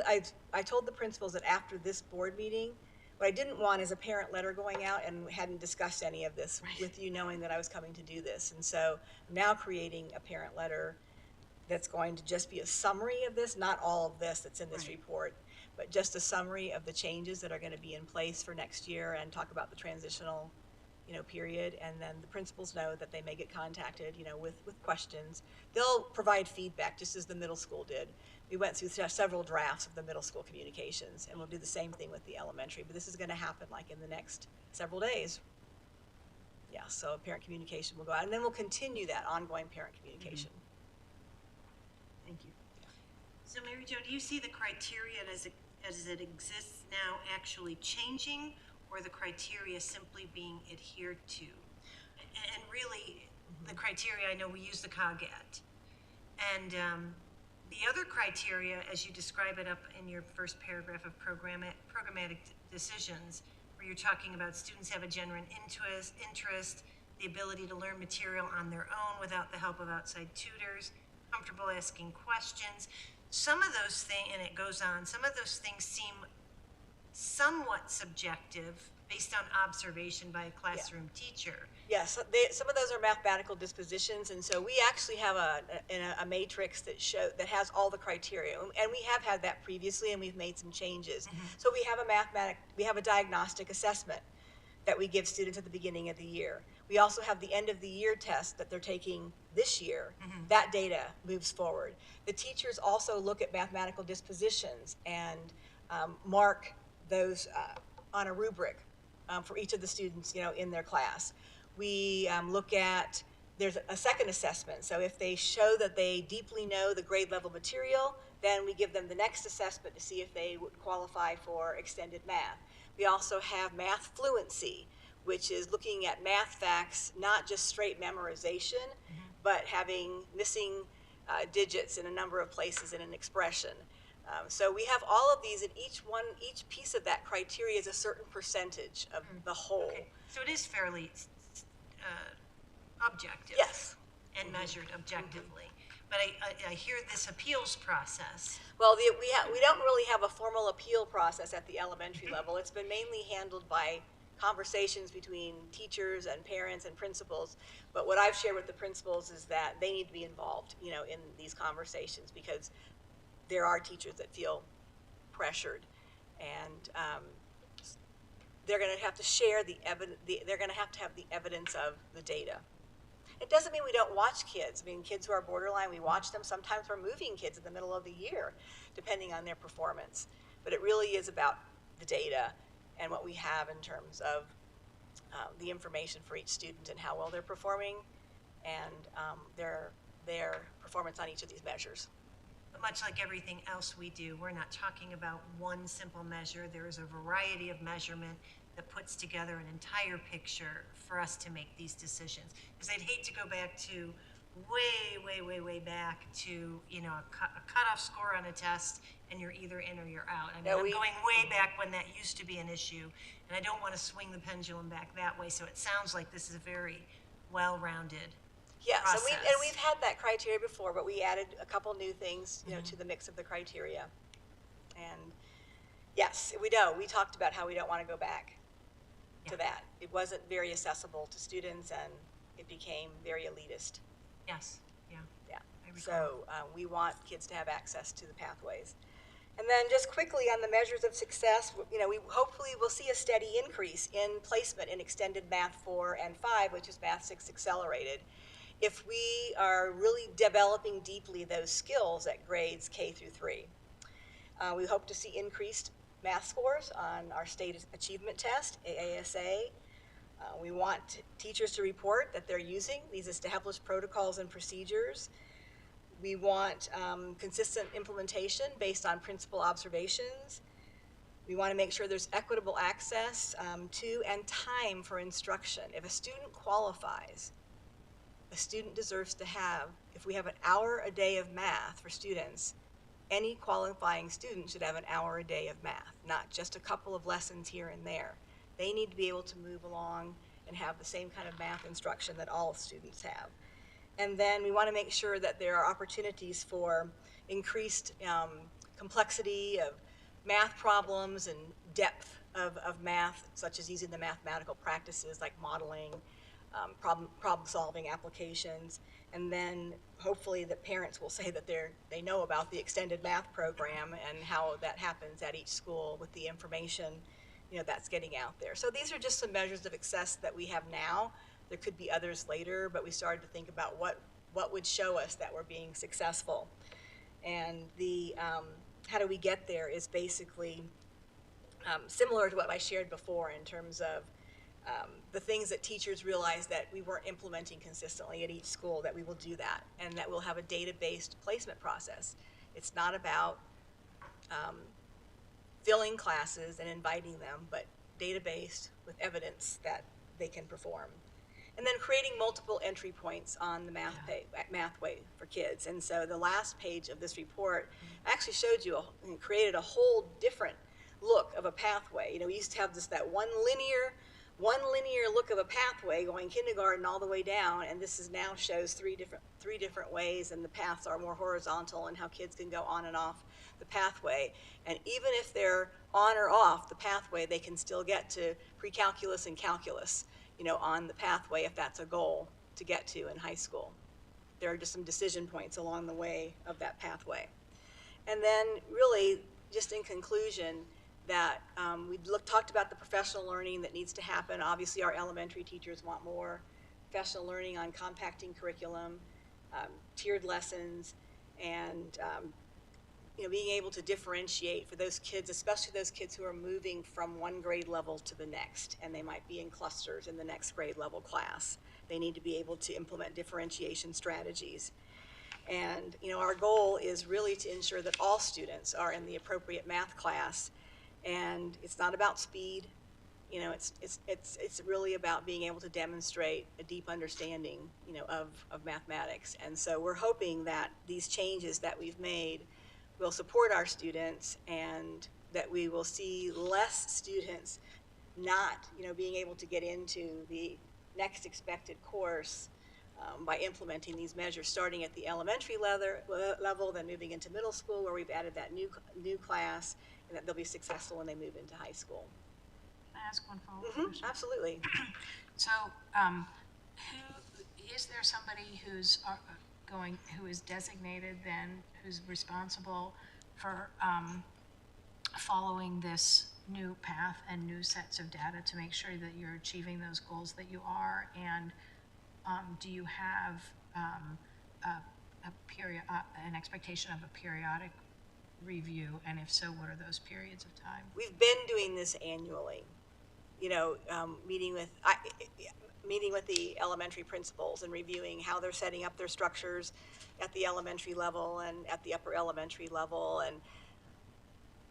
I told the principals that after this board meeting, what I didn't want is a parent letter going out and hadn't discussed any of this with you, knowing that I was coming to do this. And so I'm now creating a parent letter that's going to just be a summary of this, not all of this that's in this report, but just a summary of the changes that are going to be in place for next year and talk about the transitional, you know, period. And then the principals know that they may get contacted, you know, with questions. They'll provide feedback just as the middle school did. We went through several drafts of the middle school communications, and we'll do the same thing with the elementary, but this is going to happen like in the next several days. Yeah, so parent communication will go out, and then we'll continue that ongoing parent communication. Thank you. So Mary Jo, do you see the criteria as it exists now actually changing, or the criteria simply being adhered to? And really, the criteria, I know we use the COGAT. And the other criteria, as you describe it up in your first paragraph of programmatic decisions, where you're talking about students have a genuine interest, the ability to learn material on their own without the help of outside tutors, comfortable asking questions. Some of those things, and it goes on, some of those things seem somewhat subjective based on observation by a classroom teacher. Yes, some of those are mathematical dispositions, and so we actually have a matrix that has all the criteria, and we have had that previously, and we've made some changes. So we have a diagnostic assessment that we give students at the beginning of the year. We also have the end of the year test that they're taking this year. That data moves forward. The teachers also look at mathematical dispositions and mark those on a rubric for each of the students, you know, in their class. We look at, there's a second assessment. So if they show that they deeply know the grade level material, then we give them the next assessment to see if they would qualify for extended math. We also have math fluency, which is looking at math facts, not just straight memorization, but having missing digits in a number of places in an expression. So we have all of these, and each piece of that criteria is a certain percentage of the whole. Okay. So it is fairly objective. Yes. And measured objectively. But I hear this appeals process. Well, we don't really have a formal appeal process at the elementary level. It's been mainly handled by conversations between teachers and parents and principals. But what I've shared with the principals is that they need to be involved, you know, in these conversations, because there are teachers that feel pressured, and they're going to have to share the evidence. They're going to have the evidence of the data. It doesn't mean we don't watch kids. I mean, kids who are borderline, we watch them. Sometimes we're moving kids in the middle of the year, depending on their performance. But it really is about the data and what we have in terms of the information for each student and how well they're performing, and their performance on each of these measures. But much like everything else we do, we're not talking about one simple measure. There is a variety of measurement that puts together an entire picture for us to make these decisions. Because I'd hate to go back to way back to, you know, a cutoff score on a test, and you're either in or you're out. I mean, I'm going way back when that used to be an issue, and I don't want to swing the pendulum back that way. So it sounds like this is a very well-rounded process. And we've had that criteria before, but we added a couple new things, you know, to the mix of the criteria. And yes, we talked about how we don't want to go back to that. It wasn't very accessible to students, and it became very elitist. Yes, yeah. So we want kids to have access to the pathways. And then just quickly on the measures of success, you know, we hopefully will see a steady increase in placement in extended Math 4 and 5, which is Math 6 accelerated, if we are really developing deeply those skills at grades K through 3. We hope to see increased math scores on our state achievement test, AASA. We want teachers to report that they're using these established protocols and procedures. We want consistent implementation based on principal observations. We want to make sure there's equitable access to and time for instruction. If a student qualifies, a student deserves to have, if we have an hour a day of math for students, any qualifying student should have an hour a day of math, not just a couple of lessons here and there. They need to be able to move along and have the same kind of math instruction that all students have. And then we want to make sure that there are opportunities for increased complexity of math problems and depth of math, such as using the mathematical practices like modeling, problem-solving applications, and then hopefully the parents will say that they know about the extended math program and how that happens at each school with the information, that's getting out there. So these are just some measures of success that we have now. There could be others later, but we started to think about what would show us that we're being successful. And the how do we get there is basically similar to what I shared before in terms of the things that teachers realized that we weren't implementing consistently at each school, that we will do that, and that we'll have a data-based placement process. It's not about filling classes and inviting them, but data-based with evidence that they can perform. And then creating multiple entry points on the Mathway for kids. And so the last page of this report actually showed you and created a whole different look of a pathway. We used to have that one linear look of a pathway going kindergarten all the way down, and this now shows three different ways, and the paths are more horizontal and how kids can go on and off the pathway. And even if they're on or off the pathway, they can still get to pre-calculus and calculus, on the pathway if that's a goal to get to in high school. There are just some decision points along the way of that pathway. And then really, just in conclusion, that we talked about the professional learning that needs to happen. Obviously, our elementary teachers want more professional learning on compacting curriculum, tiered lessons, and being able to differentiate for those kids, especially those kids who are moving from one grade level to the next, and they might be in clusters in the next grade level class. They need to be able to implement differentiation strategies. And our goal is really to ensure that all students are in the appropriate math class. And it's not about speed. It's really about being able to demonstrate a deep understanding, of mathematics. And so we're hoping that these changes that we've made will support our students, and that we will see less students not, being able to get into the next expected course by implementing these measures, starting at the elementary level, then moving into middle school where we've added that new class, and that they'll be successful when they move into high school. Can I ask one follow-up question? Absolutely. So, is there somebody who is designated then, who's responsible for following this new path and new sets of data to make sure that you're achieving those goals that you are? And do you have an expectation of a periodic review? And if so, what are those periods of time? We've been doing this annually, meeting with the elementary principals and reviewing how they're setting up their structures at the elementary level and at the upper elementary level, and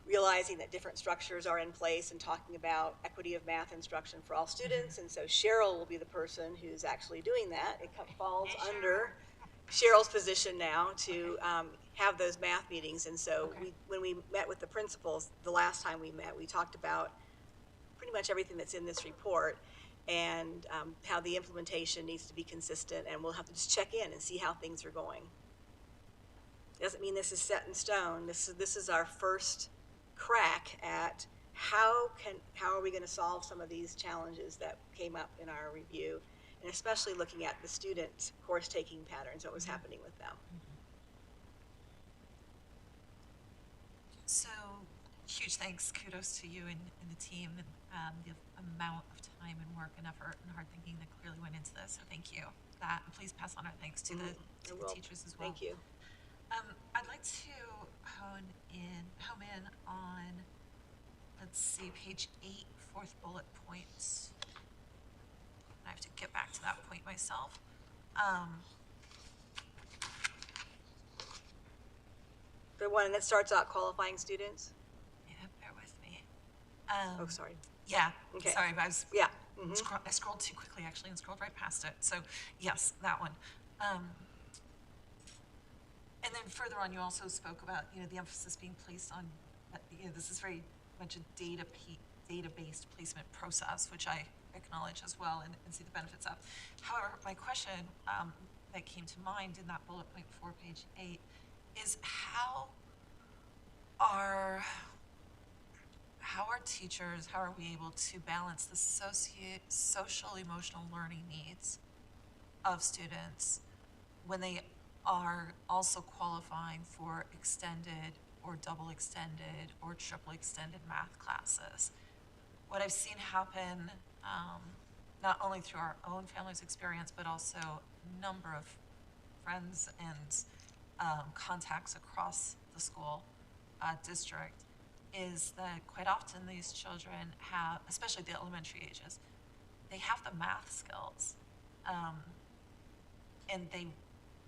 realizing that different structures are in place and talking about equity of math instruction for all students. And so Cheryl will be the person who's actually doing that. It falls under Cheryl's position now to have those math meetings. And so when we met with the principals the last time we met, we talked about pretty much everything that's in this report, and how the implementation needs to be consistent, and we'll have to just check in and see how things are going. Doesn't mean this is set in stone. This is our first crack at how are we going to solve some of these challenges that came up in our review, and especially looking at the students' course taking patterns, what was happening with them. So, huge thanks, kudos to you and the team, and the amount of time and work and effort and hard thinking that clearly went into this. So thank you for that. And please pass on our thanks to the teachers as well. Thank you. I'd like to home in on, let's see, page 8, fourth bullet point. I have to get back to that point myself. The one that starts out qualifying students? Yeah, bear with me. Oh, sorry. Yeah, Okay. sorry, I was, Yeah. I scrolled too quickly actually and scrolled right past it. So yes, that one. And then further on, you also spoke about, the emphasis being placed on, this is very much a data-based placement process, which I acknowledge as well and see the benefits of. However, my question that came to mind in that bullet point 4, page 8, is how are teachers, how are we able to balance the social emotional learning needs of students when they are also qualifying for extended or double extended or triple extended math classes? What I've seen happen, not only through our own family's experience, but also a number of friends and contacts across the school district, is that quite often these children have, especially the elementary ages, they have the math skills, and they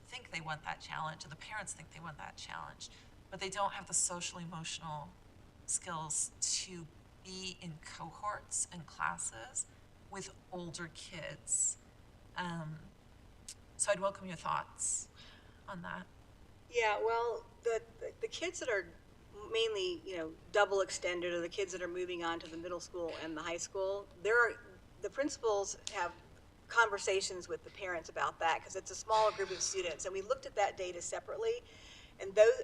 think they want that challenge, and the parents think they want that challenge, but they don't have the social emotional skills to be in cohorts and classes with older kids. So I'd welcome your thoughts on that. Yeah, well, the kids that are mainly, double extended, or the kids that are moving on to the middle school and the high school, the principals have conversations with the parents about that, because it's a smaller group of students, and we looked at that data separately, and those,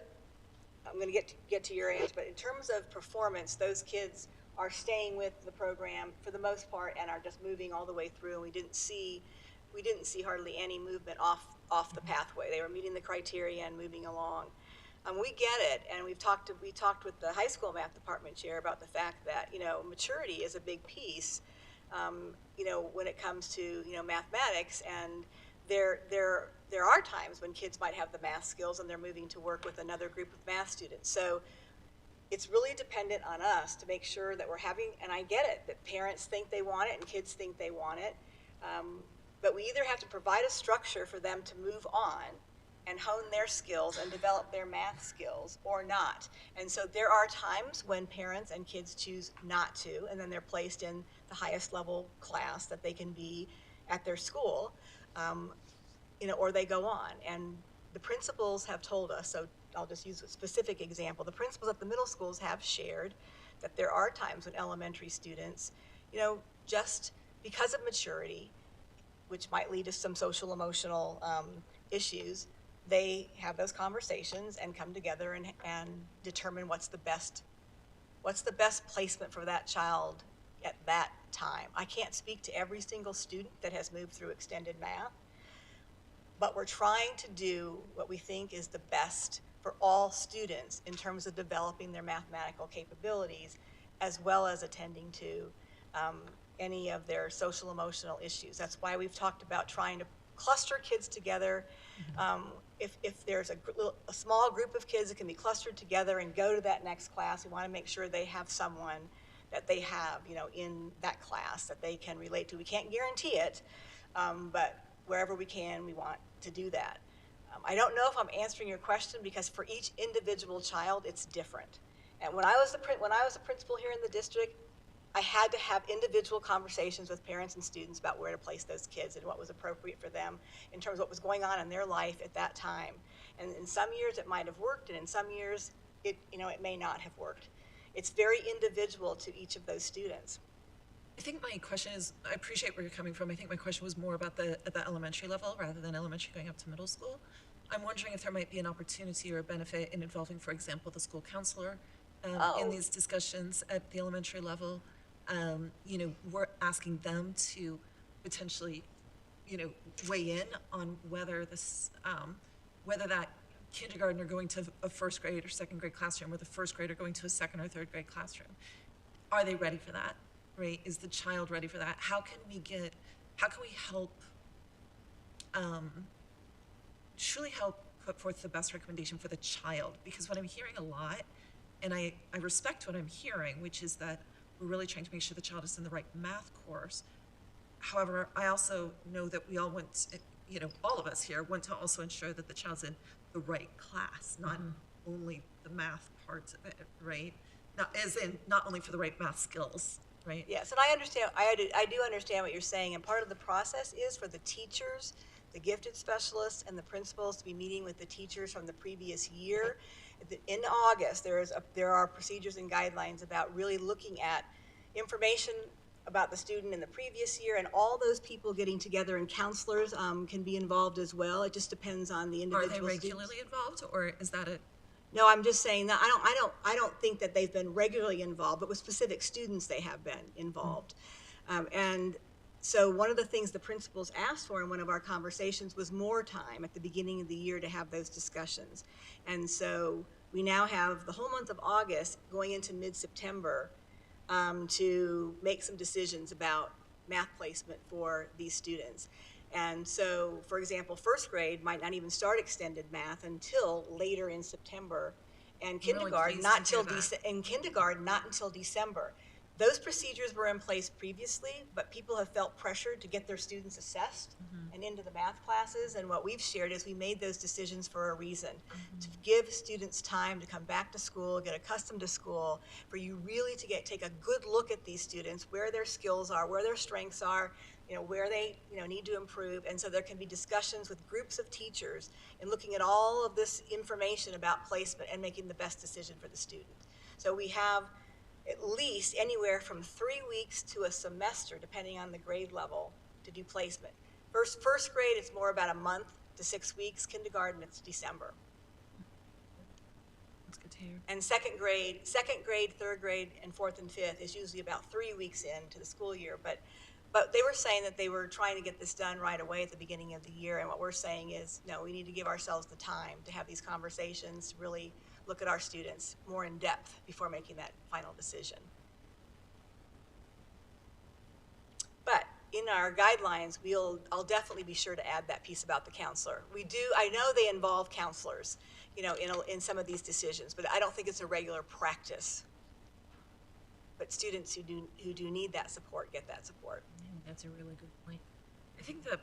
I'm going to get to your answer, but in terms of performance, those kids are staying with the program for the most part and are just moving all the way through, and we didn't see hardly any movement off the pathway. They were meeting the criteria and moving along. We get it, and we talked with the high school math department chair about the fact that maturity is a big piece, when it comes to mathematics, and there are times when kids might have the math skills and they're moving to work with another group of math students. So it's really dependent on us to make sure that we're having, and I get it, that parents think they want it and kids think they want it, but we either have to provide a structure for them to move on and hone their skills and develop their math skills, or not. And so there are times when parents and kids choose not to, and then they're placed in the highest level class that they can be at their school, or they go on. And the principals have told us, so I'll just use a specific example. The principals at the middle schools have shared that there are times when elementary students, just because of maturity, which might lead to some social emotional issues, they have those conversations and come together and determine what's the best placement for that child at that time. I can't speak to every single student that has moved through extended math, but we're trying to do what we think is the best for all students in terms of developing their mathematical capabilities, as well as attending to any of their social emotional issues. That's why we've talked about trying to cluster kids together. If there's a small group of kids that can be clustered together and go to that next class, we want to make sure they have someone that they have, in that class that they can relate to. We can't guarantee it, but wherever we can, we want to do that. I don't know if I'm answering your question, because for each individual child, it's different. And when I was a principal here in the district, I had to have individual conversations with parents and students about where to place those kids and what was appropriate for them in terms of what was going on in their life at that time. And in some years it might have worked, and in some years it may not have worked. It's very individual to each of those students. I think my question is, I appreciate where you're coming from. I think my question was more about at the elementary level rather than elementary going up to middle school. I'm wondering if there might be an opportunity or a benefit in involving, for example, the school counselor in these discussions at the elementary level. We're asking them to potentially, weigh in on whether that kindergartner going to a first grade or second grade classroom, or the first grader going to a second or third grade classroom, are they ready for that? Right? Is the child ready for that? How can we help, truly help put forth the best recommendation for the child? Because what I'm hearing a lot, and I respect what I'm hearing, which is that we're really trying to make sure the child is in the right math course. However, I also know that we all want, all of us here want to also ensure that the child's in the right class, not only the math parts of it, right? Not only for the right math skills, right? Yes, and I understand. I do understand what you're saying, and part of the process is for the teachers the gifted specialists and the principals to be meeting with the teachers from the previous year. In August, there are procedures and guidelines about really looking at information about the student in the previous year, and all those people getting together, and counselors can be involved as well. It just depends on the individual Are they students. regularly involved, or is that a? No, I'm just saying that I don't think that they've been regularly involved, but with specific students they have been involved. And so one of the things the principals asked for in one of our conversations was more time at the beginning of the year to have those discussions. And so we now have the whole month of August going into mid-September to make some decisions about math placement for these students. And so, for example, first grade might not even start extended math until later in September, and kindergarten not until December. Those procedures were in place previously, but people have felt pressured to get their students assessed and into the math classes. And what we've shared is we made those decisions for a reason, to give students time to come back to school, get accustomed to school, for you really to take a good look at these students, where their skills are, where their strengths are, where they need to improve. And so there can be discussions with groups of teachers and looking at all of this information about placement and making the best decision for the student. So we have at least anywhere from 3 weeks to a semester, depending on the grade level, to do placement. First grade, it's more about a month to 6 weeks. Kindergarten, it's December. That's good to hear. And second grade, third grade, and fourth and fifth is usually about 3 weeks into the school year. But they were saying that they were trying to get this done right away at the beginning of the year. And what we're saying is, no, we need to give ourselves the time to have these conversations, to really look at our students more in depth before making that final decision. But in our guidelines, I'll definitely be sure to add that piece about the counselor. I know they involve counselors, in some of these decisions, but I don't think it's a regular practice. But students who do need that support get that support. Yeah, that's a really good point. I think that,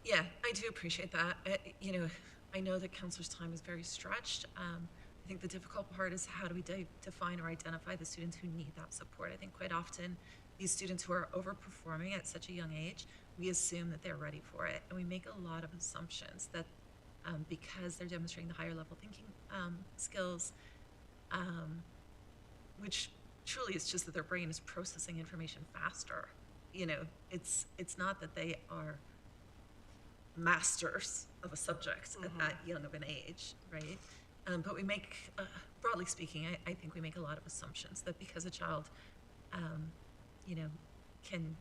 yeah, I do appreciate that. I know that counselors' time is very stretched. I think the difficult part is how do we define or identify the students who need that support. I think quite often these students who are overperforming at such a young age, we assume that they're ready for it. And we make a lot of assumptions that because they're demonstrating the higher level thinking skills, which truly is just that their brain is processing information faster. It's not that they are masters of a subject at that young of an age, right? But we make, broadly speaking, I think we make a lot of assumptions that because a child, can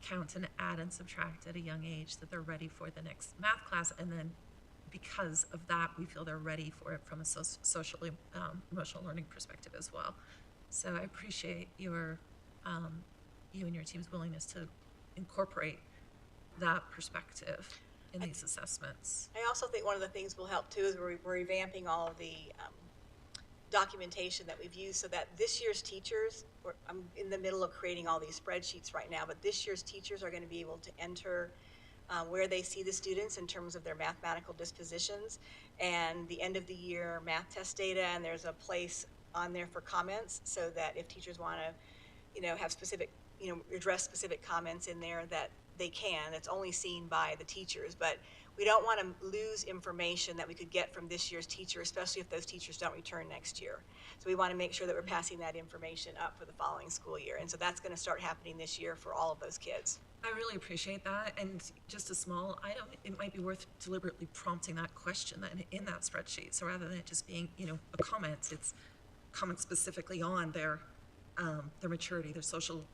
count and add and subtract at a young age, that they're ready for the next math class, and then because of that, we feel they're ready for it from a social, emotional learning perspective as well. So I appreciate you and your team's willingness to incorporate that perspective in these assessments. I also think one of the things will help too is we're revamping all of the documentation that we've used so that this year's teachers, I'm in the middle of creating all these spreadsheets right now, but this year's teachers are going to be able to enter where they see the students in terms of their mathematical dispositions and the end of the year math test data, and there's a place on there for comments so that if teachers want to, have specific, address specific comments in there that they can. It's only seen by the teachers, but we don't want to lose information that we could get from this year's teacher, especially if those teachers don't return next year. So we want to make sure that we're passing that information up for the following school year. And so that's going to start happening this year for all of those kids. I really appreciate that. And just a small item, it might be worth deliberately prompting that question in that spreadsheet. So rather than it just being, a comment, it's comment specifically on their maturity, their social,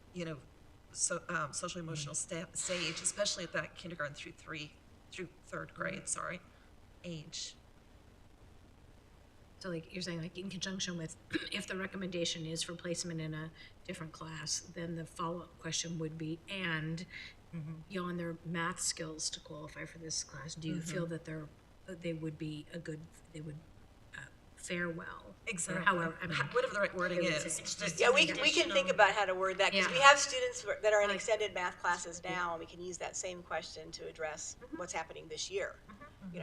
social emotional stage, especially at that kindergarten through third grade, age. So like you're saying, like in conjunction with, if the recommendation is for placement in a different class, then the follow-up question would be, and on their math skills to qualify for this class, do you feel that they would fare well? Exactly. Or however, whatever the right wording is. We can think about how to word that, because we have students that are in extended math classes now, and we can use that same question to address what's happening this year,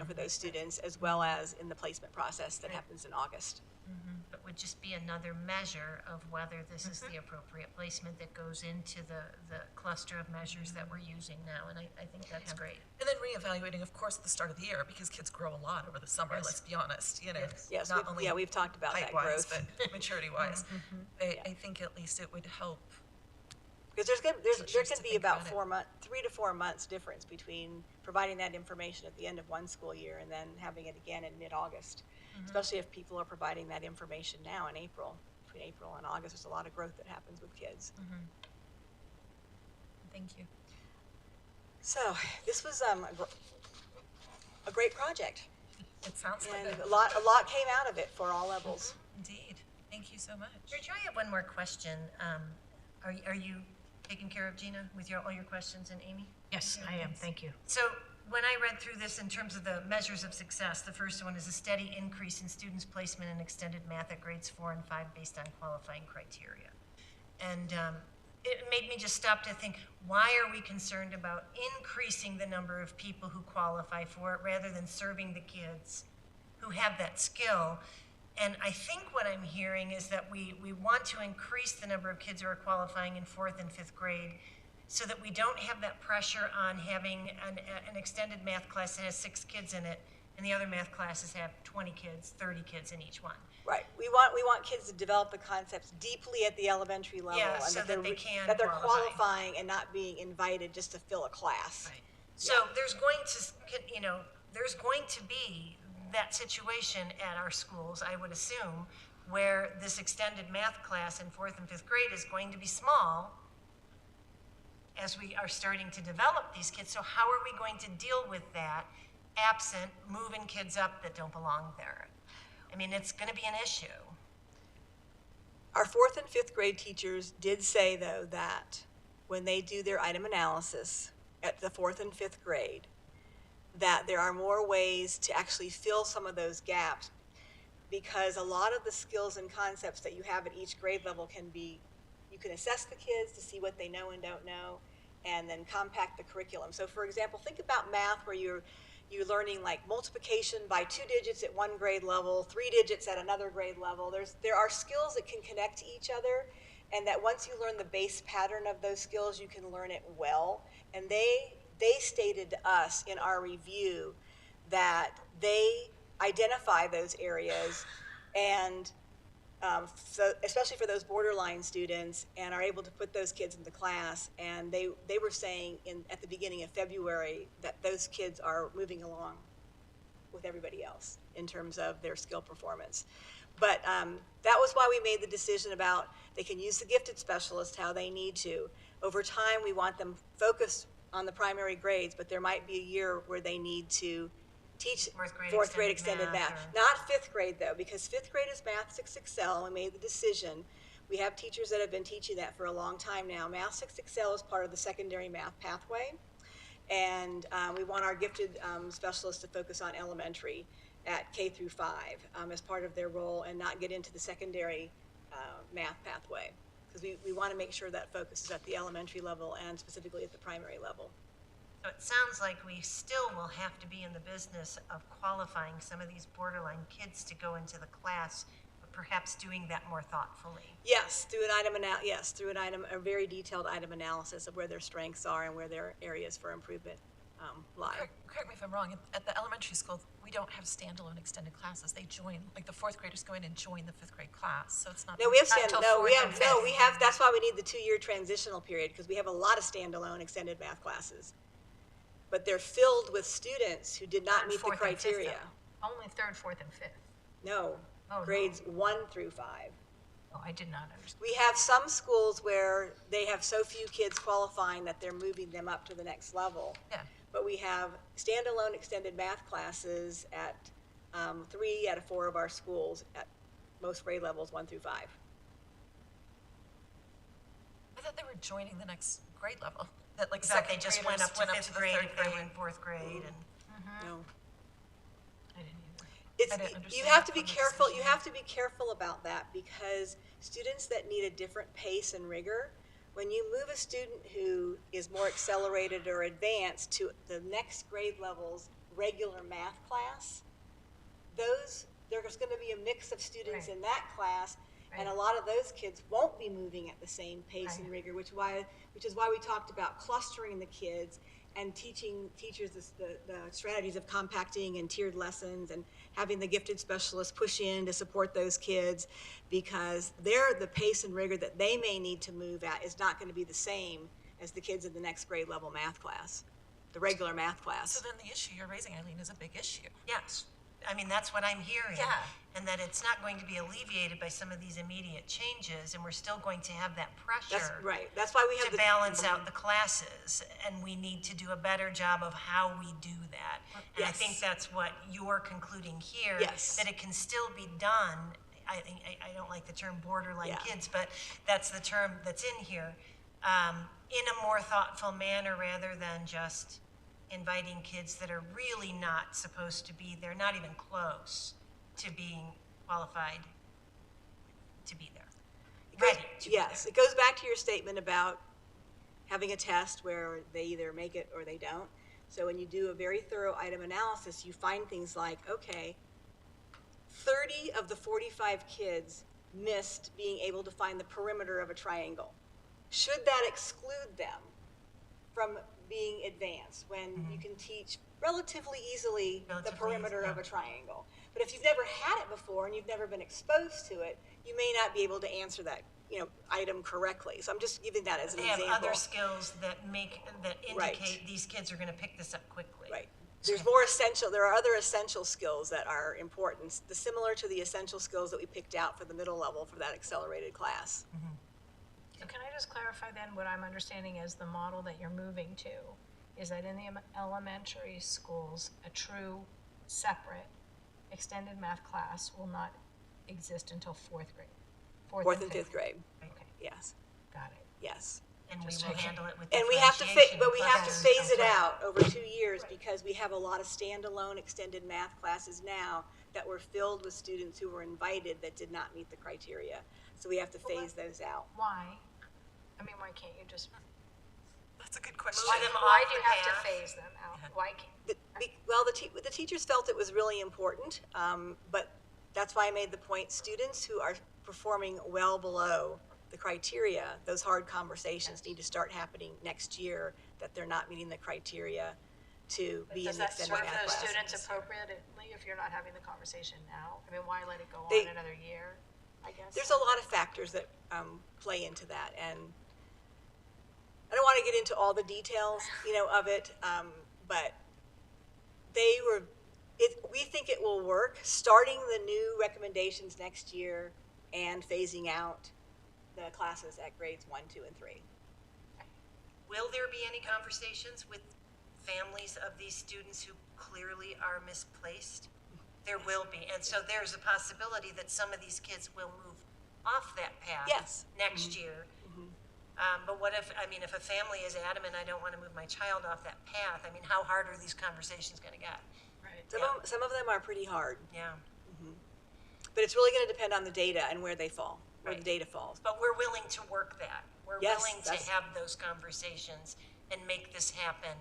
for those students, as well as in the placement process that happens in August. But would just be another measure of whether this is the appropriate placement that goes into the cluster of measures that we're using now, and I think that's great. And then reevaluating, of course, at the start of the year, because kids grow a lot over the summer, let's be honest, you know. Yes, not only we've talked about that height-wise, growth. but maturity-wise. I think at least it would help. Because there teachers can to be think about about it. 3 to 4 months difference between providing that information at the end of one school year and then having it again in mid-August. Especially if people are providing that information now in April. Between April and August, there's a lot of growth that happens with kids. Thank you. So this was a great project. It sounds like And it. a lot came out of it for all levels. Indeed. Thank you so much. Rachel, I have one more question. Are you taking care of Gina with all your questions and Amy? Yes, I am, thank you. So when I read through this in terms of the measures of success, the first one is a steady increase in students' placement in extended math at grades 4 and 5 based on qualifying criteria. And it made me just stop to think, why are we concerned about increasing the number of people who qualify for it rather than serving the kids who have that skill? And I think what I'm hearing is that we want to increase the number of kids who are qualifying in 4th and 5th grade so that we don't have that pressure on having an extended math class that has 6 kids in it, and the other math classes have 20 kids, 30 kids in each one. Right. We want kids to develop the concepts deeply at the elementary level, Yeah, and so that that they can they're qualify. qualifying and not being invited just to fill a class. Right. So there's going to be that situation at our schools, I would assume, where this extended math class in 4th and 5th grade is going to be small as we are starting to develop these kids. So how are we going to deal with that absent moving kids up that don't belong there? I mean, it's going to be an issue. Our 4th and 5th grade teachers did say, though, that when they do their item analysis at the 4th and 5th grade, that there are more ways to actually fill some of those gaps, because a lot of the skills and concepts that you have at each grade level you can assess the kids to see what they know and don't know, and then compact the curriculum. So for example, think about math where you're learning like multiplication by 2 digits at one grade level, 3 digits at another grade level. There are skills that can connect to each other, and that once you learn the base pattern of those skills, you can learn it well. And they stated to us in our review that they identify those areas, and so especially for those borderline students, and are able to put those kids into class. And they were saying at the beginning of February that those kids are moving along with everybody else in terms of their skill performance. But that was why we made the decision about they can use the gifted specialist how they need to. Over time, we want them focused on the primary grades, but there might be a year where they need to teach 4th grade extended math. Not 5th grade, though, because 5th grade is Math 6 Excel. We made the decision. We have teachers that have been teaching that for a long time now. Math 6 Excel is part of the secondary math pathway, and we want our gifted specialists to focus on elementary at K through 5 as part of their role, and not get into the secondary math pathway, because we want to make sure that focus is at the elementary level and specifically at the primary level. So it sounds like we still will have to be in the business of qualifying some of these borderline kids to go into the class, but perhaps doing that more thoughtfully. Yes, through a very detailed item analysis of where their strengths are and where their areas for improvement lie. Correct me if I'm wrong. At the elementary school, we don't have standalone extended classes. They join, like the 4th graders go in and join the 5th grade class. So it's not. No, we have not that's why we need the 2-year transitional period, because we have a lot of standalone extended math classes. But they're filled with students who did not meet the criteria. Only 3rd, 4th, and 5th. No, Oh, grades 1 through 5. Oh, I did not understand. We have some schools where they have so few kids qualifying that they're moving them up to the next level. Yeah. But we have standalone extended math classes at 3 out of 4 of our schools at most grade levels 1 through 5. I thought they were joining the next grade level. That like That they second just graders went up to 5th the grade 3rd if they were grade. in 4th grade. And No. I didn't either. It's, didn't you understand have to that be from the careful. decision. You have to be careful about that, because students that need a different pace and rigor, when you move a student who is more accelerated or advanced to the next grade level's regular math class, those there's going to be a mix of students Right. in that class, and a Right. lot of those kids won't be moving at the same pace and Right. rigor, which is why we talked about clustering the kids and teaching teachers the strategies of compacting and tiered lessons and having the gifted specialists push in to support those kids, because the pace and rigor that they may need to move at is not going to be the same as the kids in the next grade level math class, the regular math class. So then the issue you're raising, Eileen, is a big issue. Yes. I mean, that's what I'm hearing. Yeah. And that it's not going to be alleviated by some of these immediate changes, and we're still going to have that That's pressure right. That's why we have to balance out the classes, and we need to do a better job of how we do that. And I Yes. think that's what you're concluding here. Yes. That it can still be done. I don't like the term borderline Yeah. kids, but that's the term that's in here, in a more thoughtful manner rather than just inviting kids that are really not supposed to be there, not even close to being qualified to be there. Ready to be Yes, there. it goes back to your statement about having a test where they either make it or they don't. So when you do a very thorough item analysis, you find things like, okay, 30 of the 45 kids missed being able to find the perimeter of a triangle. Should that exclude them from being advanced when you can teach relatively easily the perimeter of a triangle? But if you've never had it before and you've never been exposed to it, you may not be able to answer that item correctly. So I'm just giving that as an They have example. other skills that Right. indicate these kids are going to pick this up quickly. Right. There are other essential skills that are important, similar to the essential skills that we picked out for the middle level for that accelerated class. So can I just clarify then what I'm understanding as the model that you're moving to is that in the elementary schools, a true separate extended math class will not exist until fourth grade? Fourth and fifth grade. Okay, Yes. got it. Yes. And we Just will checking. handle it with And we have to, differentiation. but we have to plus- phase it out over 2 years because we have a lot of standalone extended math classes now that were filled with students who were invited that did not meet the criteria. So we have to phase those out. Why? I mean, why can't you just, That's a good question. Move them why off do you the have to path. phase them out? Why can't? Well, the teachers felt it was really important, but that's why I made the point, students who are performing well below the criteria, those hard conversations need to start happening next year, that they're not meeting the criteria to be in Does the that extended serve math those class. students appropriately if you're not having the conversation now? I mean, why let it go on They- another year, I guess? There's a lot of factors that play into that, and I don't want to get into all the details, of it, but we think it will work, starting the new recommendations next year and phasing out the classes at grades 1, 2, and 3. Will there be any conversations with families of these students who clearly are misplaced? There will be, and so there's a possibility that some of these kids will move off that path Yes. next year. But what if a family is adamant, I don't want to move my child off that path, how hard are these conversations going to get? Right. Some of them are pretty hard, Yeah, but it's really going to depend on the data and where they fall, where the Right. data falls. but we're willing to work that. We're Yes, willing to that's- have those conversations and make this happen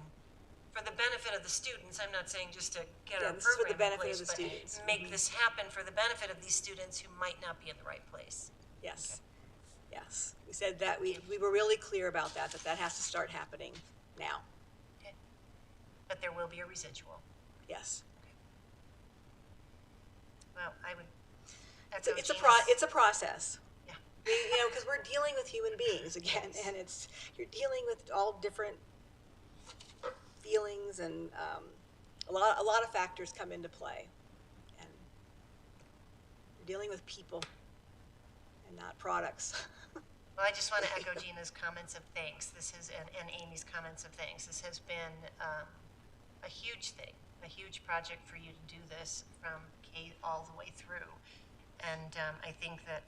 for the benefit of the students. I'm not saying just to get Yeah, our this is for the program in benefit of place, the but students. make this happen for the benefit of these students who might not be in the right place. Yes, yes. We said that, we were really clear about that has to start happening now. But there will be a residual. Yes. Well, I would It's echo a Gina's- process. Yeah. Because we're dealing with human beings again, and you're dealing with all different feelings, and a lot of factors come into play, and you're dealing with people and not products. Well, I just want to echo Gina's comments of thanks. And Amy's comments of thanks. This has been a huge thing, a huge project for you to do this from K all the way through. And I think that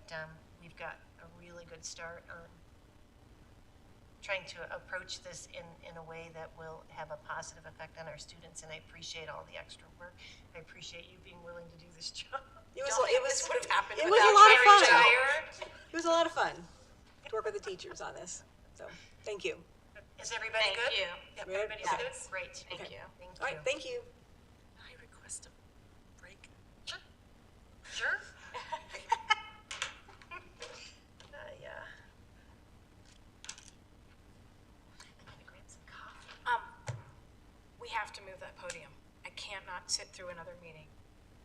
we've got a really good start on trying to approach this in a way that will have a positive effect on our students. And I appreciate all the extra work. I appreciate you being willing to do this job. It was This would have happened it was without a lot of Mary fun. Jo. It was a lot of fun to work with the teachers on this. So, thank you. Is everybody Thank good? you. Yep, everybody's Yeah. good? Great. Thank you. Thank All right, you. thank you. I request a break. Sure. Yeah. We have to move that podium. I can't not sit through another meeting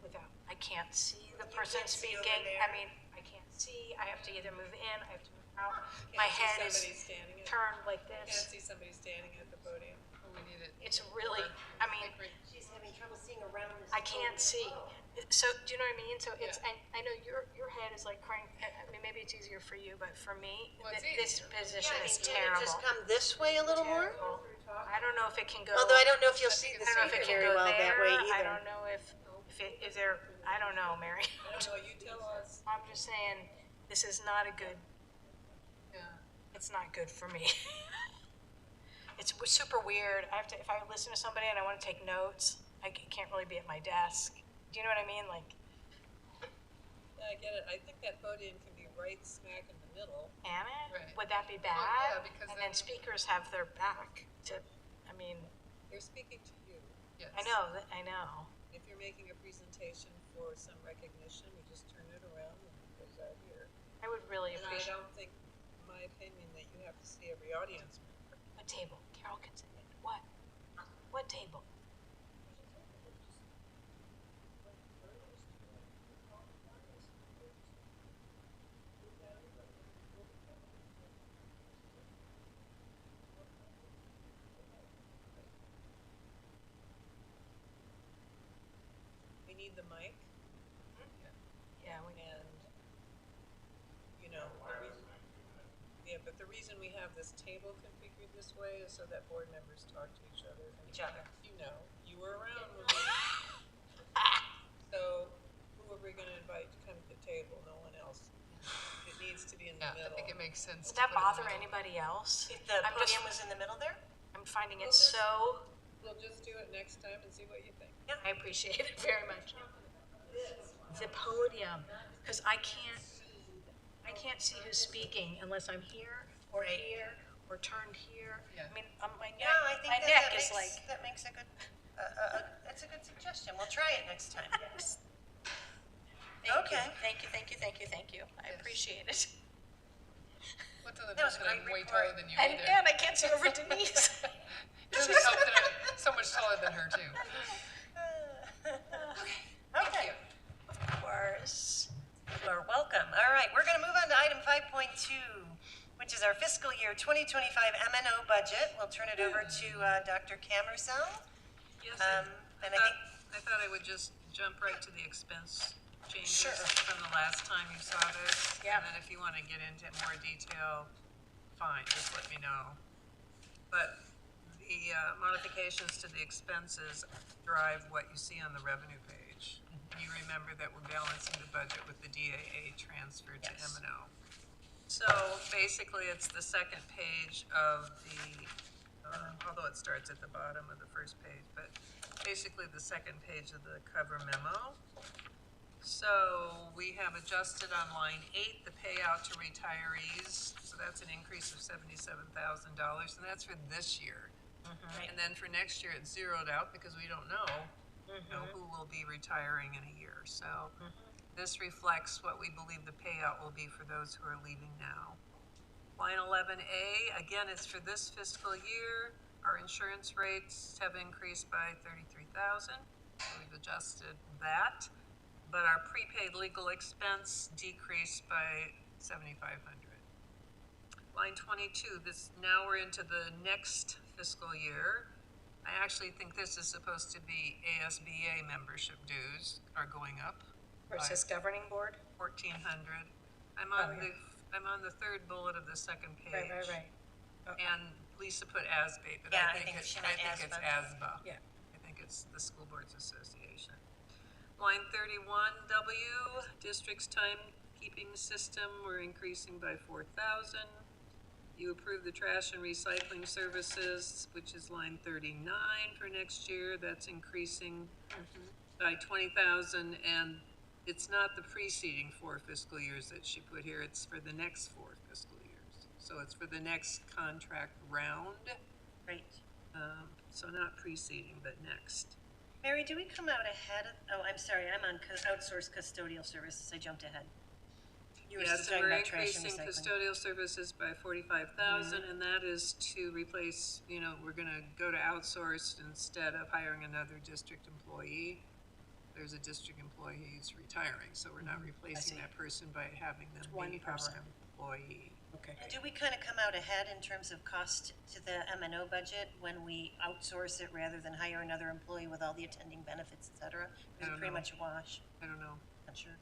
without, I can't see the person can't see over speaking. there? I mean, I can't see. I have to either move in, I have to move out. My head is turned like Can't this. see somebody standing at the podium. Oh, we need it. It's really, I mean, She's having trouble seeing around this. I can't see. So, do you know what I mean? So it's, I know your head is like crank, I mean, maybe it's easier for you, but for me, Well, it's this easier. position Yeah, is can it just terrible. come this way a little more? I don't know if it can go. Although I don't know if you'll see the I don't know if it speaker can very go well there. that way I either. don't know if is there, I don't know, Mary. I don't know, you tell us. I'm just saying, this is not a good, it's not good for me. It's super weird. I have to, if I listen to somebody and I want to take notes, I can't really be at my desk. Do you know what I mean? Like, Yeah, I get it. I think that podium can be right smack in the middle. can it? Right. Would that be bad? yeah, because And then then- speakers have their back to, I mean, They're speaking to you. Yes. I know, I know. If you're making a presentation for some recognition, you just turn it around and it goes out here. I would really And I appreciate don't think, in my opinion, that you have to see every audience member. a table. Carol can say it. What? What table? We need the mic Yeah, we and, you know, but the reason we have this table configured this way is so that board members talk to each other. And Each other. You know, you were around when we. So who are we gonna invite to come to the table? No one else. It needs to be in the Yeah, middle. I think it makes sense. Would to that put it in bother the middle. anybody else? If the I'm just- podium was in the middle there? I'm finding it so, We'll just do it next time and see what you think. I appreciate it very much. The podium, because I can't see who's speaking unless I'm here or here or turned here. Yeah. I mean, my neck, Yeah, I think my that, neck that is makes, like, that makes a good, that's a good suggestion. We'll try it next time. Okay. Thank you. I appreciate it. What doesn't That was help a that I'm great way taller report. than you And either. I can't see over Denise. It doesn't help that I'm so much taller than her too. Okay. Of course. You are welcome. All right, we're going to move on to item 5.2, which is our fiscal year 2025 MNO budget. We'll turn it over to Dr. Camersell. Yes, And I think, I thought I would just jump right to the expense changes Sure. from the last time you saw this. Yeah. And then if you want to get into more detail, fine, just let me know. But the modifications to the expenses drive what you see on the revenue page. You remember that we're balancing the budget with the DAA transfer to Yes. M&O. So basically, it's the second page of the, although it starts at the bottom of the first page, but basically the second page of the cover memo. So we have adjusted on line 8, the payout to retirees. So that's an increase of $77,000, and that's for this year. And then for next year, it's zeroed out because we don't know, who will be retiring in a year. So this reflects what we believe the payout will be for those who are leaving now. Line 11A, again, it's for this fiscal year. Our insurance rates have increased by $33,000. We've adjusted that. But our prepaid legal expense decreased by $7,500. Line 22, now we're into the next fiscal year. I actually think this is supposed to be ASBA membership dues are going up. Versus governing board? $1,400. I'm on the third bullet of the second page. Right. And Lisa put ASBA, but Yeah, I think it's ASBA. Yeah. I think it's the School Boards Association. Line 31W, district's timekeeping system, we're increasing by $4,000. You approved the trash and recycling services, which is line 39 for next year. That's increasing by $20,000, and it's not the preceding 4 fiscal years that she put here. It's for the next 4 fiscal years. So it's for the next contract round. great. So not preceding, but next. Mary, do we come out ahead of, oh, I'm sorry, I'm on outsourced custodial services, I jumped ahead. You were Yeah, still so talking we're about trash and increasing recycling. custodial services by 45,000, and that is to replace, we're gonna go to outsourced instead of hiring another district employee. There's a district employee who's retiring, so we're not replacing that person by having them one be our person. employee. Okay. And do we kind of come out ahead in terms of cost to the M&O budget when we outsource it rather than hire another employee with all the attending benefits, et cetera? Or is it pretty much a wash? I don't know. Not sure.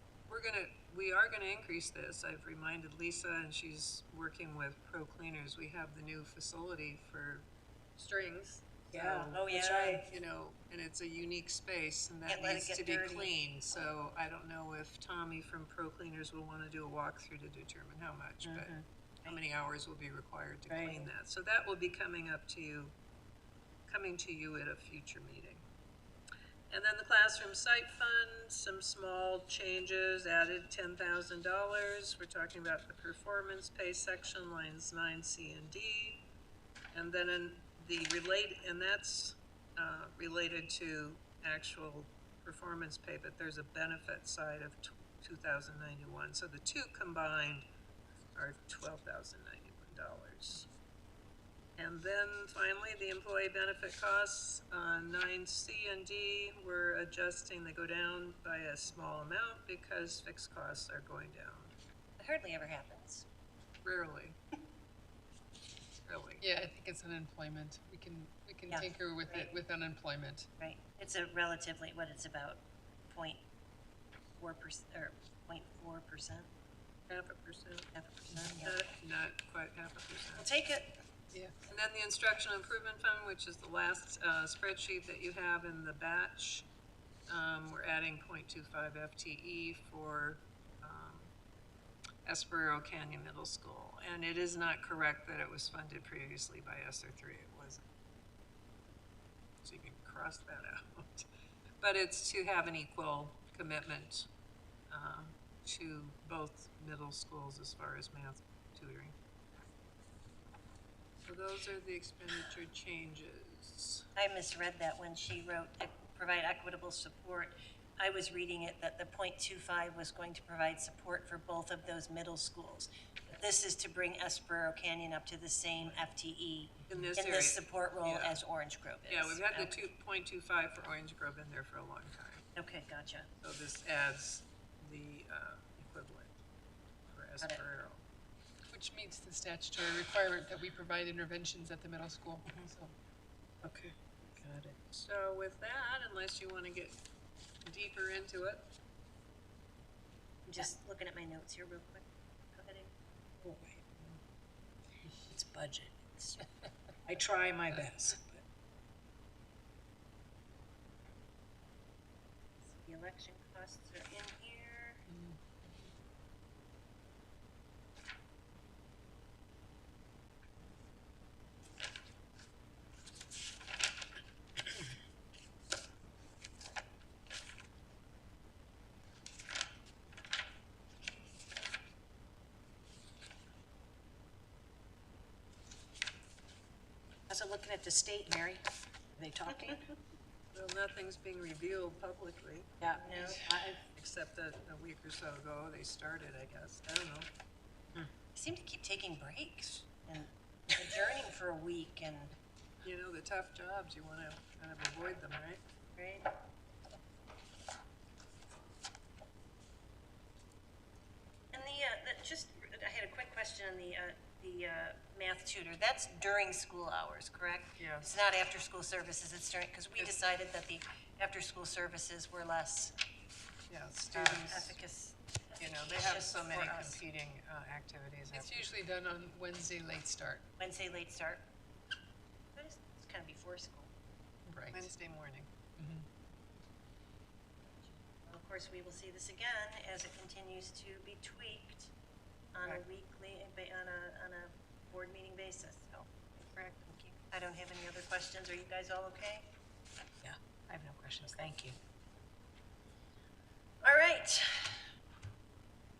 We are gonna increase this. I've reminded Lisa, and she's working with Pro Cleaners. We have the new facility for strings. Yeah. So, Oh, yeah. That's right. and it's a unique space, and that Can't let it needs get to be dirty. cleaned. So I don't know if Tommy from Pro Cleaners will wanna do a walkthrough to determine how much, but how many hours will be required to clean that. So that will be coming to you at a future meeting. And then the classroom site fund, some small changes, added $10,000. We're talking about the performance pay section, lines 9, C, and D. And then that's related to actual performance pay, but there's a benefit side of $2,091. So the two combined are $12,091. And then finally, the employee benefit costs, 9C and D, we're adjusting, they go down by a small amount because fixed costs are going down. It hardly ever happens. Rarely. Really. Yeah, I think it's unemployment. We can tinker with it with unemployment. Right. It's a relatively, what it's about 0.4% or 0.4%. 0.5%. 0.5%, yeah. Not quite 0.5%. We'll take it. Yeah. And then the instructional improvement fund, which is the last spreadsheet that you have in the batch. We're adding 0.25 FTE for Esperero Canyon Middle School. And it is not correct that it was funded previously by ESSER 3. It wasn't. So you can cross that out. But it's to have an equal commitment to both middle schools as far as math tutoring. So those are the expenditure changes. I misread that when she wrote provide equitable support. I was reading it that the 0.25 was going to provide support for both of those middle schools. But this is to bring Esperero Canyon up to the same FTE In this support role as Orange Grove is. Yeah, we've had the 2.25 for Orange Grove in there for a long time. Okay, gotcha. So this adds the equivalent for Esperero. Which meets the statutory requirement that we provide interventions at the middle school. So. Okay, got it. So with that, unless you want to get deeper into it. I'm just looking at my notes here real quick. Go ahead. Oh, wait. It's budget. I try my best. But. The election costs are in here. Also looking at the state, Mary. Are they talking? Well, nothing's being revealed publicly. Yeah. No. Except that a week or so ago, they started, I guess. I don't know. They seem to keep taking breaks and adjourning for a week and. You know, the tough jobs, you want to kind of avoid them, right? Right. And I had a quick question on the math tutor. That's during school hours, correct? Yeah. It's not after school services, it's during, because we decided that the after school services were less Yeah, students, efficacious. they have so many for us. competing activities. It's usually done on Wednesday late start. Wednesday late start. It's kind of before school. Right. Wednesday morning. Well, of course, we will see this again as it continues to be tweaked on a weekly, on a board meeting basis. So, correct, thank you. I don't have any other questions. Are you guys all okay? Yeah, I have no questions. Thank you. All right.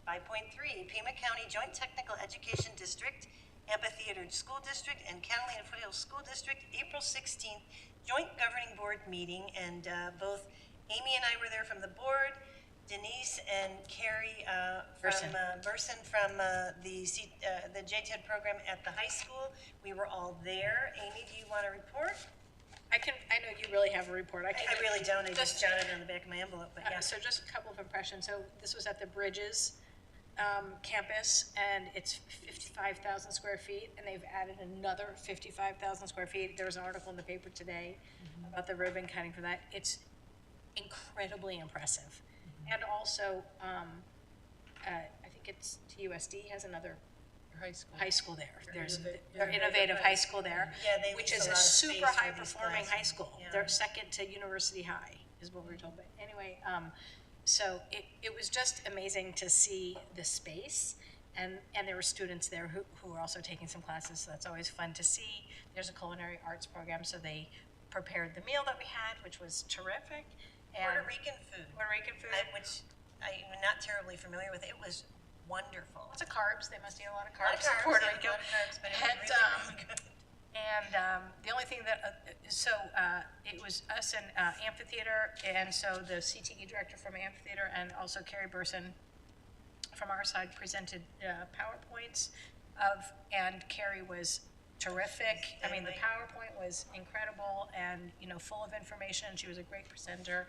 5.3, Pima County Joint Technical Education District, Amphitheater School District, and Catalina Foothills School District, April 16th joint governing board meeting, and both Amy and I were there from the board, Denise and Carrie Burson. Burson from the JTED program at the high school. We were all there. Amy, do you want to report? I know you really have a report. I really don't. I just jotted it on the back of my envelope, but yeah. So just a couple of impressions. So this was at the Bridges campus, and it's 55,000 square feet, and they've added another 55,000 square feet. There was an article in the paper today about the ribbon cutting for that. It's incredibly impressive. And also, I think it's TUSD has another high school there. There's their innovative high school there, Yeah, which lease is a a lot of super space for high these performing high classes. school. Yeah. They're second to University High, is what we were told. But anyway, so it was just amazing to see the space, and there were students there who were also taking some classes, so that's always fun to see. There's a culinary arts program, so they prepared the meal that we had, which was terrific. And Puerto Rican food. Which I'm not terribly familiar with. It was wonderful. lots of carbs. They must eat a lot of A lot carbs. of in Puerto yeah, Rico. a lot of carbs, but it was And, really good. And the only thing that, it was us and amphitheater, and so the CTE director from amphitheater and also Carrie Burson from our side presented PowerPoints and Carrie was terrific. I mean, the PowerPoint was incredible and, full of information. She was a great presenter.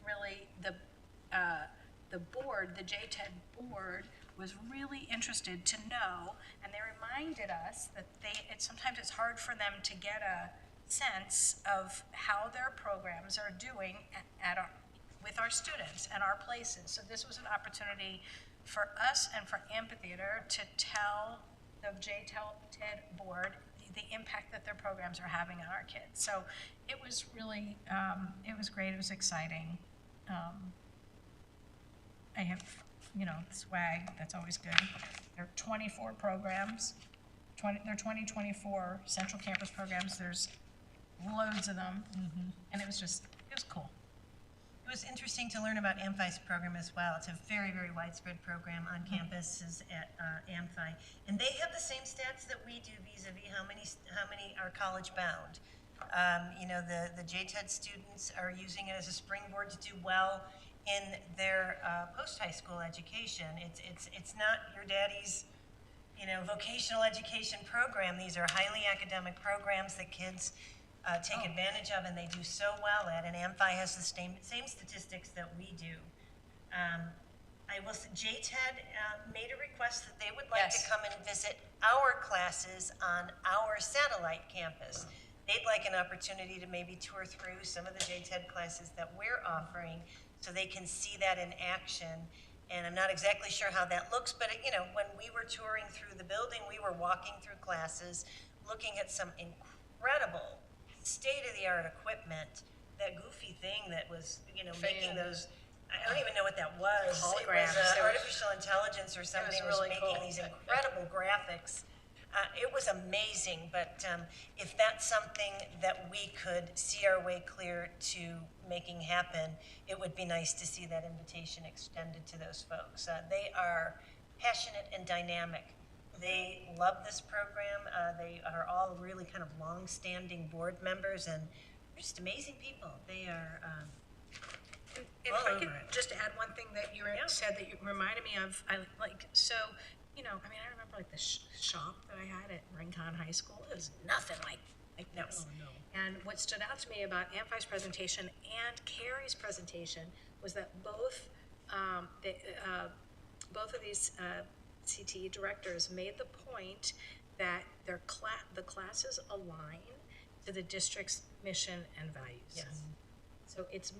Really, the board, the JTED board, was really interested to know, and they reminded us that sometimes it's hard for them to get a sense of how their programs are doing with our students and our places. So this was an opportunity for us and for amphitheater to tell the JTED board the impact that their programs are having on our kids. So it was really, it was great, it was exciting. I have, swag, that's always good. There are 24 programs, there are 2024 central campus programs, there's loads of them, and it was cool. It was interesting to learn about Amphi's program as well. It's a very, very widespread program on campuses at Amphi. And they have the same stats that we do vis-a-vis how many are college bound. The JTED students are using it as a springboard to do well in their post-high school education. It's not your daddy's, vocational education program. These are highly academic programs that kids take advantage of, and they do so well at. And Amphi has the same statistics that we do. I will say, JTED made a request that they would like to come and visit our classes on our satellite campus. They'd like an opportunity to maybe tour through some of the JTED classes that we're offering so they can see that in action. And I'm not exactly sure how that looks, but when we were touring through the building, we were walking through classes, looking at some incredible state-of-the-art equipment, that goofy thing that was, making those, I don't even know what that was. Holograms. It was artificial intelligence or something was really making cool. these incredible graphics. It was amazing, but if that's something that we could see our way clear to making happen, it would be nice to see that invitation extended to those folks. They are passionate and dynamic. They love this program. They are all really kind of long-standing board members, and they're just amazing people. They are If all I over could it. just add one thing that you said that you reminded me of, I remember like the shop that I had at Rincon High School. It was nothing like this. And what stood out to me about Amphi's presentation and Carrie's presentation was that both of these CTE directors made the point that the classes align to the district's mission and values. Yes. So it's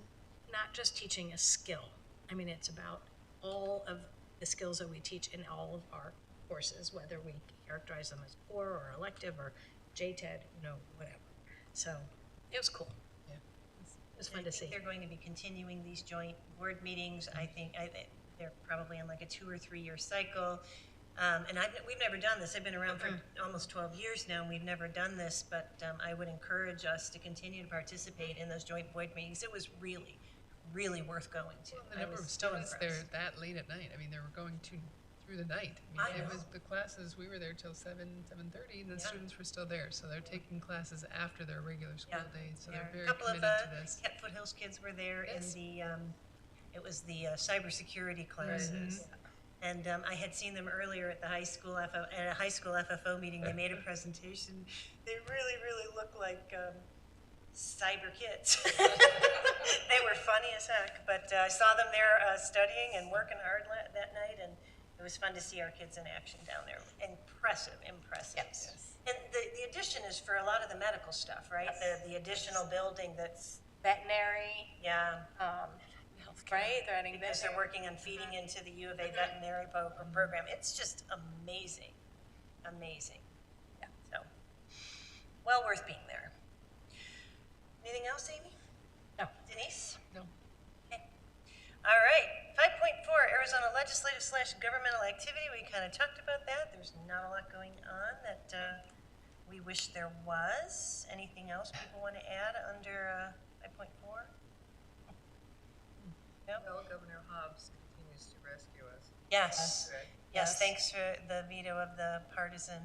not just teaching a skill. I mean, it's about all of the skills that we teach in all of our courses, whether we characterize them as core or elective or JTED, whatever. So it was cool. Yeah. It was fun to see. They're going to be continuing these joint board meetings. I think they're probably on like a 2 or 3 year cycle. And we've never done this. I've been around for almost 12 years now, and we've never done this, but I would encourage us to continue to participate in those joint board meetings. It was really, really worth going to. The number of students there that late at night, I mean, there were going 2, through the night. I mean, it was the classes, we were there till 7:30, and the students were still there. So they're taking classes after their regular school day. So they're very committed to this. A couple of Foothills kids were there Yes. in the, it was the cybersecurity classes. And I had seen them earlier at the high school at a high school FFO meeting. They made a presentation. They really, really look like cyber kids. They were funny as heck, but I saw them there studying and working hard that night, and it was fun to see our kids in action down there. Impressive. Yes. And the addition is for a lot of the medical stuff, right? The additional building that's, Veterinary, yeah, right? They're adding because they're working on feeding into the U of A veterinary program. It's just amazing. Yeah. So, well worth being there. Anything else, Amy? No. Denise? No. Okay. All right, 5.4, Arizona legislative / governmental activity. We kind of talked about that. There's not a lot going on that we wish there was. Anything else people want to add under 5.4? No? Well, Governor Hobbs continues to rescue us. Yes. Right. Yes, thanks for the veto of the partisan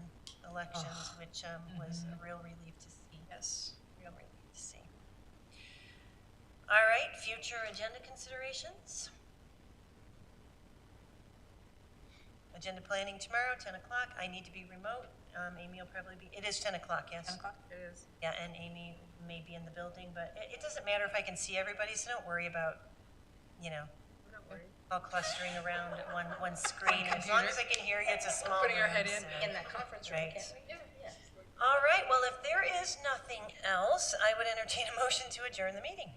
elections, which was a real relief to see. Yes. Real relief to see. All right, future agenda considerations. Agenda planning tomorrow, 10 o'clock. I need to be remote. Amy will probably be, it is 10 o'clock, yes? 10 o'clock? It is. Yeah, and Amy may be in the building, but it doesn't matter if I can see everybody, so don't worry about, Don't worry. all clustering around at one screen. As long as I can hear you, it's a small Putting your room, head in. so- In that conference room, Right. can't we? All right, well, if there is nothing else, I would entertain a motion to adjourn the meeting.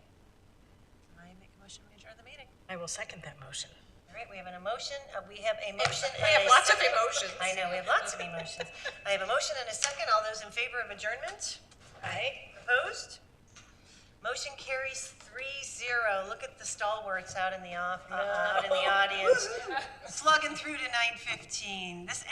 I make a motion to adjourn the meeting. I will second that motion. All right, we have an emotion, we have a motion. We have and a lots of second. emotions. I know, we have lots of emotions. I have a motion and a second. All those in favor of adjournment? Aye. Opposed? Motion carries 3-0. Look at the stalwarts out in the audience, slugging through to 9:15. This